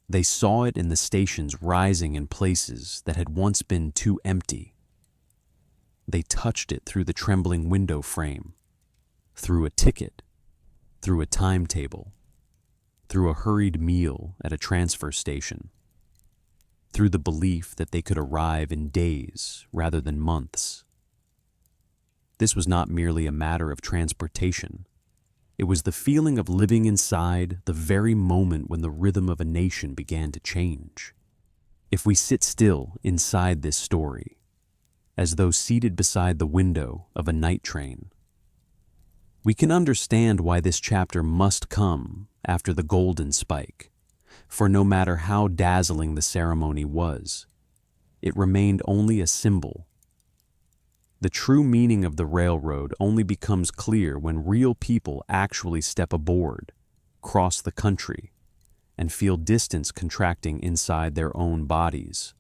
They saw it in the stations rising in places that had once been too empty. They touched it through the trembling window frame, through a ticket, through a timetable, through a hurried meal at a transfer station, through the belief that they could arrive in days rather than months. This was not merely a matter of transportation. It was the feeling of living inside the very moment when the rhythm of a nation began to change. If we sit still inside this story, as though seated beside the window of a night train. We can understand why this chapter must come after the golden spike, for no matter how dazzling the ceremony was, it remained only a symbol. The true meaning of the railroad only becomes clear when real people actually step aboard, cross the country, and feel distance contracting inside their own bodies.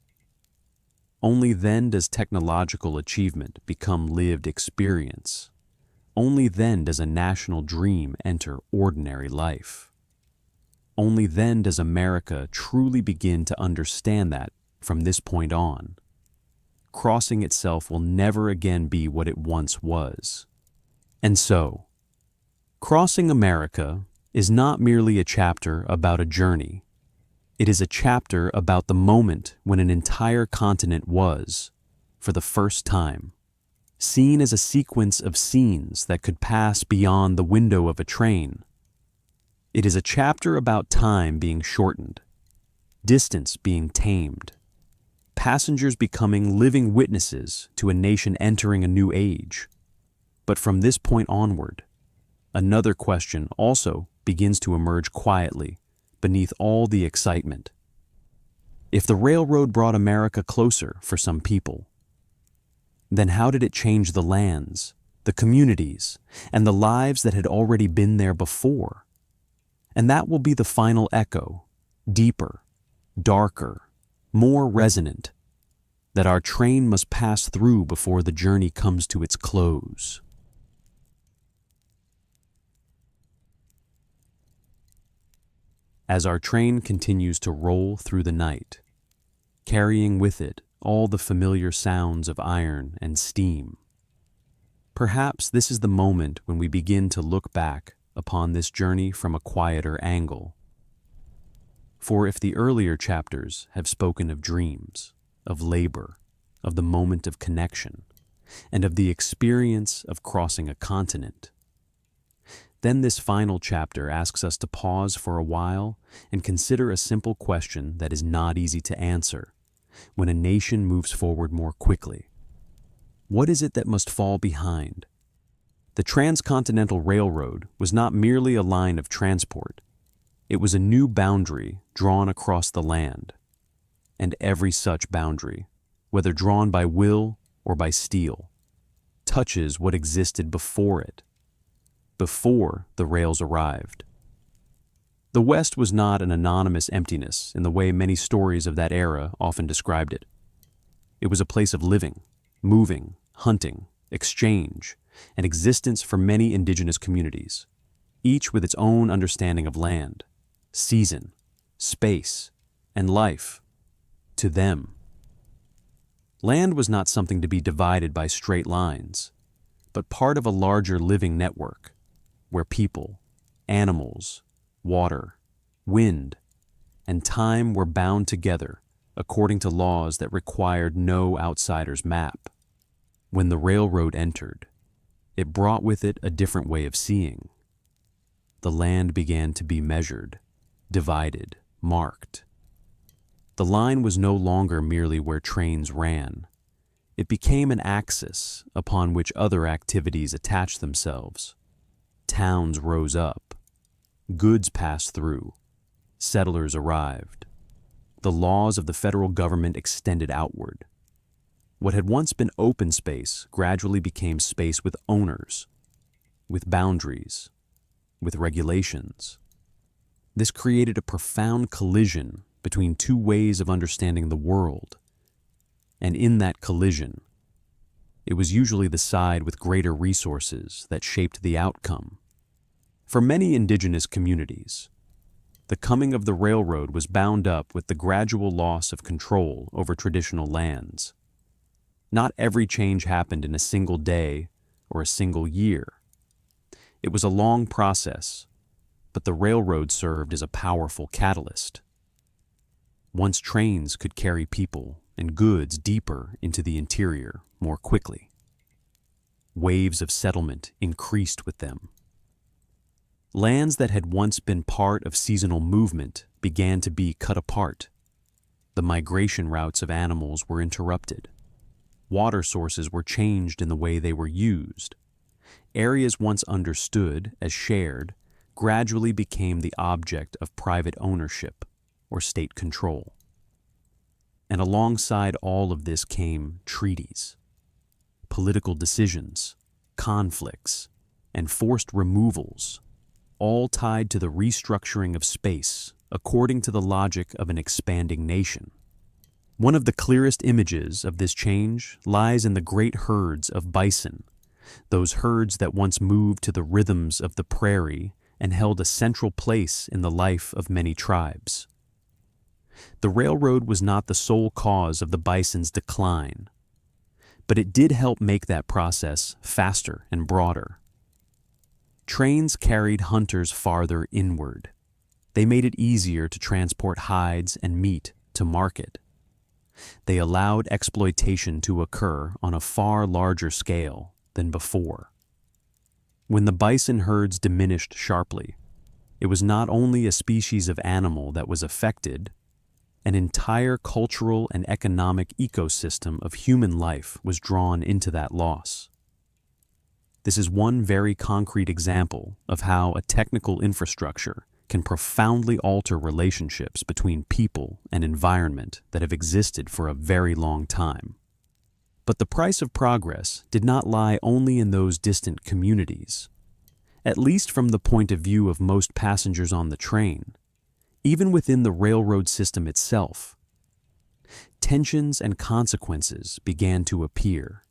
Only then does technological achievement become lived experience. Only then does a national dream enter ordinary life. Only then does America truly begin to understand that, from this point on, crossing itself will never again be what it once was. And so, Crossing America is not merely a chapter about a journey. It is a chapter about the moment when an entire continent was, for the first time, seen as a sequence of scenes that could pass beyond the window of a train. It is a chapter about time being shortened, distance being tamed, passengers becoming living witnesses to a nation entering a new age. But from this point onward, another question also begins to emerge quietly beneath all the excitement. If the railroad brought America closer for some people, then how did it change the lands, the communities, and the lives that had already been there before? And that will be the final echo, deeper, darker, more resonant, that our train must pass through before the journey comes to its close. As our train continues to roll through the night, carrying with it all the familiar sounds of iron and steam, perhaps this is the moment when we begin to look back upon this journey from a quieter angle. For if the earlier chapters have spoken of dreams, of labor, of the moment of connection, and of the experience of crossing a continent, then this final chapter asks us to pause for a while and consider a simple question that is not easy to answer when a nation moves forward more quickly. What is it that must fall behind? The Transcontinental Railroad was not merely a line of transport. It was a new boundary drawn across the land. And every such boundary, whether drawn by will or by steel, touches what existed before it, before the rails arrived. The West was not an anonymous emptiness in the way many stories of that era often described it. It was a place of living, moving, hunting, exchange, and existence for many indigenous communities, each with its own understanding of land, season, space, and life. To them, land was not something to be divided by straight lines, but part of a larger living network, where people, animals, water, wind, and time were bound together according to laws that required no outsider's map. When the railroad entered, it brought with it a different way of seeing. The land began to be measured, divided, marked. The line was no longer merely where trains ran. It became an axis upon which other activities attached themselves. Towns rose up. Goods passed through. Settlers arrived. The laws of the federal government extended outward. What had once been open space gradually became space with owners, with boundaries, with regulations. This created a profound collision between two ways of understanding the world. And in that collision, it was usually the side with greater resources that shaped the outcome. For many indigenous communities, the coming of the railroad was bound up with the gradual loss of control over traditional lands. Not every change happened in a single day or a single year. It was a long process, but the railroad served as a powerful catalyst. Once trains could carry people and goods deeper into the interior more quickly, waves of settlement increased with them. Lands that had once been part of seasonal movement began to be cut apart. The migration routes of animals were interrupted. Water sources were changed in the way they were used. Areas once understood as shared gradually became the object of private ownership or state control. And alongside all of this came treaties, political decisions, conflicts, and forced removals, all tied to the restructuring of space according to the logic of an expanding nation. One of the clearest images of this change lies in the great herds of bison, those herds that once moved to the rhythms of the prairie and held a central place in the life of many tribes. The railroad was not the sole cause of the bison's decline, but it did help make that process faster and broader. Trains carried hunters farther inward. They made it easier to transport hides and meat to market. They allowed exploitation to occur on a far larger scale than before. When the bison herds diminished sharply, it was not only a species of animal that was affected, an entire cultural and economic ecosystem of human life was drawn into that loss. This is one very concrete example of how a technical infrastructure can profoundly alter relationships between people and environment that have existed for a very long time. But the price of progress did not lie only in those distant communities. At least from the point of view of most passengers on the train, even within the railroad system itself, tensions and consequences began to appear.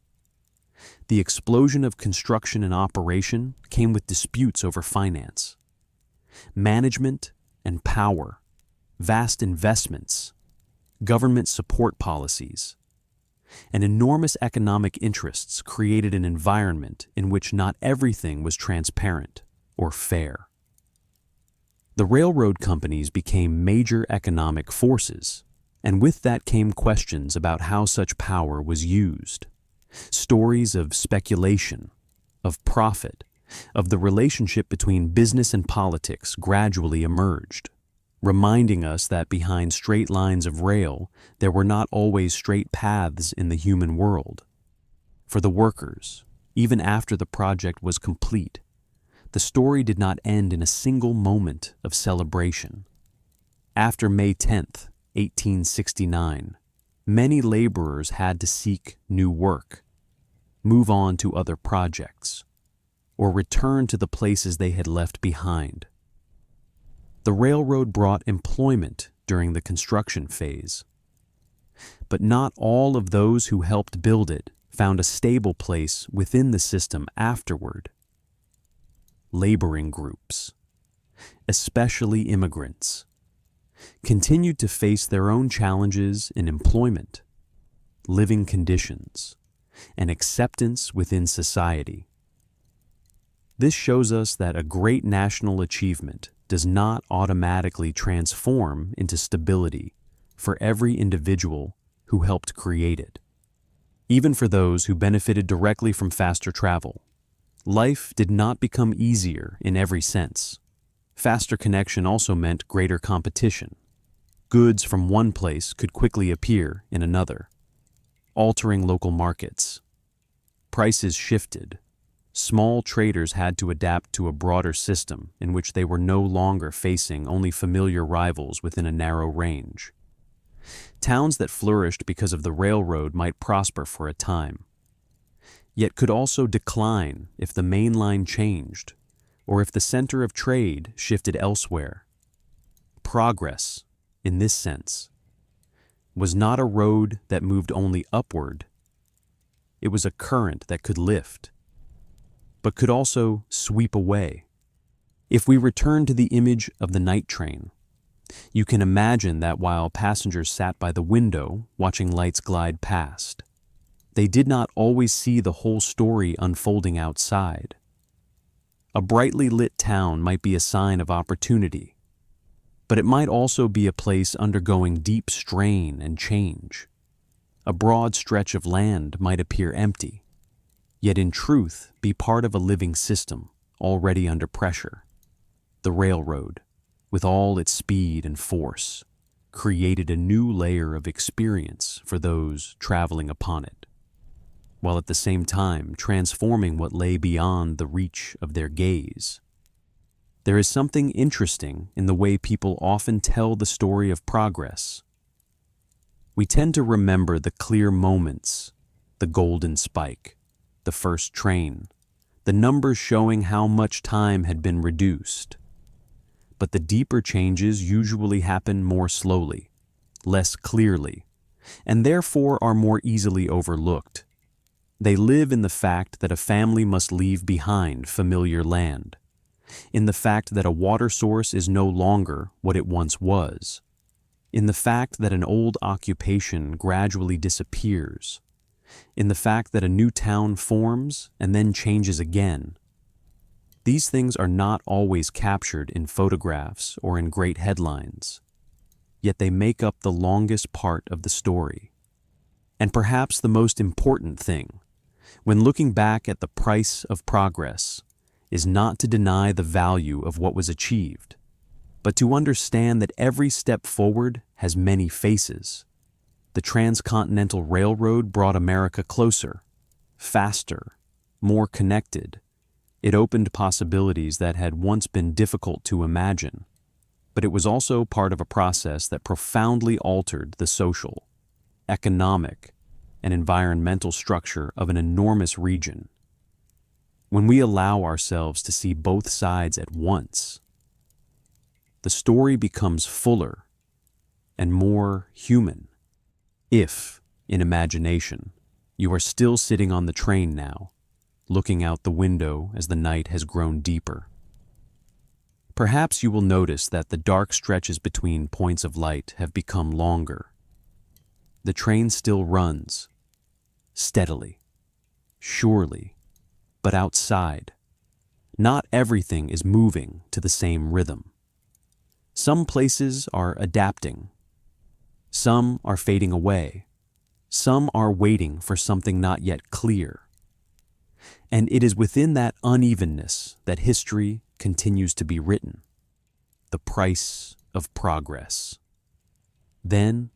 The explosion of construction and operation came with disputes over finance, management and power, vast investments, government support policies, and enormous economic interests created an environment in which not everything was transparent or fair. The railroad companies became major economic forces, and with that came questions about how such power was used. Stories of speculation, of profit, of the relationship between business and politics gradually emerged, reminding us that behind straight lines of rail, there were not always straight paths in the human world. For the workers, even after the project was complete, the story did not end in a single moment of celebration. After May 10th, 1869, many laborers had to seek new work, move on to other projects, or return to the places they had left behind. The railroad brought employment during the construction phase, but not all of those who helped build it found a stable place within the system afterward. Laboring groups, especially immigrants, continued to face their own challenges in employment, living conditions, and acceptance within society. This shows us that a great national achievement does not automatically transform into stability for every individual who helped create it. Even for those who benefited directly from faster travel, life did not become easier in every sense. Faster connection also meant greater competition. Goods from one place could quickly appear in another, altering local markets. Prices shifted. Small traders had to adapt to a broader system in which they were no longer facing only familiar rivals within a narrow range. Towns that flourished because of the railroad might prosper for a time, yet could also decline if the main line changed or if the center of trade shifted elsewhere. Progress, in this sense, was not a road that moved only upward. It was a current that could lift, but could also sweep away. If we return to the image of the night train, you can imagine that while passengers sat by the window watching lights glide past, they did not always see the whole story unfolding outside. A brightly lit town might be a sign of opportunity, but it might also be a place undergoing deep strain and change. A broad stretch of land might appear empty, yet in truth be part of a living system already under pressure. The railroad, with all its speed and force, created a new layer of experience for those traveling upon it. while at the same time transforming what lay beyond the reach of their gaze. There is something interesting in the way people often tell the story of progress. We tend to remember the clear moments, the golden spike, the first train, the numbers showing how much time had been reduced. But the deeper changes usually happen more slowly, less clearly, and therefore are more easily overlooked. They live in the fact that a family must leave behind familiar land, in the fact that a water source is no longer what it once was, in the fact that an old occupation gradually disappears, in the fact that a new town forms and then changes again. These things are not always captured in photographs or in great headlines, yet they make up the longest part of the story. And perhaps the most important thing, when looking back at the price of progress, is not to deny the value of what was achieved, but to understand that every step forward has many faces. The Transcontinental Railroad brought America closer, faster, more connected. It opened possibilities that had once been difficult to imagine, but it was also part of a process that profoundly altered the social, economic, and environmental structure of an enormous region. When we allow ourselves to see both sides at once, the story becomes fuller and more human. If, in imagination, you are still sitting on the train now, looking out the window as the night has grown deeper, perhaps you will notice that the dark stretches between points of light have become longer. The train still runs, steadily, surely, but outside. Not everything is moving to the same rhythm. Some places are adapting. Some are fading away. Some are waiting for something not yet clear. And it is within that unevenness that history continues to be written. The price of progress, then,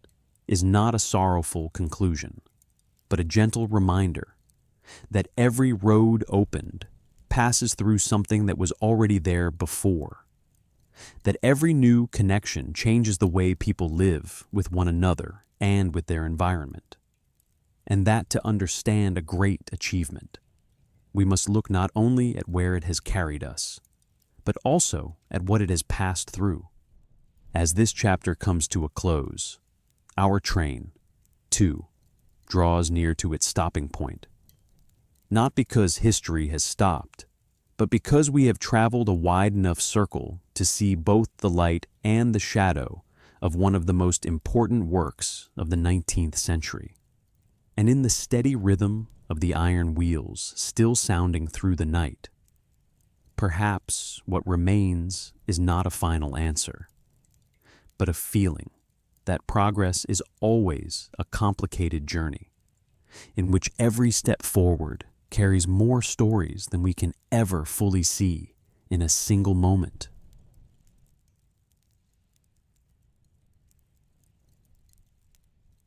is not a sorrowful conclusion, but a gentle reminder that every road opened passes through something that was already there before, that every new connection changes the way people live with one another and with their environment, and that to understand a great achievement, we must look not only at where it has carried us, but also at what it has passed through. As this chapter comes to a close, our train, too, draws near to its stopping point. Not because history has stopped, but because we have traveled a wide enough circle to see both the light and the shadow of one of the most important works of the 19th century. And in the steady rhythm of the iron wheels still sounding through the night, perhaps what remains is not a final answer, but a feeling that progress is always a complicated journey, in which every step forward carries more stories than we can ever fully see in a single moment.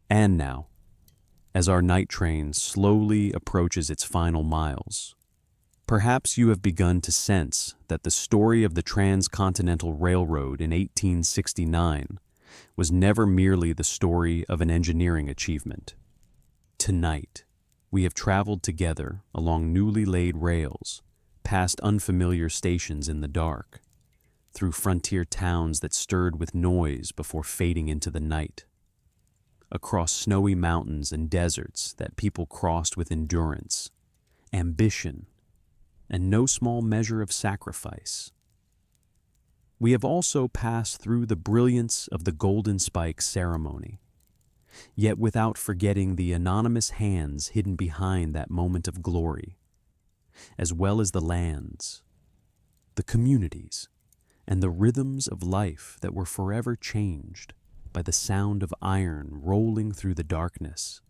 And now, as our night train slowly approaches its final miles, perhaps you have begun to sense that the story of the Transcontinental Railroad in 1869 was never merely the story of an engineering achievement. Tonight, we have traveled together along newly laid rails, past unfamiliar stations in the dark, through frontier towns that stirred with noise before fading into the night, across snowy mountains and deserts that people crossed with endurance, ambition, and no small measure of sacrifice. We have also passed through the brilliance of the Golden Spike ceremony, yet without forgetting the anonymous hands hidden behind that moment of glory, as well as the lands, the communities, and the rhythms of life that were forever changed by the sound of iron rolling through the darkness.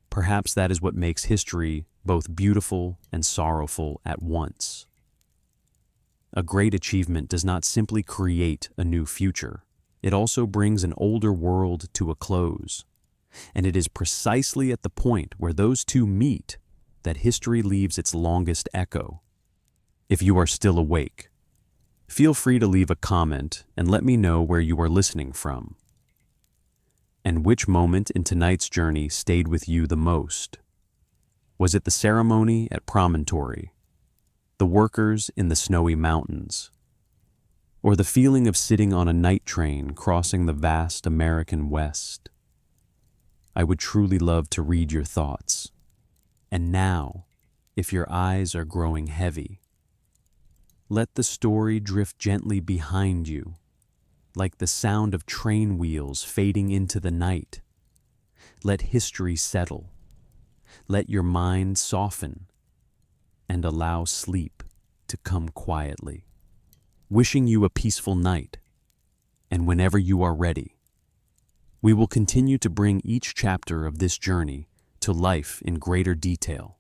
Perhaps that is what makes history both beautiful and sorrowful at once. A great achievement does not simply create a new future. It also brings an older world to a close. And it is precisely at the point where those two meet that history leaves its longest echo. If you are still awake, feel free to leave a comment and let me know where you are listening from. And which moment in tonight's journey stayed with you the most? Was it the ceremony at Promontory, the workers in the snowy mountains, or the feeling of sitting on a night train crossing the vast American West? I would truly love to read your thoughts. And now, if your eyes are growing heavy, let the story drift gently behind you, like the sound of train wheels fading into the night. Let history settle. Let your mind soften and allow sleep to come quietly. Wishing you a peaceful night, and whenever you are ready, we will continue to bring each chapter of this journey to life in greater detail.